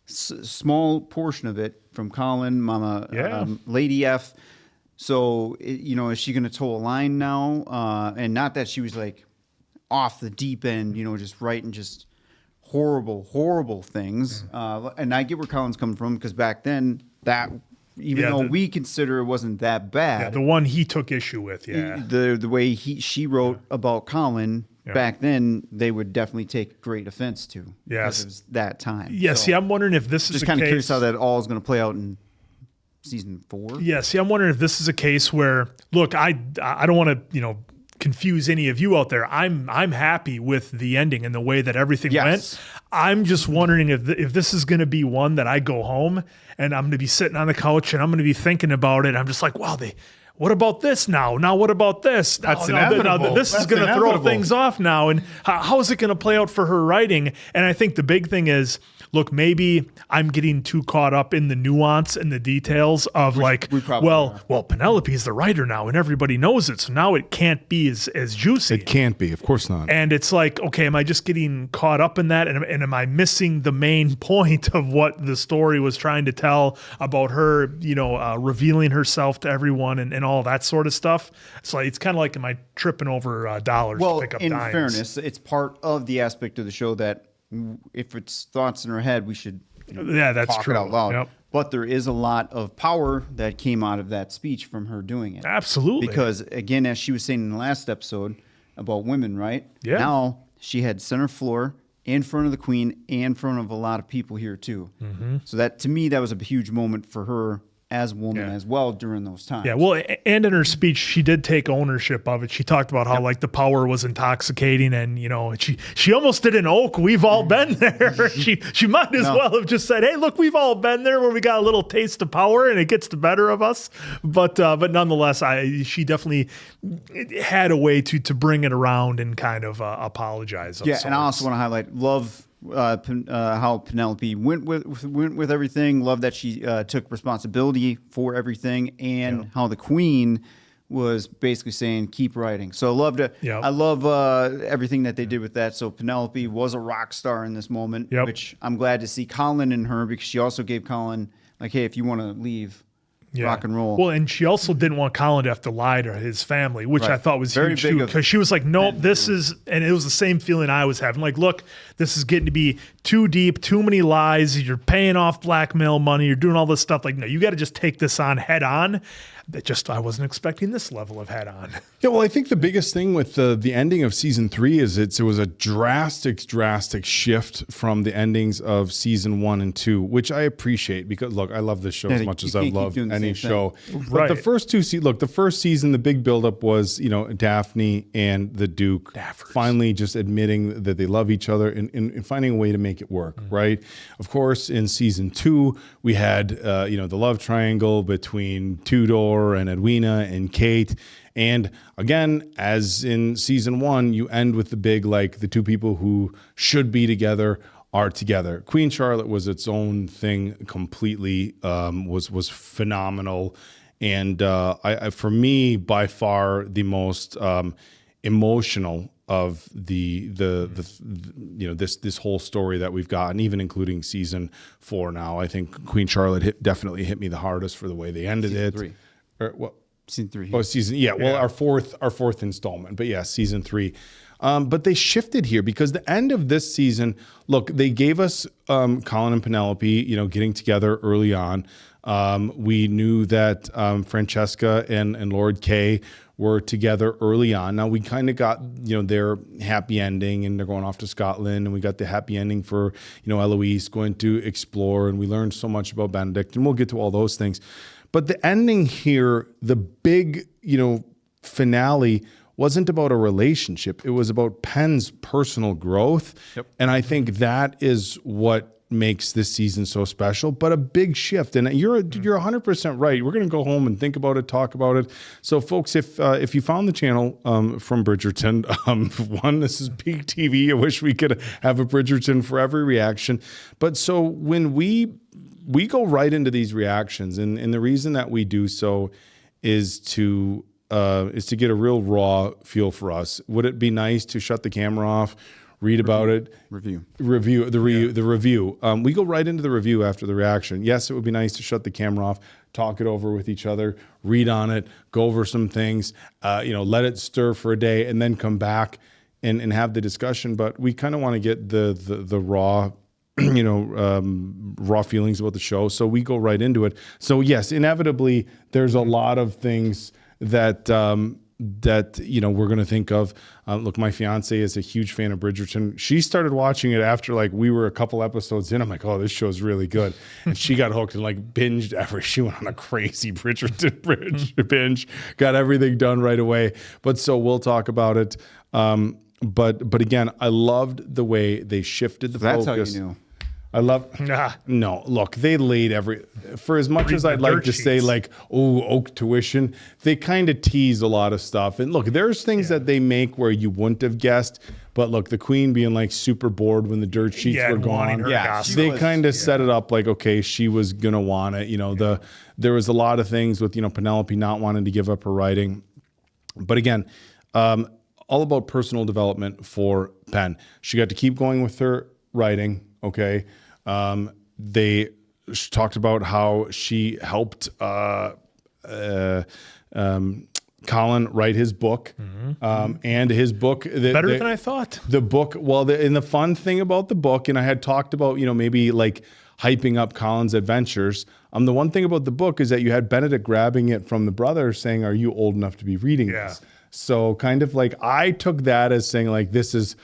small portion of it from Colin, Mama, Lady F. So, is she going to toe a line now? And not that she was like off the deep end, just writing just horrible things. And I get where Colin's coming from, because back then even though we consider it wasn't that bad. Yeah, the one he took issue with, the way she wrote about Colin back then, they would definitely take great offense to. Yes. Because it was that time. Yeah, see, I'm wondering if this is just kind of curious how that all is going to play out in season 4. Yeah, see, I'm wondering if this is a case where, look, I don't want to, confuse any of you out there. I'm happy with the ending and the way that everything went. I'm just wondering if this is going to be one that I go home and I'm going to be sitting on the couch and I'm going to be thinking about it. I'm just like, wow, what about this now? Now what about this? That's inevitable. This is going to throw things off now. And how is it going to play out for her writing? And I think the big thing is, look, maybe I'm getting too caught up in the nuance and the details of well, Penelope's the writer now and everybody knows it. So now it can't be as juicy. It can't be, of course not. And it's like, okay, am I just getting caught up in that? And am I missing the main point of what the story was trying to tell about her, revealing herself to everyone and all that sort of stuff? So it's kind of like, am I tripping over dollars to pick up dimes? Well, in fairness, it's part of the aspect of the show that if it's thoughts in her head, we should that's talk true. it out loud. Yep. But there is a lot of power that came out of that speech from her doing it. Absolutely. Because, again, as she was saying in the last episode about women, right? Yeah. Now she had center floor in front of the queen and in front of a lot of people here, too. Mm-hmm. So that, to me, that was a huge moment for her as a woman as well during those times. Yeah, well, and in her speech, she did take ownership of it. She talked about how the power was intoxicating, and she almost did an Oak. We've all been there. she might as well have just said, "Hey, look, we've all been there where we got a little taste of power, and it gets the better of us." But nonetheless, she definitely had a way to bring it around and kind of apologize. Yeah, and I also want to highlight how Penelope went with everything. Love that she took responsibility for everything, and how the queen was basically saying, "Keep writing." So I love everything that they did with that. So Penelope was a rock star in this moment, which I'm glad to see Colin in her, because she also gave Colin like, "Hey, if you want to leave." Rock and roll. Well, and she also didn't want Colin to have to lie to his family, which I thought was huge too, because she was like, nope, this is, and it was the same feeling I was having. Like, look, this is getting to be too deep, too many lies. You're paying off blackmail money. You're doing all this stuff. Like, no, you got to just take this on head on. I wasn't expecting this level of head on. Yeah, well, I think the biggest thing with the ending of season 3 is it was a drastic shift from the endings of season 1 and 2, which I appreciate, because look, I love this show as much as I love any show. But the first two the first season, the big buildup was, Daphne and the Duke finally just admitting that they love each other and finding a way to make it work, right? Of course, in season 2, we had, the love triangle between Tudor and Edwina and Kate. And again, as in season 1, you end with the big, the two people who should be together are together. Queen Charlotte was its own thing completely, was phenomenal. And for me, by far the most emotional of this whole story that we've gotten, even including season 4 now. I think Queen Charlotte definitely hit me the hardest for the way they ended season it. 3. Or what? Season 3. Oh, season. Yeah. Well, our fourth installment, but yeah, season 3. But they shifted here because the end of this season, look, they gave us Colin and Penelope, getting together early on. We knew that Francesca and Lord Kay were together early on. Now we kind of got, their happy ending, and they're going off to Scotland, and we got the happy ending for, Eloise going to explore, and we learned so much about Benedict, and we'll get to all those things. But the ending here, the big, finale wasn't about a relationship. It was about Penn's personal growth. Yep. And I think that is what makes this season so special, but a big shift. And you're 100% right. We're going to go home and think about it, talk about it. So folks, if you found the channel from Bridgerton, one, this is peak TV. I wish we could have a Bridgerton for every reaction. But so when we go right into these reactions, and the reason that we do so is to get a real raw feel for us. Would it be nice to shut the camera off, read about it, review the review? We go right into the review after the reaction. Yes, it would be nice to shut the camera off, talk it over with each other, read on it, go over some things, let it stir for a day, and then come back and have the discussion. But we kind of want to get the raw, raw feelings about the show. So we go right into it. So yes, inevitably, there's a lot of things that we're going to think of. Look, my fiance is a huge fan of Bridgerton. She started watching it after we were a couple episodes in. I'm like, oh, this show's really good. And she got hooked and binged she went on a crazy Bridgerton binge, got everything done right away. But so we'll talk about it. But again, I loved the way they shifted the focus. That's how you knew. I love, no, look, they laid for as much as I'd like to say oak tuition, they kind of tease a lot of stuff. And look, there's things that they make where you wouldn't have guessed, but look, the queen being super bored when the dirt sheets were gone. They kind of set it up okay, she was going to want it. There was a lot of things with, Penelope not wanting to give up her writing. But again, all about personal development for Pen. She got to keep going with her writing. Okay. They talked about how she helped Colin write his book, and his book better than I thought. The book, and the fun thing about the book, and I had talked about maybe hyping up Colin's adventures. The one thing about the book is that you had Benedict grabbing it from the brother, saying, "Are you old enough to be reading this?" So kind of I took that as saying this is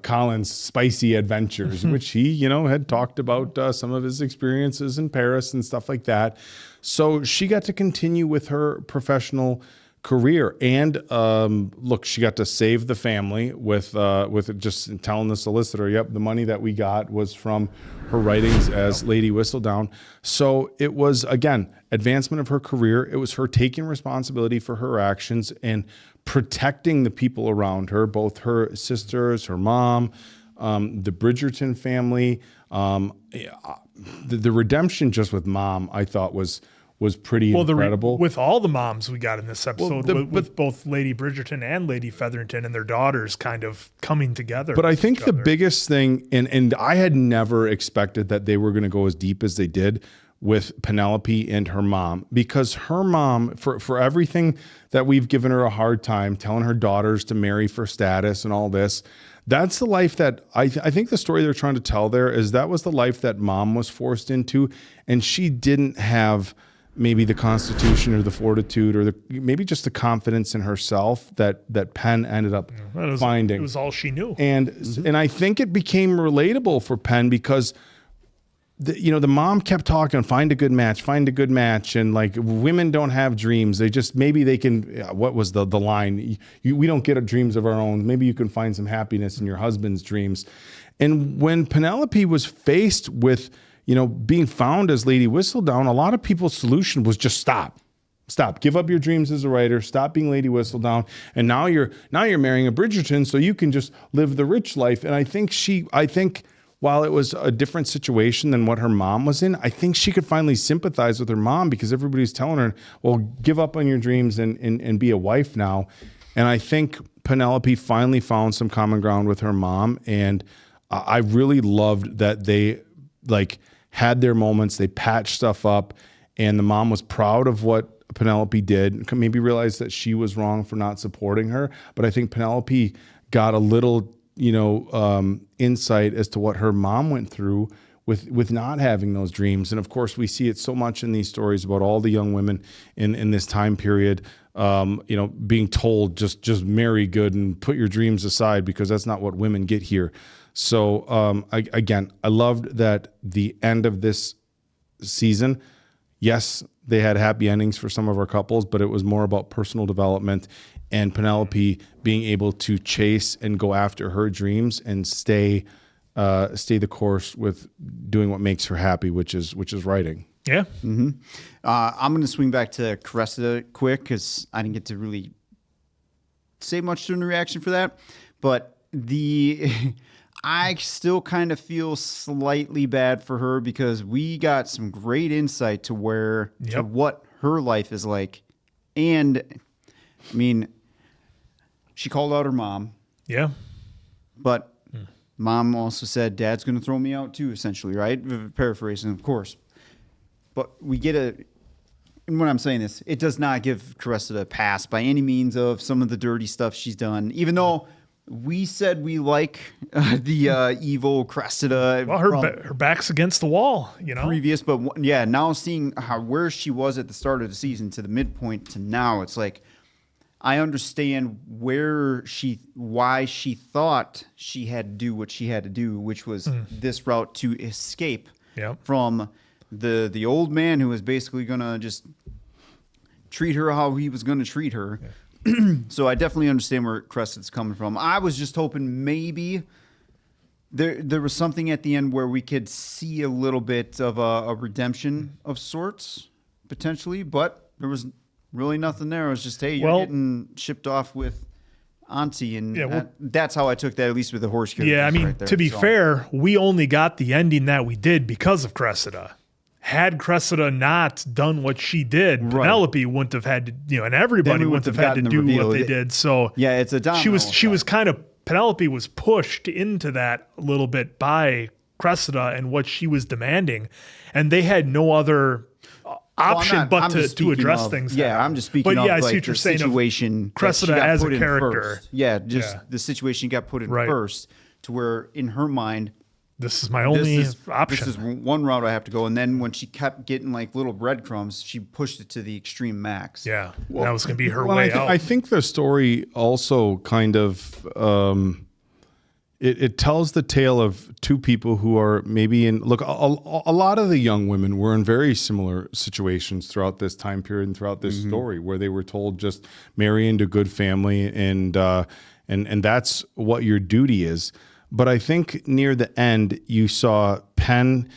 Colin's spicy adventures, which he, had talked about some of his experiences in Paris and stuff like that. So she got to continue with her professional career, and look, she got to save the family with just telling the solicitor, "Yep, the money that we got was from her writings as Lady Whistledown." So it was again advancement of her career. It was her taking responsibility for her actions and protecting the people around her, both her sisters, her mom, the Bridgerton family. The redemption just with mom, I thought was pretty incredible. With all the moms we got in this episode, with both Lady Bridgerton and Lady Featherington and their daughters kind of coming together. But I think the biggest thing, and I had never expected that they were going to go as deep as they did with Penelope and her mom, because her mom, for everything that we've given her a hard time, telling her daughters to marry for status and all this, that's the life that I think the story they're trying to tell there is that was the life that mom was forced into, and she didn't have maybe the constitution or the fortitude or maybe just the confidence in herself that Penn ended up finding. It was all she knew. And I think it became relatable for Penn because the mom kept talking, find a good match, and women don't have dreams. They just, maybe they can, what was the line? We don't get dreams of our own. Maybe you can find some happiness in your husband's dreams. And when Penelope was faced with, being found as Lady Whistledown, a lot of people's solution was just stop, give up your dreams as a writer, stop being Lady Whistledown. And now you're marrying a Bridgerton so you can just live the rich life. And I think while it was a different situation than what her mom was in, I think she could finally sympathize with her mom because everybody's telling her, well, give up on your dreams and be a wife now. And I think Penelope finally found some common ground with her mom. And I really loved that they had their moments, they patched stuff up, and the mom was proud of what Penelope did, maybe realized that she was wrong for not supporting her. But I think Penelope got a little insight as to what her mom went through with not having those dreams. And of course, we see it so much in these stories about all the young women in this time period, being told just marry good and put your dreams aside because that's not what women get here. So I loved that the end of this season, yes, they had happy endings for some of our couples, but it was more about personal development and Penelope being able to chase and go after her dreams and stay stay the course with doing what makes her happy, which is writing. Yeah. Mm-hmm. I'm going to swing back to Cressida quick because I didn't get to really say much during the reaction for that. But I still kind of feel slightly bad for her because we got some great insight to to what her life is like. And I mean, she called out her mom. Yeah. But mom also said, Dad's going to throw me out too, essentially, right? Paraphrasing, of course. But we get and when I'm saying this, it does not give Cressida a pass by any means of some of the dirty stuff she's done, even though we said we like the evil Cressida. Well, her back's against the wall, Previous, but yeah, now seeing where she was at the start of the season to the midpoint to now, it's like, I understand why she thought she had to do what she had to do, which was this route to escape from the old man who was basically going to just treat her how he was going to treat her. Yeah. So I definitely understand where Cressida's coming from. I was just hoping maybe there was something at the end where we could see a little bit of a redemption of sorts, potentially, but there was really nothing there. It was just, hey, you're getting shipped off with Auntie, and that's how I took that, at least with the horse character. Yeah, I mean, right there, to be fair, we only got the ending that we did because of Cressida. Had Cressida not done what she did, Penelope wouldn't have had to, and everybody wouldn't have had to do what they did. So yeah, it's a domino she was kind of, Penelope was pushed into that a little bit by Cressida and what she was demanding, and they had no other option but to address things. Yeah, I'm just speaking but yeah, of I see like what you're the saying situation Cressida that she got as put a in character. First. Yeah, the situation got put in first to where in her mind, this is my only option. This is one route I have to go. And then when she kept getting like little breadcrumbs, she pushed it to the extreme max. Yeah, that was going to be her way out. I think the story also kind of it tells the tale of two people who are maybe in a lot of the young women were in very similar situations throughout this time period and throughout this story, where they were told just marry into a good family and that's what your duty is. But I think near the end, you saw Penn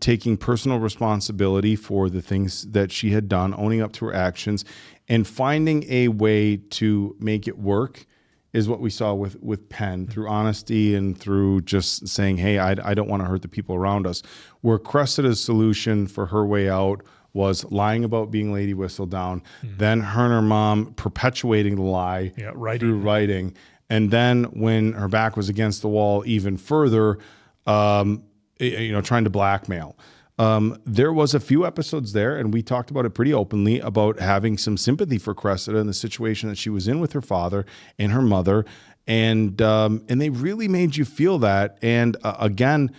taking personal responsibility for the things that she had done, owning up to her actions, and finding a way to make it work is what we saw with Penn through honesty and through just saying, hey, I don't want to hurt the people around us. Where Cressida's solution for her way out was lying about being Lady Whistledown, then her and her mom perpetuating the lie through writing. And then when her back was against the wall even further, trying to blackmail. There was a few episodes there, and we talked about it pretty openly about having some sympathy for Cressida and the situation that she was in with her father and her mother. And they really made you feel that. And again,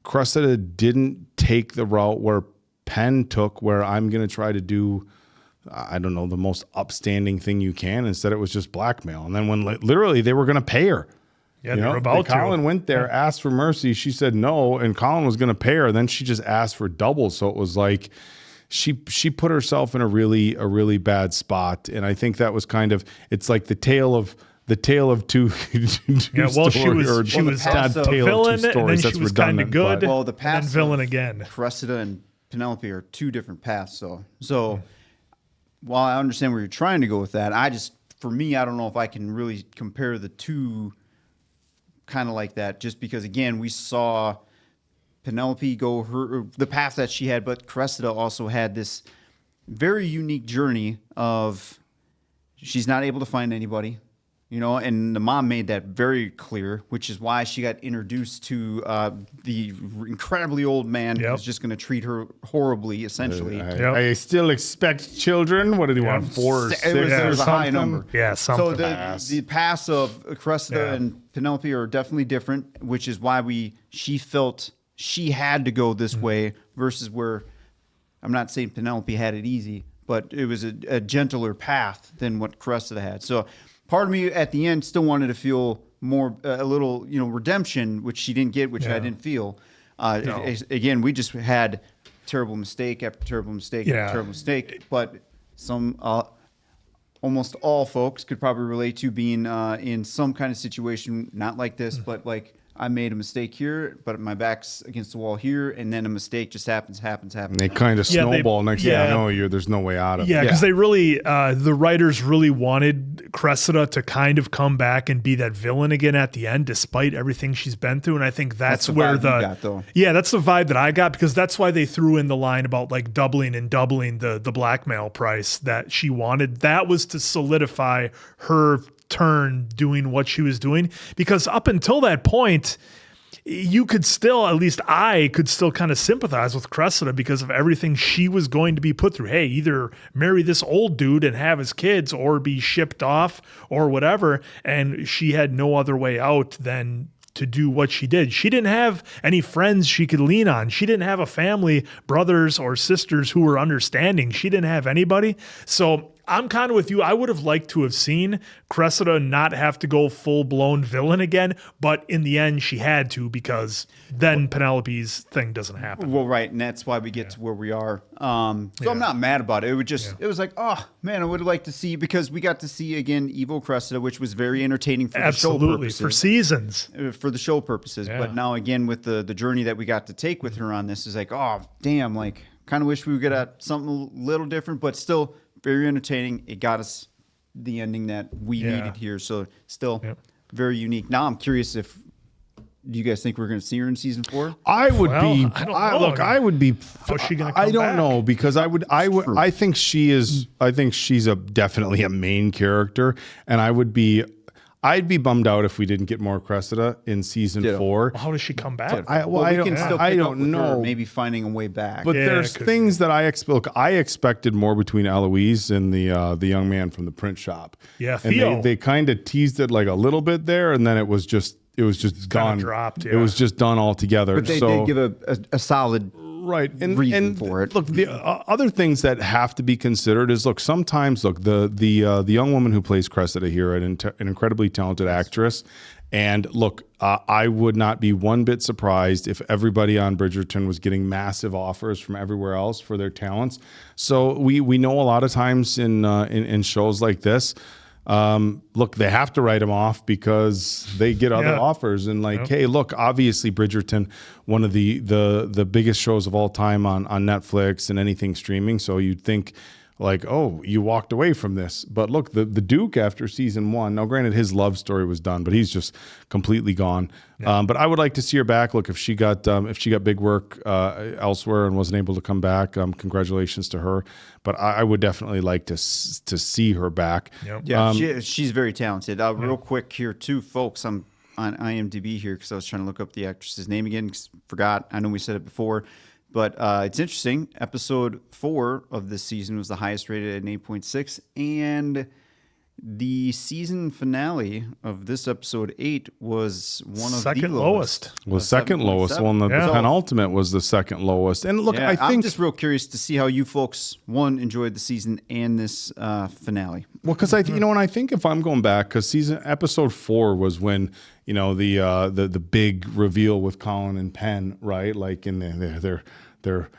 Cressida didn't take the route where Penn took, where I'm going to try to do, I don't know, the most upstanding thing you can. Instead, it was just blackmail. And then when literally they were going to pay her. Yeah, they were about to. Colin went there, asked for mercy. She said no, and Colin was going to pay her. Then she just asked for double. So it was like she put herself in a really bad spot. And I think that was kind of, it's like the tale of two. Yeah, well, she was not villain, and then she was kind of good. Well, the past and then villain again. Cressida and Penelope are two different paths. So while I understand where you're trying to go with that, for me, I don't know if I can really compare the two kind of like that, just because, again, we saw Penelope go the path that she had, but Cressida also had this very unique journey of she's not able to find anybody, and the mom made that very clear, which is why she got introduced to the incredibly old man who's just going to treat her horribly, essentially. I still expect children. What did he want? 4 or 6? It was a high number. Yeah, something. So the paths of Cressida and Penelope are definitely different, which is why she felt she had to go this way versus where, I'm not saying Penelope had it easy, but it was a gentler path than what Cressida had. So part of me at the end still wanted to feel more, a little, redemption, which she didn't get, which I didn't feel. Again, we just had terrible mistake after terrible mistake after terrible mistake. But some, almost all folks could probably relate to being in some kind of situation, not like this, but like I made a mistake here, but my back's against the wall here, and then a mistake just happens. And they kind of snowball. Next thing you know, there's no way out of it. Yeah, because they really, the writers really wanted Cressida to kind of come back and be that villain again at the end, despite everything she's been through. And I think that's the where vibe you got, though. Yeah, that's the vibe that I got, because that's why they threw in the line about like doubling the blackmail price that she wanted. That was to solidify her turn doing what she was doing, because up until that point, you could still, at least I could still kind of sympathize with Cressida because of everything she was going to be put through. Hey, either marry this old dude and have his kids or be shipped off or whatever. And she had no other way out than to do what she did. She didn't have any friends she could lean on. She didn't have a family, brothers or sisters who were understanding. She didn't have anybody. So I'm kind of with you. I would have liked to have seen Cressida not have to go full-blown villain again, but in the end, she had to, because then Penelope's thing doesn't happen. Well, right, and that's why we get to where we are. So I'm not mad about it. It would just, it was like, oh man, I would have liked to see, because we got to see again evil Cressida, which was very entertaining for the show purposes. For seasons. For the show purposes. Yeah. But now again, with the journey that we got to take with her on this, is like, oh damn, like kind of wish we would get at something a little different, but still very entertaining. It got us the ending that we needed here. So still very unique. Now I'm curious if, do you guys think we're going to see her in season 4? I would be. I don't know. Look, I would be. How's she going to come I don't back? know, because I think she is. I think she's definitely a main character, and I'd be bummed out if we didn't get more Cressida in season 4. Well, how does she come back? I don't know. Maybe finding a way back. But there's things that I expected more between Eloise and the young man from the print shop. Yeah, and Theo. they kind of teased it like a little bit there, and then it was just done. Dropped. It was just done altogether. But they did give a solid reason for it. Look, the other things that have to be considered is, look, sometimes, the young woman who plays Cressida here, an incredibly talented actress, and look, I would not be one bit surprised if everybody on Bridgerton was getting massive offers from everywhere else for their talents. So we know a lot of times in shows like this, look, they have to write them off because they get other offers, and hey, look, obviously Bridgerton, one of the biggest shows of all time on Netflix and anything streaming. So you'd think like, oh, you walked away from this. But look, the Duke after season 1, now granted his love story was done, but he's just completely gone. But I would like to see her back. Look, if she got big work elsewhere and wasn't able to come back, congratulations to her. But I would definitely like to see her back. Yeah, she's very talented. Real quick here too, folks, I'm on IMDb here because I was trying to look up the actress's name again. Forgot. I know we said it before. But it's interesting. Episode 4 of this season was the highest rated at an 8.6. And the season finale of this episode 8 was one of second the lowest. Was second lowest. Well, the penultimate was the second lowest. And look, I think I'm just real curious to see how you folks, enjoyed the season and this finale. Well, because when I think if I'm going back, because episode 4 was when the big reveal with Colin and Penn, right? Like in their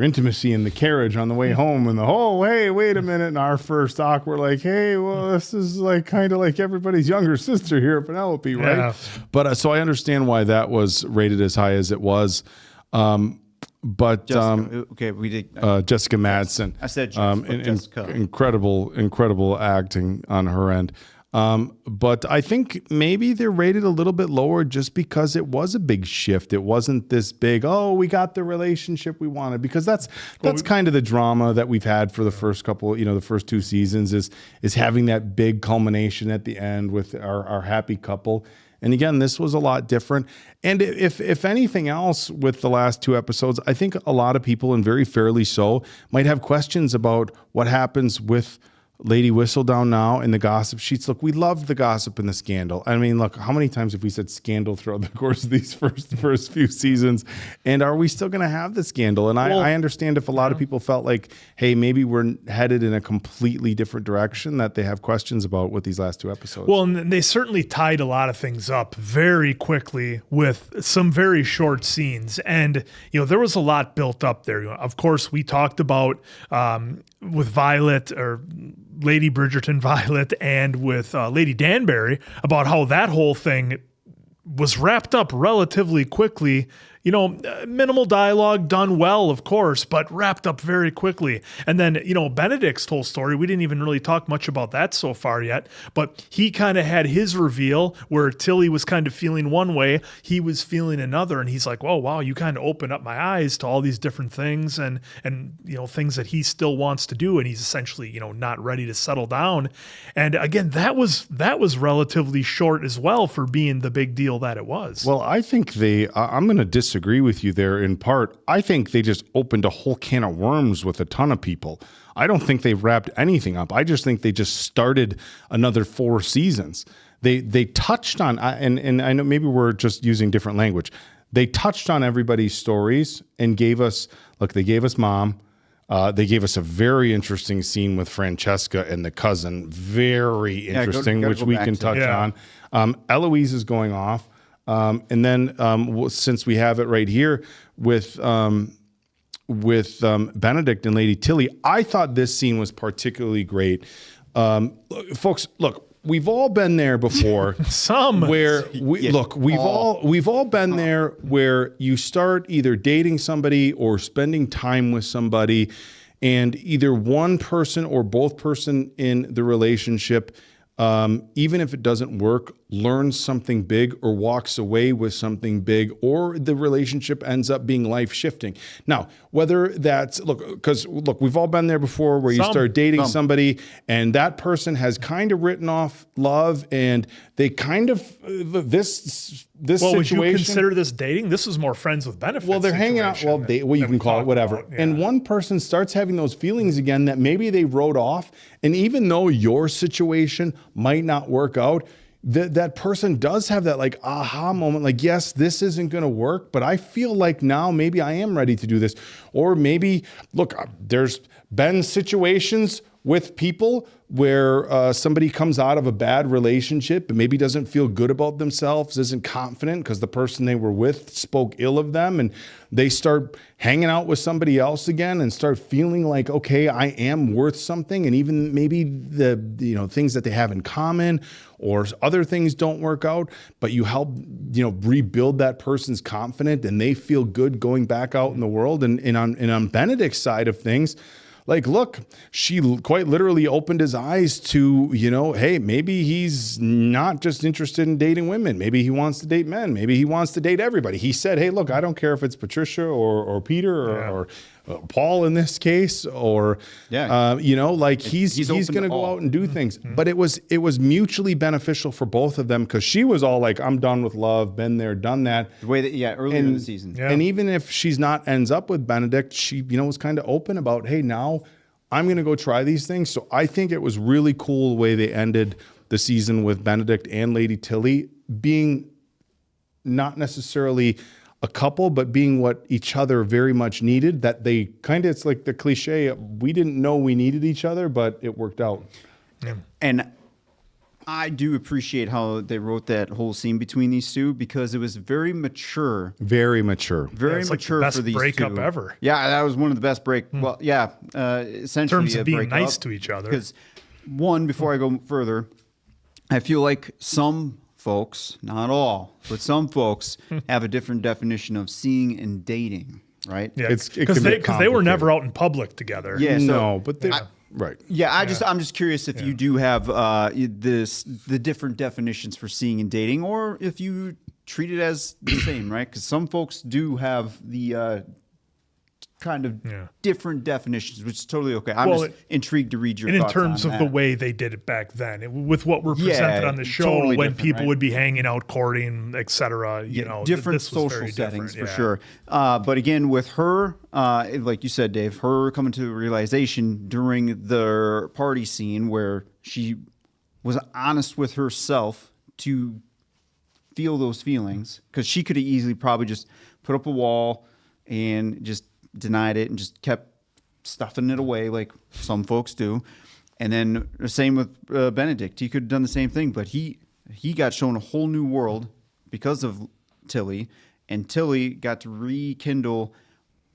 intimacy in the carriage on the way home, and hey, wait a minute, and our first talk, we're like, hey, well, this is like kind of like everybody's younger sister here, Penelope, right? Yeah. But so I understand why that was rated as high as it was. But Jessica, okay, we did Jessica Madsen. I said Jessica. Incredible acting on her end. But I think maybe they're rated a little bit lower just because it was a big shift. It wasn't this big, we got the relationship we wanted, because that's kind of the drama that we've had for the first couple, the first 2 seasons is having that big culmination at the end with our happy couple. And again, this was a lot different. And if anything else with the last 2 episodes, I think a lot of people, and very fairly so, might have questions about what happens with Lady Whistledown now and the gossip sheets. Look, we loved the gossip and the scandal. I mean, look, how many times have we said scandal throughout the course of these first few seasons? And are we still going to have the scandal? And I understand if a lot of people felt like, hey, maybe we're headed in a completely different direction that they have questions about with these last 2 episodes. Well, and they certainly tied a lot of things up very quickly with some very short scenes. And, there was a lot built up there. Of course, we talked about with Violet, or Lady Bridgerton Violet, and with Lady Danbury, about how that whole thing was wrapped up relatively quickly. You know, minimal dialogue, done well, of course, but wrapped up very quickly. And then, you know, Benedict's whole story, we didn't even really talk much about that so far yet, but he kind of had his reveal where Tilly was kind of feeling one way, he was feeling another, and he's like, "Oh, wow, you kind of opened up my eyes to all these different things and you know, things that he still wants to do, and he's essentially, you know, not ready to settle down." And again, that was relatively short as well for being the big deal that it was. Well, I think I'm going to disagree with you there in part. I think they just opened a whole can of worms with a ton of people. I don't think they've wrapped anything up. I just think they just started another 4 seasons. They touched on, and I know maybe we're just using different language. They touched on everybody's stories and gave us, they gave us Mom. They gave us a very interesting scene with Francesca and the cousin. Very interesting, which we can touch on. Eloise is going off. And then since we have it right here with Benedict and Lady Tilly, I thought this scene was particularly great. Folks, look, we've all been there before. We've all been there where you start either dating somebody or spending time with somebody, and either one person or both person in the relationship, even if it doesn't work, learns something big or walks away with something big, or the relationship ends up being life-shifting. Now, whether that's, because we've all been there before where you start dating somebody and that person has kind of written off love and they kind of, this situation. Would you consider this dating? This is more friends with benefits. Well, they're hanging out, you can call it whatever. And one person starts having those feelings again that maybe they wrote off. And even though your situation might not work out, that person does have that aha moment, yes, this isn't going to work, but I feel like now maybe I am ready to do this. Or maybe, there's been situations with people where somebody comes out of a bad relationship and maybe doesn't feel good about themselves, isn't confident because the person they were with spoke ill of them, and they start hanging out with somebody else again and start feeling like, okay, I am worth something. And even maybe the things that they have in common or other things don't work out, but you help rebuild that person's confidence and they feel good going back out in the world. And on Benedict's side of things, look, she quite literally opened his eyes to, hey, maybe he's not just interested in dating women. Maybe he wants to date men. Maybe he wants to date everybody. He said, hey, look, I don't care if it's Patricia or Peter or Paul in this case, or, he's going to go out and do things. But it was mutually beneficial for both of them, because she was all like, I'm done with love, been there, done that. The way that, earlier in the season. Yeah. And even if she's not ends up with Benedict, she, was kind of open about, hey, now I'm going to go try these things. So I think it was really cool the way they ended the season with Benedict and Lady Tilly being not necessarily a couple, but being what each other very much needed. That they kind of, it's like the cliche, we didn't know we needed each other, but it worked out. Yeah. And I do appreciate how they wrote that whole scene between these two, because it was very mature. Very mature. Very mature like the best for these breakup two. ever. Yeah, that was one of the best Well, yeah, essentially in terms of being breakup. nice to each other. Because before I go further, I feel like some folks, not all, but some folks have a different definition of seeing and dating, right? Yeah, because they were never out in public together. Yeah, but they, right. Yeah, I'm just curious if you do have the different definitions for seeing and dating, or if you treat it as the same, right? Because some folks do have the kind of different definitions, which is totally okay. I'm just intrigued to read your thoughts in terms on of that. the way they did it back then, with what were presented on the show, totally when different, people right? would be hanging out, courting, etc. Different this was social very settings different, for sure. But again, with her, like you said, Dave, her coming to the realization during the party scene where she was honest with herself to feel those feelings, because she could have easily probably just put up a wall and just denied it and just kept stuffing it away like some folks do. And then the same with Benedict. He could have done the same thing, but he got shown a whole new world because of Tilly, and Tilly got to rekindle,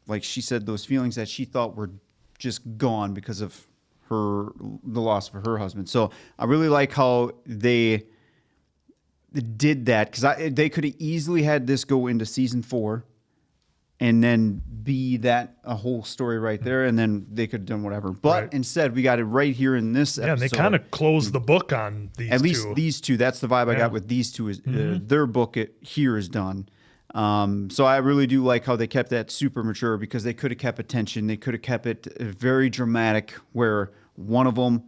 like she said, those feelings that she thought were just gone because of the loss of her husband. So I really like how they did that because they could have easily had this go into season 4 and then be that a whole story right there, and then they could have done whatever. But instead, we got it right here in this episode. Yeah, and they kind of closed the book on these two. At least these two. That's the vibe I got with these two. Is their book here is done. So I really do like how they kept that super mature because they could have kept attention. They could have kept it very dramatic where one of them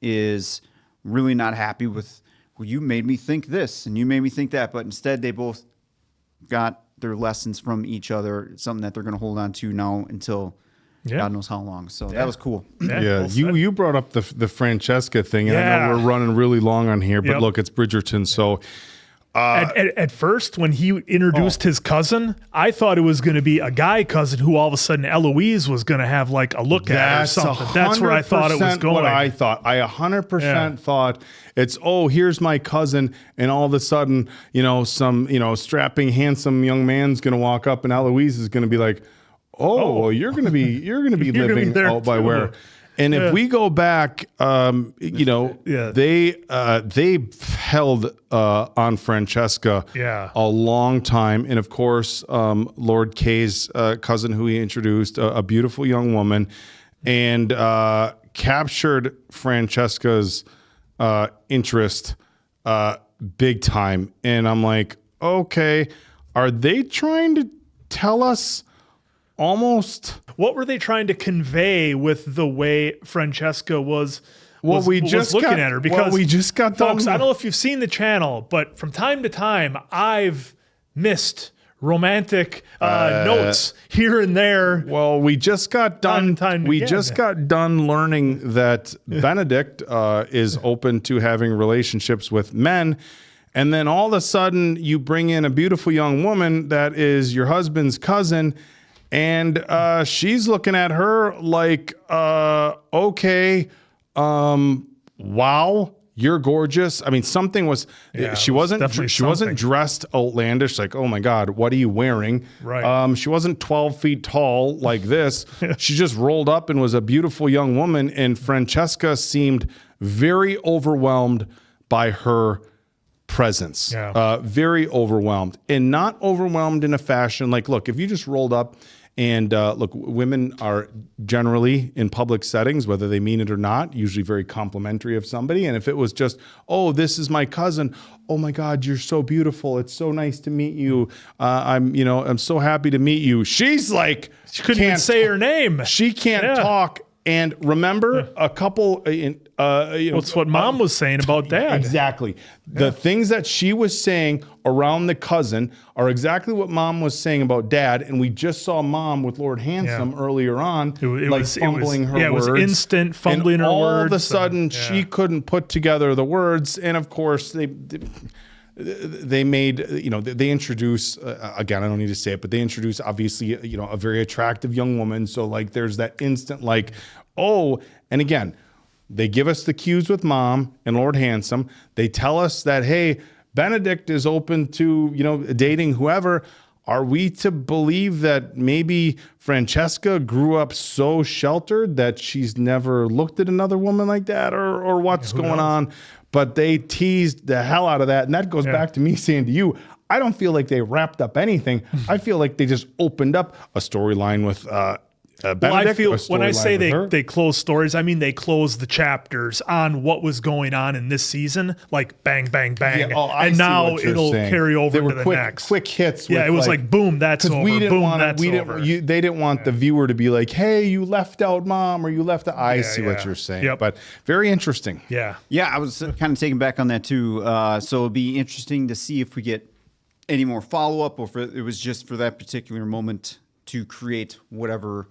is really not happy with, well, you made me think this and you made me think that. But instead, they both got their lessons from each other, something that they're going to hold on to now until God knows how long. So that was cool. Yeah, you brought up the Francesca thing, and I know we're running really long on here, but look, it's Bridgerton, so... At first, when he introduced his cousin, I thought it was going to be a guy cousin who all of a sudden Eloise was going to have like a look at or something. That's where I thought it was going. What I thought. I 100% thought it's, here's my cousin, and all of a sudden, some, strapping, handsome young man's going to walk up, and Eloise is going to be like, well, you're going to be living out by where. And if we go back, they held on Francesca a long time. And of course, Lord Kay's cousin, who he introduced, a beautiful young woman, and captured Francesca's interest big time. And I'm like, okay, are they trying to tell us almost... What were they trying to convey with the way Francesca was looking at her? Because we just got folks, done. I don't know if you've seen the channel, but from time to time, I've missed romantic notes here and there. Well, we just got done. Got done learning that Benedict is open to having relationships with men. And then all of a sudden, you bring in a beautiful young woman that is your husband's cousin. And she's looking at her like, okay, wow, you're gorgeous. I mean, something was. She wasn't dressed outlandish, like, oh my God, what are you wearing? Right. She wasn't 12 feet tall like this. She just rolled up and was a beautiful young woman. And Francesca seemed very overwhelmed by her presence. Very overwhelmed, and not overwhelmed in a fashion like, look, if you just rolled up. And look, women are generally in public settings, whether they mean it or not, usually very complimentary of somebody. And if it was just, this is my cousin. Oh my God, you're so beautiful. It's so nice to meet you. I'm so happy to meet you. She's like, she couldn't even say her name. She can't talk. And remember, a couple. It's what Mom was saying about Dad. Exactly. The things that she was saying around the cousin are exactly what Mom was saying about Dad. And we just saw Mom with Lord Handsome earlier on, fumbling her words. It was instant fumbling her words. All of a sudden, she couldn't put together the words. And of course, they made, they introduce, again, I don't need to say it, but they introduce obviously, a very attractive young woman. So like, there's that instant and again, they give us the cues with Mom and Lord Handsome. They tell us that, hey, Benedict is open to, dating whoever. Are we to believe that maybe Francesca grew up so sheltered that she's never looked at another woman like that, or what's going on? But they teased the hell out of that. And that goes back to me saying to you, I don't feel like they wrapped up anything. I feel like they just opened up a storyline with Benedict. I feel when I say they close stories, I mean they close the chapters on what was going on in this season, like bang, bang, bang. And now it'll carry over to the next. Quick hits. Yeah, it was like boom, that's over. We didn't boom, want that's over. They didn't want the viewer to be like, hey, you left out Mom, or you left out. I see what you're saying. But very interesting. Yeah. Yeah, I was kind of taken back on that too. So it'll be interesting to see if we get any more follow-up, or if it was just for that particular moment to create whatever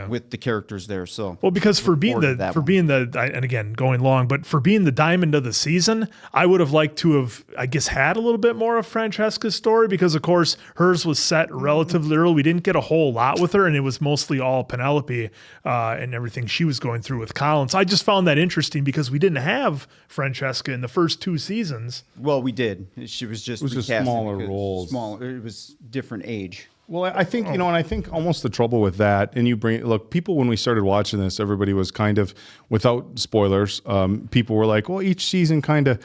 with the characters there. So because for being the and again going long, but for being the diamond of the season, I would have liked to have, I guess, had a little bit more of Francesca's story, because of course hers was set relatively early. We didn't get a whole lot with her, and it was mostly all Penelope and everything she was going through with Colin. So I just found that interesting because we didn't have Francesca in the first 2 seasons. Well, we did. She was just smaller roles. It was different age. Well, I think, and I think almost the trouble with that, and people, when we started watching this, everybody was kind of, without spoilers, people were like, well, each season kind of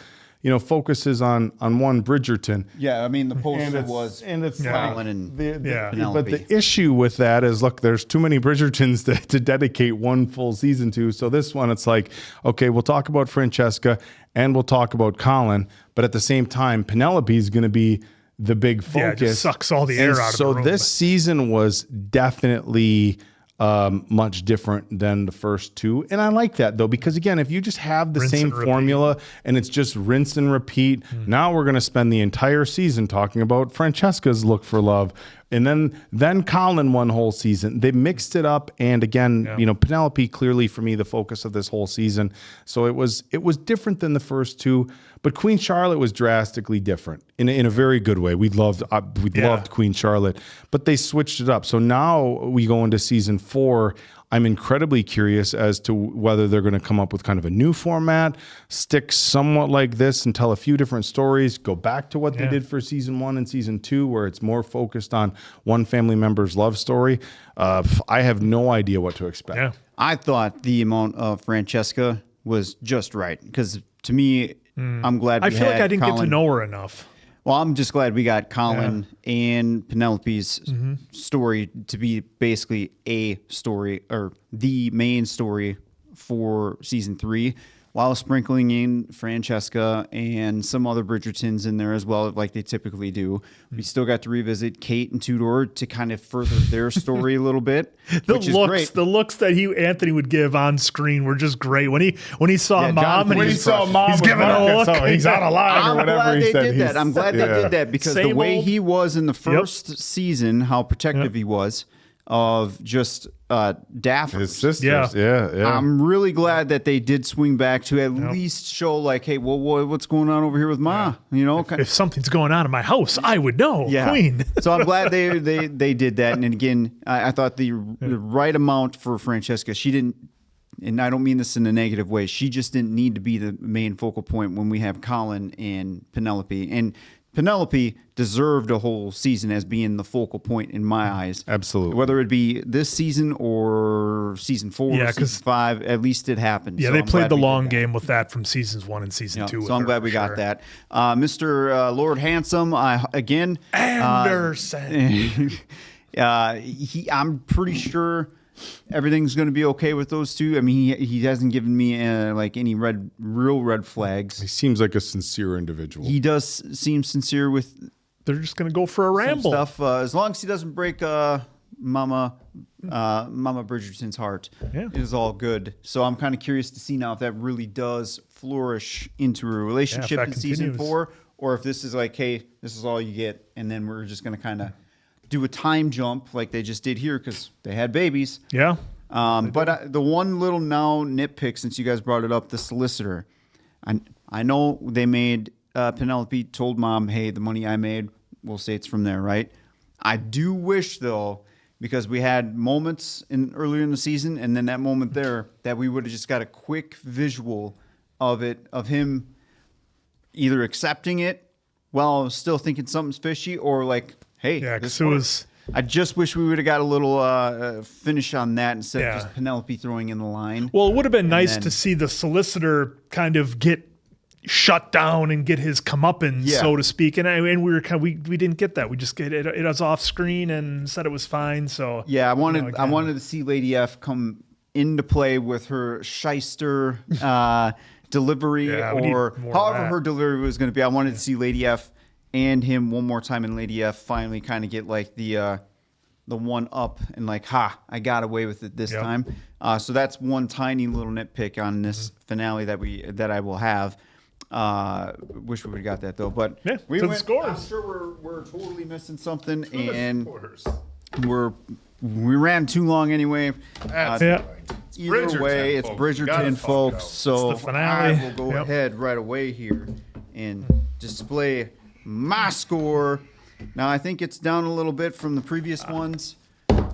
focuses on one Bridgerton. Yeah, I mean the poster and it's Colin and but Penelope. the issue with that is, look, there's too many Bridgertons to dedicate one full season to. So this one, it's like, okay, we'll talk about Francesca and we'll talk about Colin, but at the same time, Penelope is going to be the big focus. Yeah, it just sucks all the air out of the room. So this season was definitely much different than the first two. And I like that, though, because, again, if you just have the same formula and it's just rinse and repeat, now we're going to spend the entire season talking about Francesca's look for love. And then Colin one whole season. They mixed it up. And again, Penelope clearly for me the focus of this whole season. So it was different than the first two. But Queen Charlotte was drastically different in a very good way. We loved Queen Charlotte, but they switched it up. So now we go into season 4. I'm incredibly curious as to whether they're going to come up with kind of a new format, stick somewhat like this and tell a few different stories, go back to what they did for season 1 and season 2, where it's more focused on one family member's love story. I have no idea what to expect. Yeah. I thought the amount of Francesca was just right, because to me, I'm glad I feel like I didn't get to know her enough. Well, I'm just glad we got Colin and Penelope's story to be basically a story, or the main story for season 3, while sprinkling in Francesca and some other Bridgertons in there as well, like they typically do. We still got to revisit Kate and Tudor to kind of further their story a little bit, which is great. The looks that Anthony would give on screen were just great. When he saw Mom, and he's giving a look. So he's out of line or whatever he said. I'm glad they did that, because the way he was in the first season, how protective he was of just Daphne, his sisters. Yeah. I'm really glad that they did swing back to at least show, like, hey, well, what's going on over here with Ma? If something's going on in my house, I would know. Queen. So I'm glad they did that. And again, I thought the right amount for Francesca. She didn't, and I don't mean this in a negative way, she just didn't need to be the main focal point when we have Colin and Penelope. And Penelope deserved a whole season as being the focal point in my eyes. Absolutely. Whether it be this season or season 4 or season 5, at least it happened. Yeah, So they I'm played glad the we did long that. game with that from seasons 1 and season 2. So I'm glad we got that. Mr. Lord Handsome, Anderson. I'm pretty sure everything's going to be okay with those two. I mean, he hasn't given me like any real red flags. He seems like a sincere individual. He does seem sincere with. They're just going to go for a ramble. Stuff. As long as he doesn't break Mama Bridgerton's heart, it is all good. So I'm kind of curious to see now if that really does flourish into a relationship in season 4, or if this is like, hey, this is all you get, and then we're just going to kind of do a time jump like they just did here because they had babies. Yeah. But the one little now nitpick, since you guys brought it up, the solicitor. I know they made Penelope told Mom, hey, the money I made, we'll say it's from there, right? I do wish, though, because we had moments earlier in the season, and then that moment there, that we would have just got a quick visual of it, of him either accepting it while still thinking something's fishy, or like, hey, this was. I just wish we would have got a little finish on that instead of just Penelope throwing in the line. Well, it would have been nice to see the solicitor kind of get shut down and get his comeuppance, so to speak. And we didn't get that. We just get it. It was off screen and said it was fine. So yeah, I wanted to see Lady F come into play with her shyster delivery, or however her delivery was going to be. I wanted to see Lady F and him one more time, and Lady F finally kind of get like the one up and like, I got away with it this time. So that's one tiny little nitpick on this finale that I will have. Wish we would have got that though, but we went. Scores. I'm sure we're totally missing something, and we ran too long anyway. Either way, it's Bridgerton, folks. So it's the finale. I will go ahead right away here and display my score. Now I think it's down a little bit from the previous ones,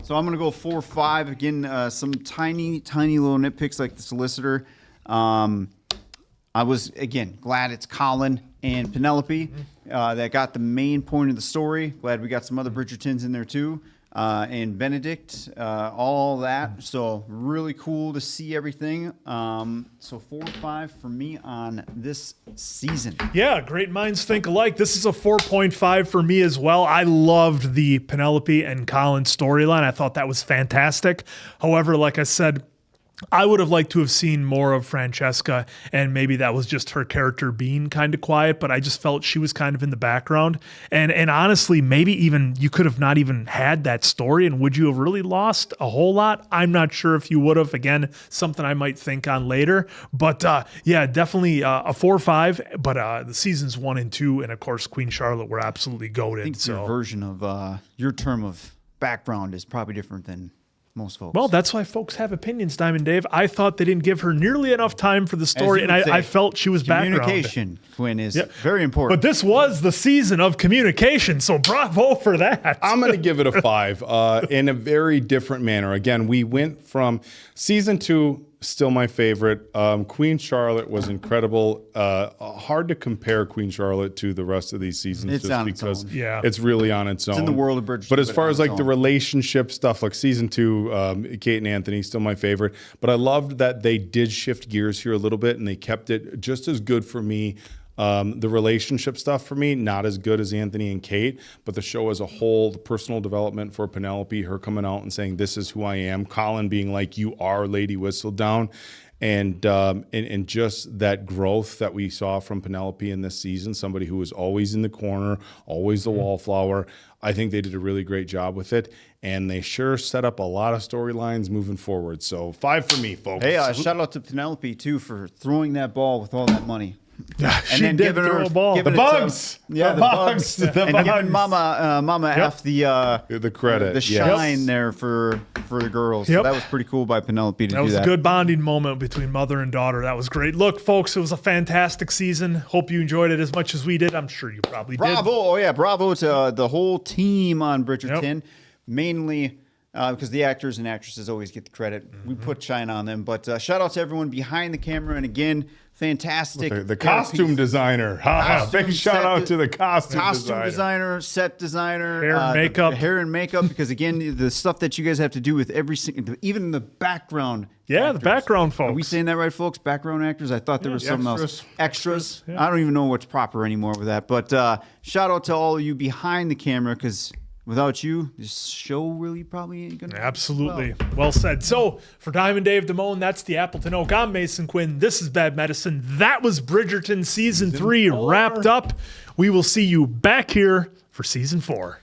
so I'm gonna go 4-5 again. Some tiny little nitpicks like the solicitor. I was again glad it's Colin and Penelope that got the main point of the story. Glad we got some other Bridgertons in there too. and Benedict, all that. So really cool to see everything. So 4 or 5 for me on this season. Yeah, great minds think alike. This is a 4.5 for me as well. I loved the Penelope and Colin storyline. I thought that was fantastic. However, like I said, I would have liked to have seen more of Francesca, and maybe that was just her character being kind of quiet, but I just felt she was kind of in the background. And honestly, maybe even you could have not even had that story, and would you have really lost a whole lot? I'm not sure if you would have. Again, something I might think on later. But yeah, definitely a 4 or 5, but the seasons 1 and 2, and of course, Queen Charlotte were absolutely goated. I think your version of your term of background is probably different than most folks. Well, that's why folks have opinions, Diamond Dave. I thought they didn't give her nearly enough time for the story, and I felt she was background. Communication, Quinn, is very important. But this was the season of communication, so bravo for that. I'm going to give it a 5 in a very different manner. Again, we went from season 2, still my favorite. Queen Charlotte was incredible. Hard to compare Queen Charlotte to the rest of these seasons It's just on its because own. Yeah. it's really on its own. It's in the world of Bridgerton. But as far as like on the its own. relationship stuff, like season 2, Kate and Anthony, still my favorite. But I loved that they did shift gears here a little bit and they kept it just as good for me. The relationship stuff for me, not as good as Anthony and Kate, but the show as a whole, the personal development for Penelope, her coming out and saying, this is who I am. Colin being like, you are Lady Whistledown. And just that growth that we saw from Penelope in this season, somebody who was always in the corner, always the wallflower. I think they did a really great job with it, and they sure set up a lot of storylines moving forward. So 5 for me, folks. Hey, shout out to Penelope too for throwing that ball with all that money. She did giving throw her a ball. giving The it to- bugs. yeah, The the bugs. bugs, The and bugs. giving Mama F the credit, the yes. shine there for the girls. Yep. So that was pretty cool by Penelope to That do was that. a good bonding moment between mother and daughter. That was great. Look, folks, it was a fantastic season. Hope you enjoyed it as much as we did. I'm sure you probably Bravo! did. Oh yeah, bravo to the whole team on Bridgerton. Mainly because the actors and actresses always get the credit. We put shine on them. But shout out to everyone behind the camera. And again, fantastic. The costume designer. Big shout out to the costume designer, set designer, Hair and makeup. hair and makeup. Because again, the stuff that you guys have to do with every single, even the background. Yeah, actors. the background folks. Are we saying that right, folks? Background actors? I thought there was something else. Extras. Yeah. I don't even know what's proper anymore with that. But shout out to all of you behind the camera because without you, this show really probably ain't gonna. Absolutely. Well said. So for Diamond Dave Damone, that's the Appleton Oak. I'm Mason Quinn. This is Bad Medicine. That was Bridgerton season 3 wrapped up. We will see you back here for season 4.